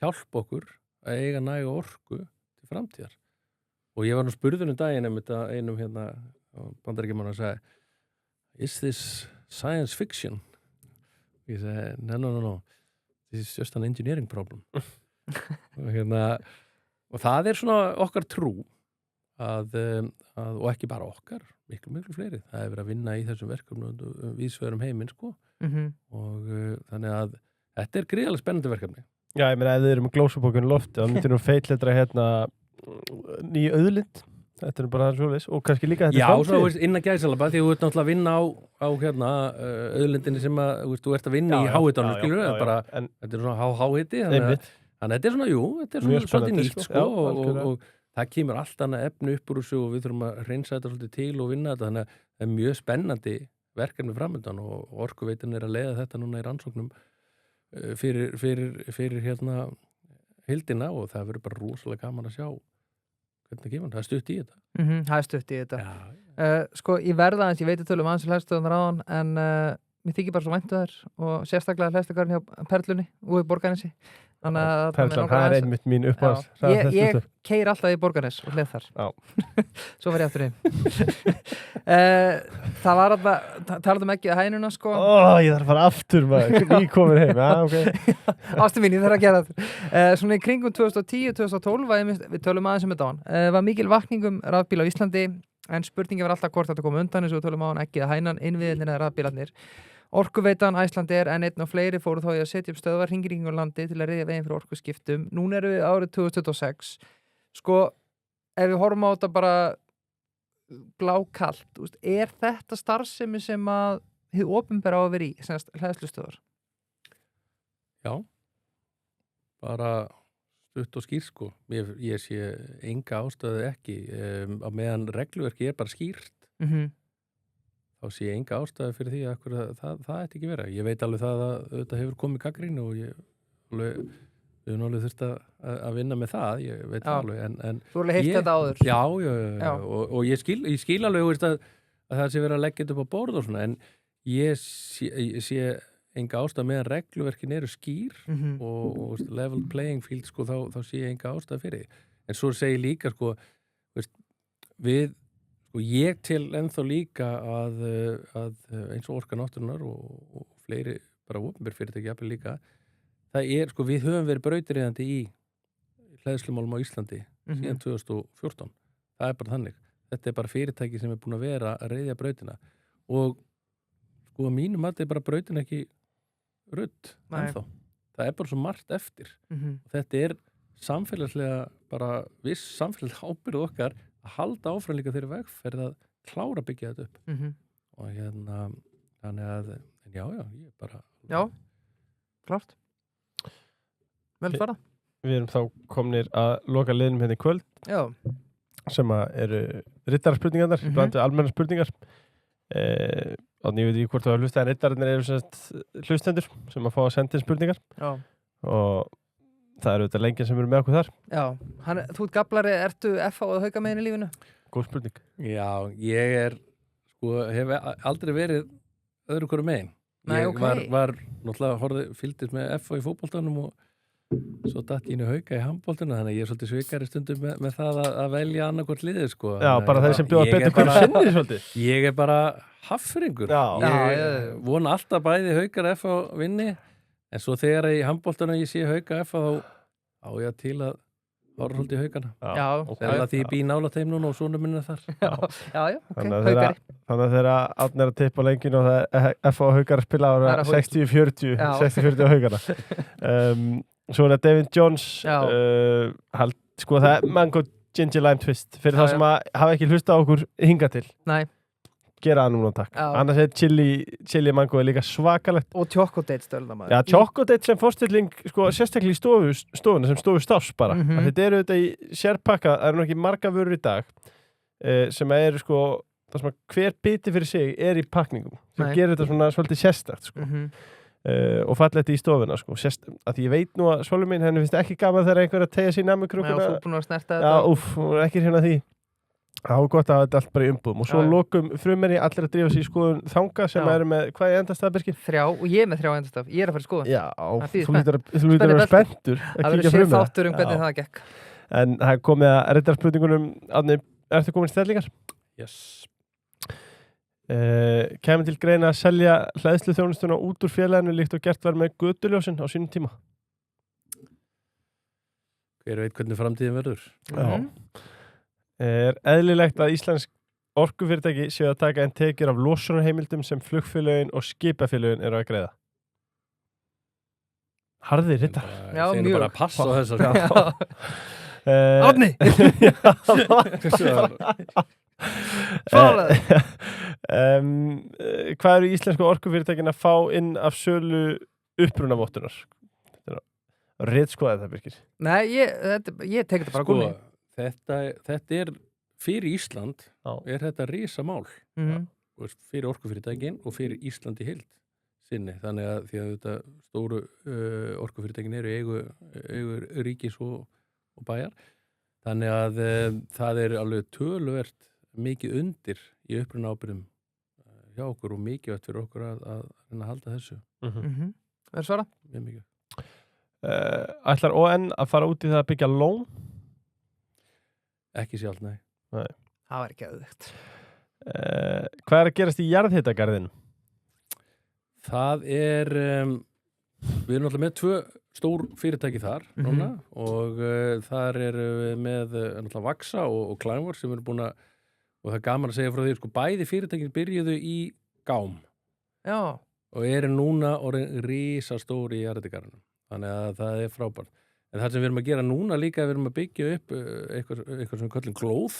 hjálpa okkur að eiga næga orku til framtíðar og ég var nú spurður daginn einum hérna bandaríkjamann að segja is this science fiction? Ég segi, no, this is just an engineering problem. og það svona okkar trú að og ekki bara okkar, miklu fleiri. Það verið að vinna í þessum verkefnum víðsvegar heiminn, sko. Og þannig að þetta gríðarlega spennandi verkefni. Já, ég meina, ef þið með glósubókun lofti, þá myndir nú feitletra ný auðlind. Þetta bara það svoleiðis og kannski líka þetta framtíð. Já, svo innan gæsalaba því þú ert náttúrulega að vinna á auðlindinni sem að þú ert að vinna í háhitanum, skilur við, þetta svona háhiti, þannig að þetta svona, þetta svona svolítið nýtt, sko, og það kemur allt annað efni upp úr þessu og við þurfum að reynsa þetta svolítið til og vinna þetta, þannig að það mjög spennandi verkefni framöndan og Orkuveitan að leiða þetta núna í rannsóknum fyrir heildina og það verður bara rosalega gaman að sjá hvernig kemur, það stutt í þetta. Það stutt í þetta. Sko, ég verða aðeins, ég veit að tölum aðeins hlæðstöðunar á hann, en mér þykir bara svo væntu þær og sérstaklega hlæðstöðgarinn hjá Perlunni og í Borgarnesi. Perlan, það einmitt mín uppáðs. Ég keir alltaf í Borgarnes og hlið þar. Svo var ég aftur heim. Það var alltaf, talaðum ekki að hænuna, sko. Ég þarf að fara aftur, maður. Ég komur heim, Ástu mín, ég þarf að gera það. Svona í kringum 2010-2012, við tölum aðeins þetta á hann, var mikil vakning rafbíla á Íslandi, en spurningi var alltaf hvort þetta kom undan, eins og við tölum á hann ekki að hænan innviðinir eða rafbílarnir. Orkuveitan, Icelandair, N1 og fleiri fóru þá í að setja upp stöðvar hringir í landi til að ryðja veginn fyrir orkuskiptum. Núna erum við árið 2026. Sko, ef við horfum á þetta bara blákalt, þetta starfsemi sem að hið opinbera á að vera í, semst hleðslustöðvar? Já, bara stutt og skýrt, sko. Ég sé enga ástæðu ekki. Á meðan regluverki bara skýrt. Þá sé ég enga ástæðu fyrir því að það ætti ekki vera. Ég veit alveg það að þetta hefur komið gagnrýni og við höfum alveg þurft að vinna með það, ég veit það alveg. Þú alveg heilt þetta áður? Já. Og ég skil alveg að það sé verið að leggja þetta upp á borð og svona, en ég sé enga ástæðu meðan regluverkin eru skýr og level playing field, sko, þá sé ég enga ástæðu fyrir því. En svo segi líka, sko, og ég til ennþá líka að eins og Orka náttúrunnar og fleiri bara opinber fyrirtæki jafnvel líka, það sko, við höfum verið brautriðandi í hleðslumálum á Íslandi síðan 2014. Það bara þannig. Þetta bara fyrirtæki sem búin að vera að reiðja brautina og sko að mínum að þetta bara brautin ekki rudd ennþá. Það bara svo margt eftir. Og þetta samfélagslega bara viss samfélagslega ábyrgð okkar að halda áfram líka þeirri vegferð að klára byggja þetta upp. Og þannig að já, ég bara... Já, klart. Vel svara. Við erum þá komnir að loka liðnum hérna í kvöld. Já. Sem eru rittarspurningarnar, bland við almennar spurningar. Þannig ég veit ekki hvort þú hafa hlustað, en rittararnir eru hlustendur sem að fá að senda inn spurningar. Já. Og það eru þetta lengið sem eru með okkur þar. Já, þú ert gablari, ertu FH að hauka meginn í lífinu? Góð spurning. Já, ég hef aldrei verið öðru hverju meginn. Nei, ég var náttúrulega fylgdist með FH í fótboltanum og svo datt ég inn í hauka í handboltinu, þannig að ég svolítið svikari stundum með það að velja annarkvort liðið, sko. Já, bara þeir sem bjóða betur hverju sinni svolítið. Ég bara haffringur. Ég vona alltaf bæði haukar FH vinni. En svo þegar í handboltanum ég sé hauka F þá á ég til að ára svolítið í haukana. Já, þegar því ég bý nála þeim núna og svona minna þar. Já, ok, haukari. Þannig að þeirra áttin að tippa lenginu og það F og haukar spila ára 60-40 á haukana. Svo það David Jones, sko það Mango Ginger Lime Twist, fyrir þá sem að hafa ekki hlusta á okkur hinga til. Nei. Gera það núna, takk. Annars chili mango líka svakalegt. Og chocolate stölda maður. Já, chocolate sem fórstilling, sko, sérstaklega í stofuna sem stofustáss bara. Þetta eru þetta í sérpakka, það eru nokkið marga vörur í dag sem eru, sko, það sem að hver biti fyrir sig í pakningum. Það gerir þetta svona svolítið sérstakt, sko. og fallegt í stofuna sko. Sérst að ég veit nú að svolu mín henni finnst ekki gaman þegar einhver að tegja sín nammikrúkuna. Já, þú búin að snerta þetta. Já, hún er ekki hérna því. Það var gott að þetta allt bara í umbúðum og svo lokum frumeri allir að drífa sig í skoðun þanga sem eru með, hvað er endastaf, Birkir? 3 og ég er með 3 endastaf, ég er að fara í skoðun. Já, þú lítur að vera spenntur að kíkja frumeri. Það þáttur hvernig það gekk. En það er komið að riddarspurningunum. Árni, ertu komin í stellingar? Yes. Kæmi til greina að selja hleðsluþjónustuna út úr félaginu líkt og gert var með götuljósin á sínum tíma? Hver veit hvernig framtíðin verður? Já. Er eðlilegt að íslensk orkufyrirtæki séu að taka en tekjur af losunarheimildum sem flugfélögin og skipafélögin eru að greiða? Harðir riddar. Já, mjög. Þeir bara að passa á þessar. Árni! Hvað eru íslensku orkufyrirtækin að fá inn af sölu upprunavottunar? Ritskoða þetta, Birkir? Nei, ég tek þetta bara gulli. Þetta er fyrir Ísland er þetta risamál fyrir orkufyrirtækin og fyrir Ísland í heild sinni, þannig að því að þetta stóru orkufyrirtækin eru eigu ríkis og bæjar, þannig að það er alveg töluvert mikið undir í upprunaábyrgðum hjá okkur og mikilvægt fyrir okkur að halda þessu. Verður svara? Mjög mikið. Ætlar ON að fara út í það að byggja lón? Ekki sjálf, nei. Það var ekki auðvitað. Hvað er að gerast í jarðhitagarðinu? Það er við erum alltaf með 2 stór fyrirtæki þar núna og þar eru við með alltaf Vaxa og Klænvor sem eru búin að, og það er gaman að segja frá því, sko, bæði fyrirtækin byrjuðu í Gám. Já. Og eru núna orðin risastóri í jarðhitagarðinu. Þannig að það er frábært. En það sem við erum að gera núna líka, við erum að byggja upp eitthvað sem við kallum glóð,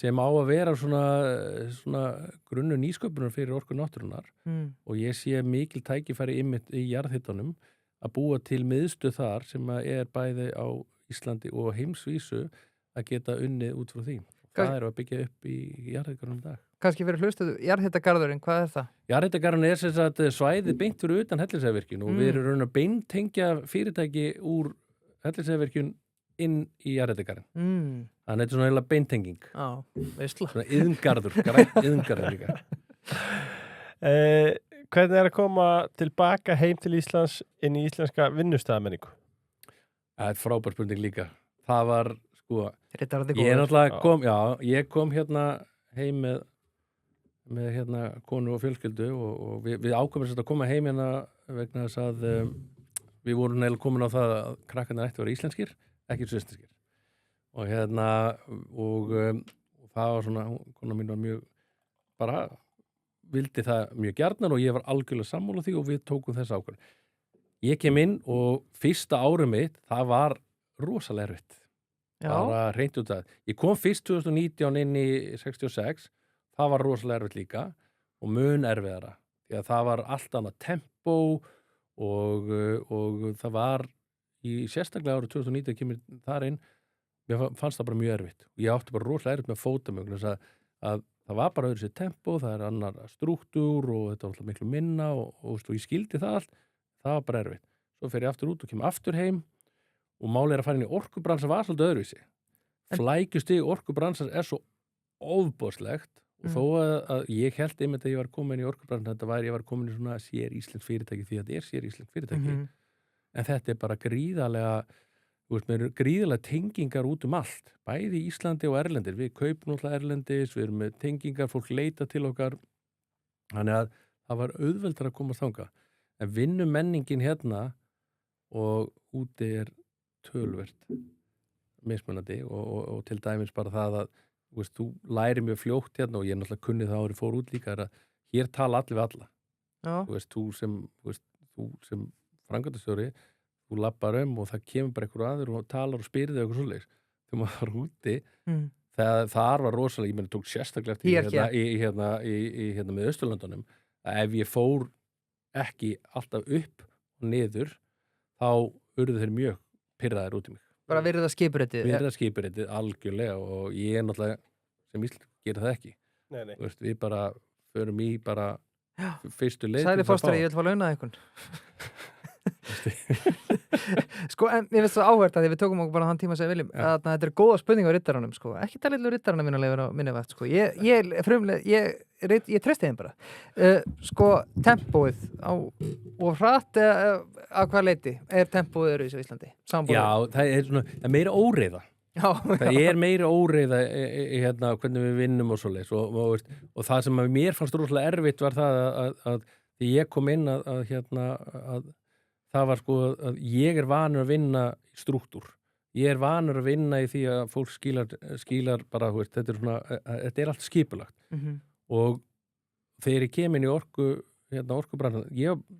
sem á að vera svona grunnu nýsköpunar fyrir orku náttúrunnar og ég sé mikil tækifæri í jarðhitanum að búa til miðstöð þar sem er bæði á Íslandi og heimsvísu að geta unnið út frá því. Það er að byggja upp í jarðhitagarðinum í dag. Kannski fyrir hlustuðu, jarðhitagarðurinn, hvað er það? Jarðhitagarðurinn er sem sagt svæðið beint fyrir utan Hellisheiðarvirkjun og við erum raun að beintengja fyrirtæki úr Hellisheiðarvirkjun inn í jarðhitagarðinn. Þannig að þetta er svona eiginlega beintenging. Já, veistla. Svona iðngarður, grænt iðngarður líka. Hvernig er að koma tilbaka heim til Íslands inn í íslenska vinnustæðamenningu? Það er frábær spurning líka. Það var, sko, ég kom hérna heim með hérna konu og fjölskyldu og við ákvæmum að koma heim hérna vegna þess að við vorum neila komin á það að krakkarnir ætti að vera íslenskir, ekki svissneskir. Og hérna, og það var svona, kona mín var mjög, bara vildi það mjög gjarnan og ég var algjörlega sammála því og við tókum þessa ákvörðun. Ég kem inn og fyrsta árið mitt, það var rosalega erfitt. Bara hreint út að. Ég kom fyrst 2019 inn í 66, það var rosalega erfitt líka og mun erfiðara. Því að það var allt annað tempó og það var í sérstaklega árið 2019 kemur þar inn, mér fannst það bara mjög erfitt. Og ég átti bara rosalega erfitt með fótamögn þess að það var bara öðru sér tempó, það er annar strúktúr og þetta var alltaf miklu minna og ég skildi það allt, það var bara erfitt. Svo fer ég aftur út og kemur aftur heim og málið er að fara inn í orkubransa var svolítið öðruvísi. Flækjustig orkubransans er svo ofboðslegt og þó að ég held einmitt að ég var komin í orkubransan, ég var komin í svona sér íslensk fyrirtæki því að þetta er sér íslensk fyrirtæki. En þetta er bara gríðarlega tengingar út allt, bæði í Íslandi og erlendir. Við kaupum náttúrulega erlendis, við erum með tengingar, fólk leita til okkar. Þannig að það var auðveldar að komast þangað. En vinnumenningin hérna og úti er töluvert mismunandi og til dæmis bara það að þú lærir mjög fljótt hérna og ég náttúrulega kunni það árið fór út líka er að hér tala allir við alla. Þú sem framkvæmdastjóri, þú lappar og það kemur bara einhver aður og talar og spyrir þig eitthvað svoleiðis. Þegar maður var úti, þar var rosalega, ég meina tók sérstaklega eftir hérna með Austurlöndunum, að ef ég fór ekki alltaf upp og niður, þá urðu þeir mjög pirraðir út í mig. Bara virða skipuritið? Virða skipuritið, algjörlega og ég náttúrulega sem Ísland gerir það ekki. Nei. Við bara förum í bara fyrstu leið Sæli fóstri, ég vil fá launað einhvern sko, en ég veist það áhvert að því við tókum okkur bara þann tíma sem við viljum að þetta er góða spurning á rittaranum sko. Ekki talið rittaranum minna leifur á minni vakt sko. Ég treysti þeim bara sko, tempóið og hratt að hvað leiti er tempóið í Íslandi? Sambúið. Já, það er meira óreiða það er meira óreiða hérna, hvernig við vinnum og svoleiðis og það sem mér fannst rosalega erfitt var það að því ég kom inn að það var sko að ég er vanur að vinna í strúktúr. Ég er vanur að vinna í því að fólk skilar bara, þetta er allt skipulagt. Og þegar ég kem inn í orkubransan,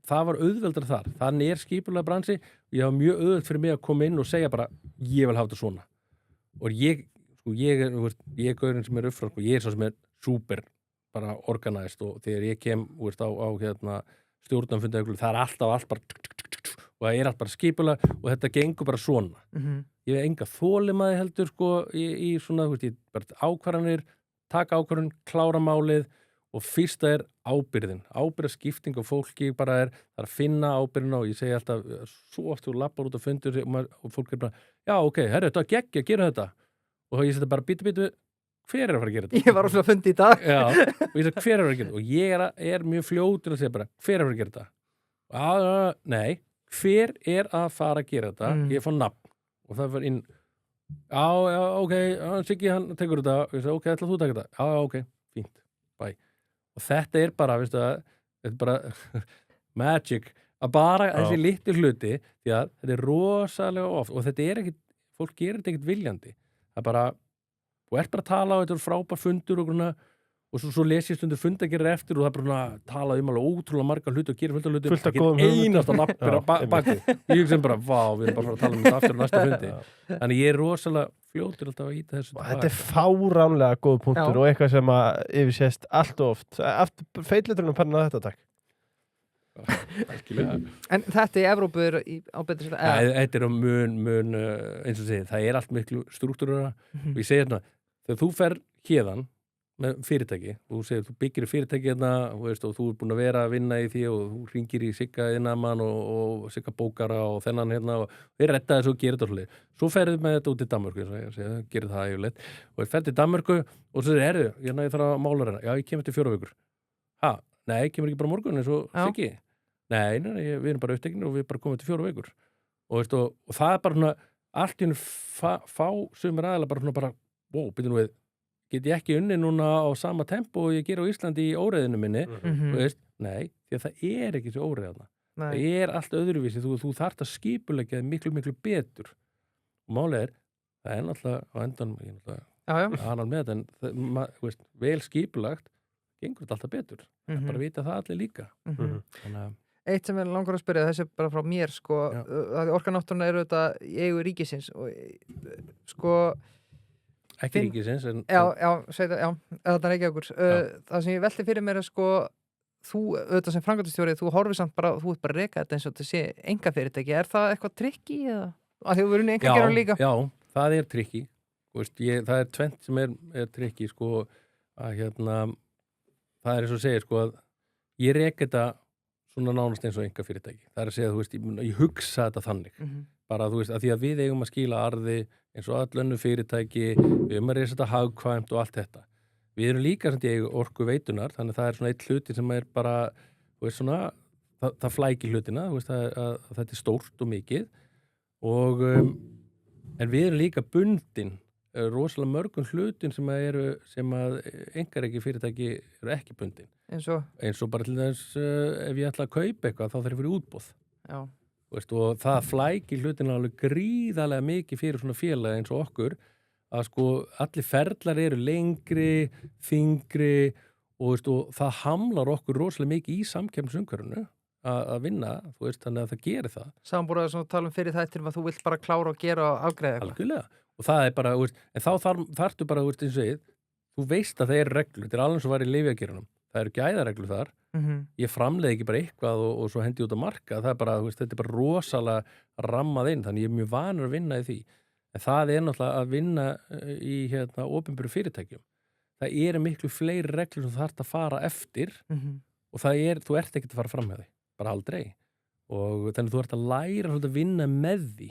það var auðveldar þar. Þannig er skipulega bransi, ég var mjög auðveld fyrir mig að koma inn og segja bara, ég vil hafa þetta svona. Og ég er gaurinn sem er uppfrá, ég er svo sem er súper bara organized og þegar ég kem á stjórnarfundauglu, það er alltaf allt bara og það er allt bara skipulega og þetta gengur bara svona. Ég hef enga þolimaði heldur sko í svona, ég bara ákvarðanir, taka ákvarðan, klára málið og fyrsta er ábyrgðaskipting og fólki bara það er að finna ábyrgðina og ég segi alltaf svo oft þú lappar út á fundur og fólk er bara, já ok, herru, þetta geggja, gera þetta og ég seti bara bítu hver er að fara að gera þetta? Ég var óslega að fundi í dag. Já, og ég segi hver er að fara að gera þetta? Og ég er mjög fljótur að segja bara, hver er að fara að gera þetta? Nei, hver er að fara að gera þetta? Ég fá nafn og það var inn, já, ok, Siggi hann tekur þetta, og ég segi, ok, ætla þú að taka þetta? Já, ok, fínt, bye. Og þetta er bara, þetta er bara magic, að bara þessi litlu hluti, því að þetta er rosalega oft og þetta er ekkit, fólk gerir þetta ekkit viljandi. Það er bara, þú ert bara að tala á þetta frábær fundur og svo les ég stundu fundagerir eftir og það er bara að tala alveg ótrúlega marga hluti og gera fullt af hluti einasta lappir á baki ég sem bara, vá, við erum bara að tala um þetta aftur á næsta fundi þannig ég er rosalega fljótur alltaf að íta þessu þetta er fáránlega góð punktur og eitthvað sem að yfirsést allt og oft feitliturinn panna þetta takk En þetta í Evrópu er á betri sér þetta er á mun eins og segið, það er allt miklu struktúrara og ég segi hérna, þegar þú fer hérðan með fyrirtæki og þú segir, þú byggir fyrirtæki hérna og þú er búin að vera að vinna í því og þú hringir í Sigga innamann og Sigga bókara og þennan hérna og þeir retta þessu og gerir þetta svolítið. Svo ferðið með þetta út í Danmörku, gerir það yfirleitt og þeir ferðið í Danmörku og svo segir, ég þarf að mála hérna, já, ég kemur til 4 vikur. Nei, kemur ekki bara morgun eins og Siggi? Nei, við erum bara uppteknir og við bara komum til 4 vikur. Og það er bara allt í hennu fá sumir aðeila bara, wow, byrju nú við get ég ekki unni núna á sama tempo og ég ger á Íslandi í óreiðinu minni nei, því að það er ekki svo óreiðana það er allt öðruvísi, þú þarft að skipuleggja miklu betur og málið það er náttúrulega á endanum ég náttúrulega með þetta en vel skipulagt gengur þetta alltaf betur bara vita það allir líka þannig að Eitt sem ég langar að spyrja, þessi bara frá mér sko, að orkanáttúruna eru þetta í eigu ríkisins og sko ekki ríkisins en þetta er ekki okkur það sem ég velti fyrir mér er sko þú, auðvitað sem framkvæmdastjóri, þú horfir samt bara þú ert bara að reka þetta eins og þetta sé einkafyrirtæki, er það eitthvað trikki eða? Að þið verður einkageran líka? Já, það er trikki það er tvennt sem er trikki sko að það er eins og segir sko að ég reka þetta svona nánast eins og einkafyrirtæki, það er að segja ég hugsa þetta þannig bara að því að við eigum að skila arði eins og öll önnur fyrirtæki, við eigum að reysa þetta hagkvæmt og allt þetta. Við erum líka sem ég orku veitunar, þannig að það er svona eitt hluti sem er bara, það flækir hlutina, að þetta er stórt og mikið en við erum líka bundin rosalega mörgum hlutin sem að einkareiki fyrirtæki eru ekki bundin. Eins og bara til þess ef ég ætla að kaupa eitthvað þá þarf ég fyrir útboð. Já. Og það flækir hlutina alveg gríðarlega mikið fyrir svona félag eins og okkur að sko allir ferlar eru lengri, þyngri og það hamlar okkur rosalega mikið í samkeppnisumhverfinu að vinna, þannig að það gerir það. Samanbúrðað svona tala fyrir þættinum að þú vilt bara klára og gera og afgreiða eitthvað. Algjörlega. Og það er bara, en þá þarftu bara, eins og þú veist að það eru reglur, þetta er alveg eins og var í lyfjageirunum. Það eru gæðareglur þar. Ég framleiði ekki bara eitthvað og svo hendi út á marka, það er bara, þetta er bara rosalega rammað inn, þannig ég er mjög vanur að vinna í því. En það er náttúrulega að vinna í opinberu fyrirtækjum. Það eru miklu fleiri reglur sem þú þarft að fara eftir og þú ert ekkert að fara fram með því, bara aldrei og þannig þú ert að læra að vinna með því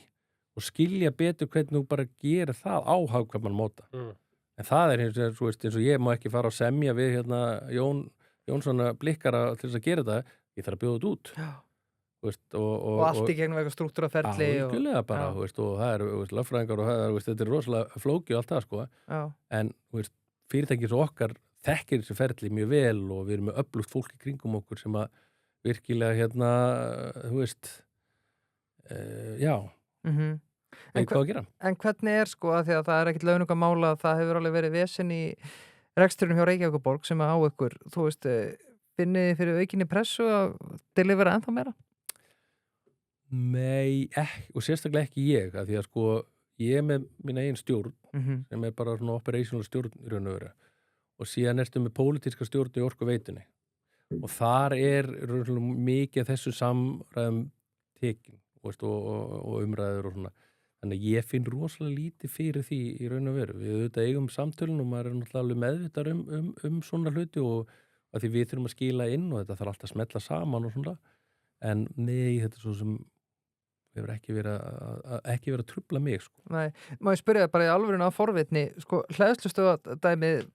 og skilja betur hvernig þú bara gerir það á hagkvæman móta en það eins og ég má ekki fara að semja við Jónsson blikkara til þess að gera það, ég þarf að bjóða þetta út og allt í gegnum eitthvað strúktúra ferli algjörlega bara, og það lögfræðingar og þetta rosalega flóki og allt það sko en fyrirtæki svo okkar þekkir þessi ferli mjög vel og við erum með öflugt fólk í kringum okkur sem að virkilega já veit hvað að gera. En hvernig sko að því að það ekkert launungamála, það hefur alveg verið vesen í reksturinnum hjá Reykjavíkurborg sem á ykkur, finnið þið fyrir aukinni pressu að delivera ennþá meira? Nei, og sérstaklega ekki ég, af því að ég er með mína eigin stjórn sem er bara svona operational stjórn í raun og veru og síðan ertu með pólitíska stjórn í Orkuveitunni og þar er mikið af þessu samræðum tekin og umræður og svona þannig að ég finn rosalega lítið fyrir því í raun og veru. Við auðvitað eigum samtölun og maður er náttúrulega meðvitað um svona hluti og að því við þurfum að skila inn og þetta þarf alltaf að smetla saman og svona en nei, þetta er svo sem hefur ekki verið að trufla mig sko. Nei, má ég spyrja bara í alvörinu af forvitni, hleðslustöða dæmið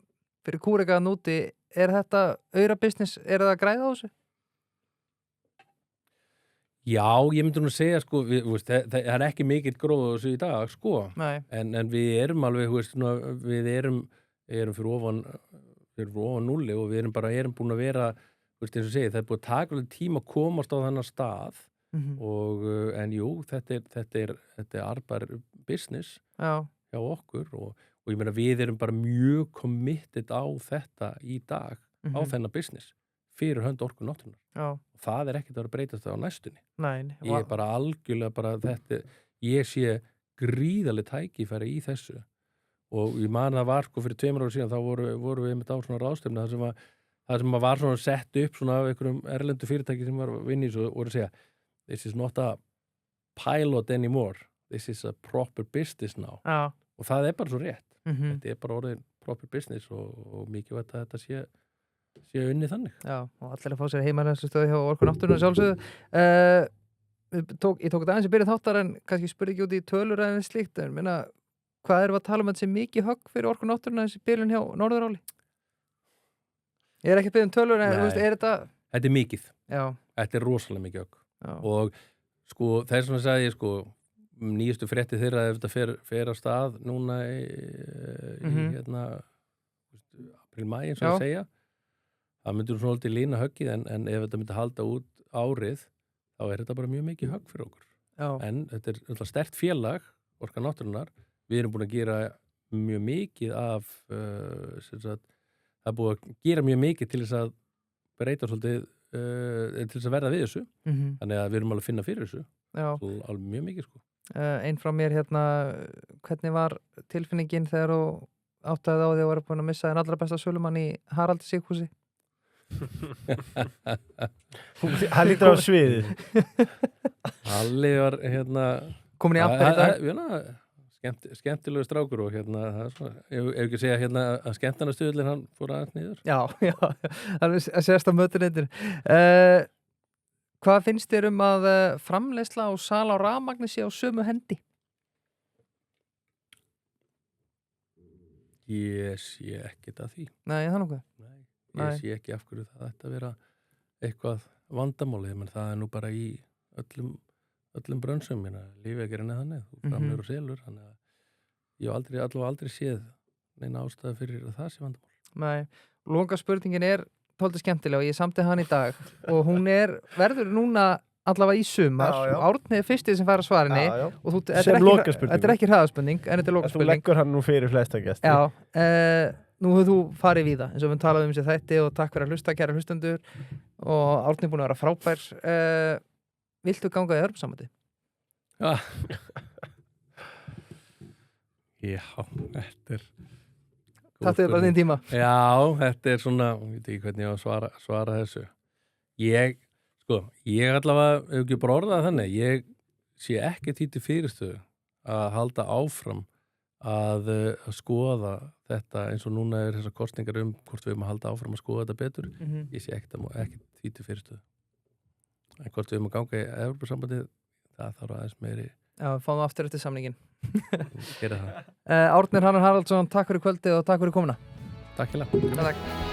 fyrir kúrekaðan úti, er þetta auðra business, er það að græða á þessu? Já, ég myndi nú að segja það er ekki mikill gróð á þessu í dag en við erum alveg við erum fyrir ofan núlli og við erum búin að vera eins og segið, það er búin að taka alveg tíma að komast á þennan stað en jú, þetta er arbar business hjá okkur og ég meina við erum bara mjög committed á þetta í dag á þennan business fyrir hönd Orku náttúrunnar og það er ekkert að vera breytast á næstunni. Ég er bara algjörlega bara ég sé gríðarleg tækifæri í þessu og ég man að það var fyrir 2 ára síðan þá voru við með á svona ráðstefnu það sem var svona sett upp svona af einhverjum erlendu fyrirtæki sem var að vinna í þessu og voru að segja this is not a pilot anymore, this is a proper business now og það er bara svo rétt þetta er bara orðin proper business og mikilvægt að þetta sé unnið þannig. Já, og allir að fá sér heimaræðslustöðu hjá Orku náttúrunnar sjálfsögðu. Ég tók þetta aðeins í byrjun þáttar en kannski spurði ekki út í tölur eða slíkt en minna, hvað erum við að tala um þetta sem mikið högg fyrir Orku náttúrunnar þessi byrjun hjá Norðuráli? Ég er ekki að biðja um tölur en er þetta... Þetta er mikið. Já. Þetta er rosalega mikið högg og þess vegna sagði ég nýjustu frétti þeirra ef þetta fer á stað núna í apríl-maí eins og að segja það myndur svona alltaf lína höggið en ef þetta myndi halda út árið þá er þetta bara mjög mikið högg fyrir okkur en þetta er alltaf sterkt félag Orka náttúrunnar, við erum búin að gera mjög mikið af það er búin að gera mjög mikið til þess að breyta svolítið til þess að verða við þessu þannig að við erum alveg að finna fyrir þessu alveg mjög mikið Einn frá mér hvernig var tilfinningin þegar þú áttaði á því að vera búin að missa en allra besta sölumann í Haraldi Sigfúsi Hann lítur á sviðið Halli var komin í amper í dag skemmtilegu strákur og það er svona, ef ekki segja að skemmtanastuðlinn hann fór aðeins niður Já, það er sérst á mötuneytinu Hvað finnst þér að framleiðsla og sala á rafmagni sé á sömu hendi? Ég sé ekkert að því Nei, það nokkuð Ég sé ekki af hverju það ætti að vera eitthvað vandamáli, menn það er nú bara í öllum brönsum, lífeygerinn er þannig, þú framleiðir og selur, þannig að ég hef allavega aldrei séð neina ástæða fyrir að það sé vandamál. Nei, loka spurningin er tóldi skemmtilega og ég samti hann í dag og hún verður núna allavega í sumar og Árni er fyrstið sem fær að svarinni og þetta er ekki hraðaspurning en þetta er lokaspurning. Þú leggur hann nú fyrir flesta gesti. Já, nú hefur þú farið við það eins og við talaðum sér þætti og takk fyrir að hlusta kæra hlustendur og Árni er búin að vera frábær Viltu ganga í Evrópusambandið? Já, þetta er Takk fyrir bara þinn tíma Já, þetta er svona, ég veit ekki hvernig ég á að svara þessu Ég allavega hef ekki bara orðað þannig ég sé ekki títi fyrirstöðu að halda áfram að skoða þetta eins og núna þessar kostningar hvort við að halda áfram að skoða þetta betur ég sé ekki því til fyrirstöðu en hvort við að ganga í Evrópusambandið það þarf aðeins meiri Já, fáum aftur eftir samningin gera það Árnir Hannar Haraldsson, takk fyrir kvöldið og takk fyrir komuna Takk hérlega Takk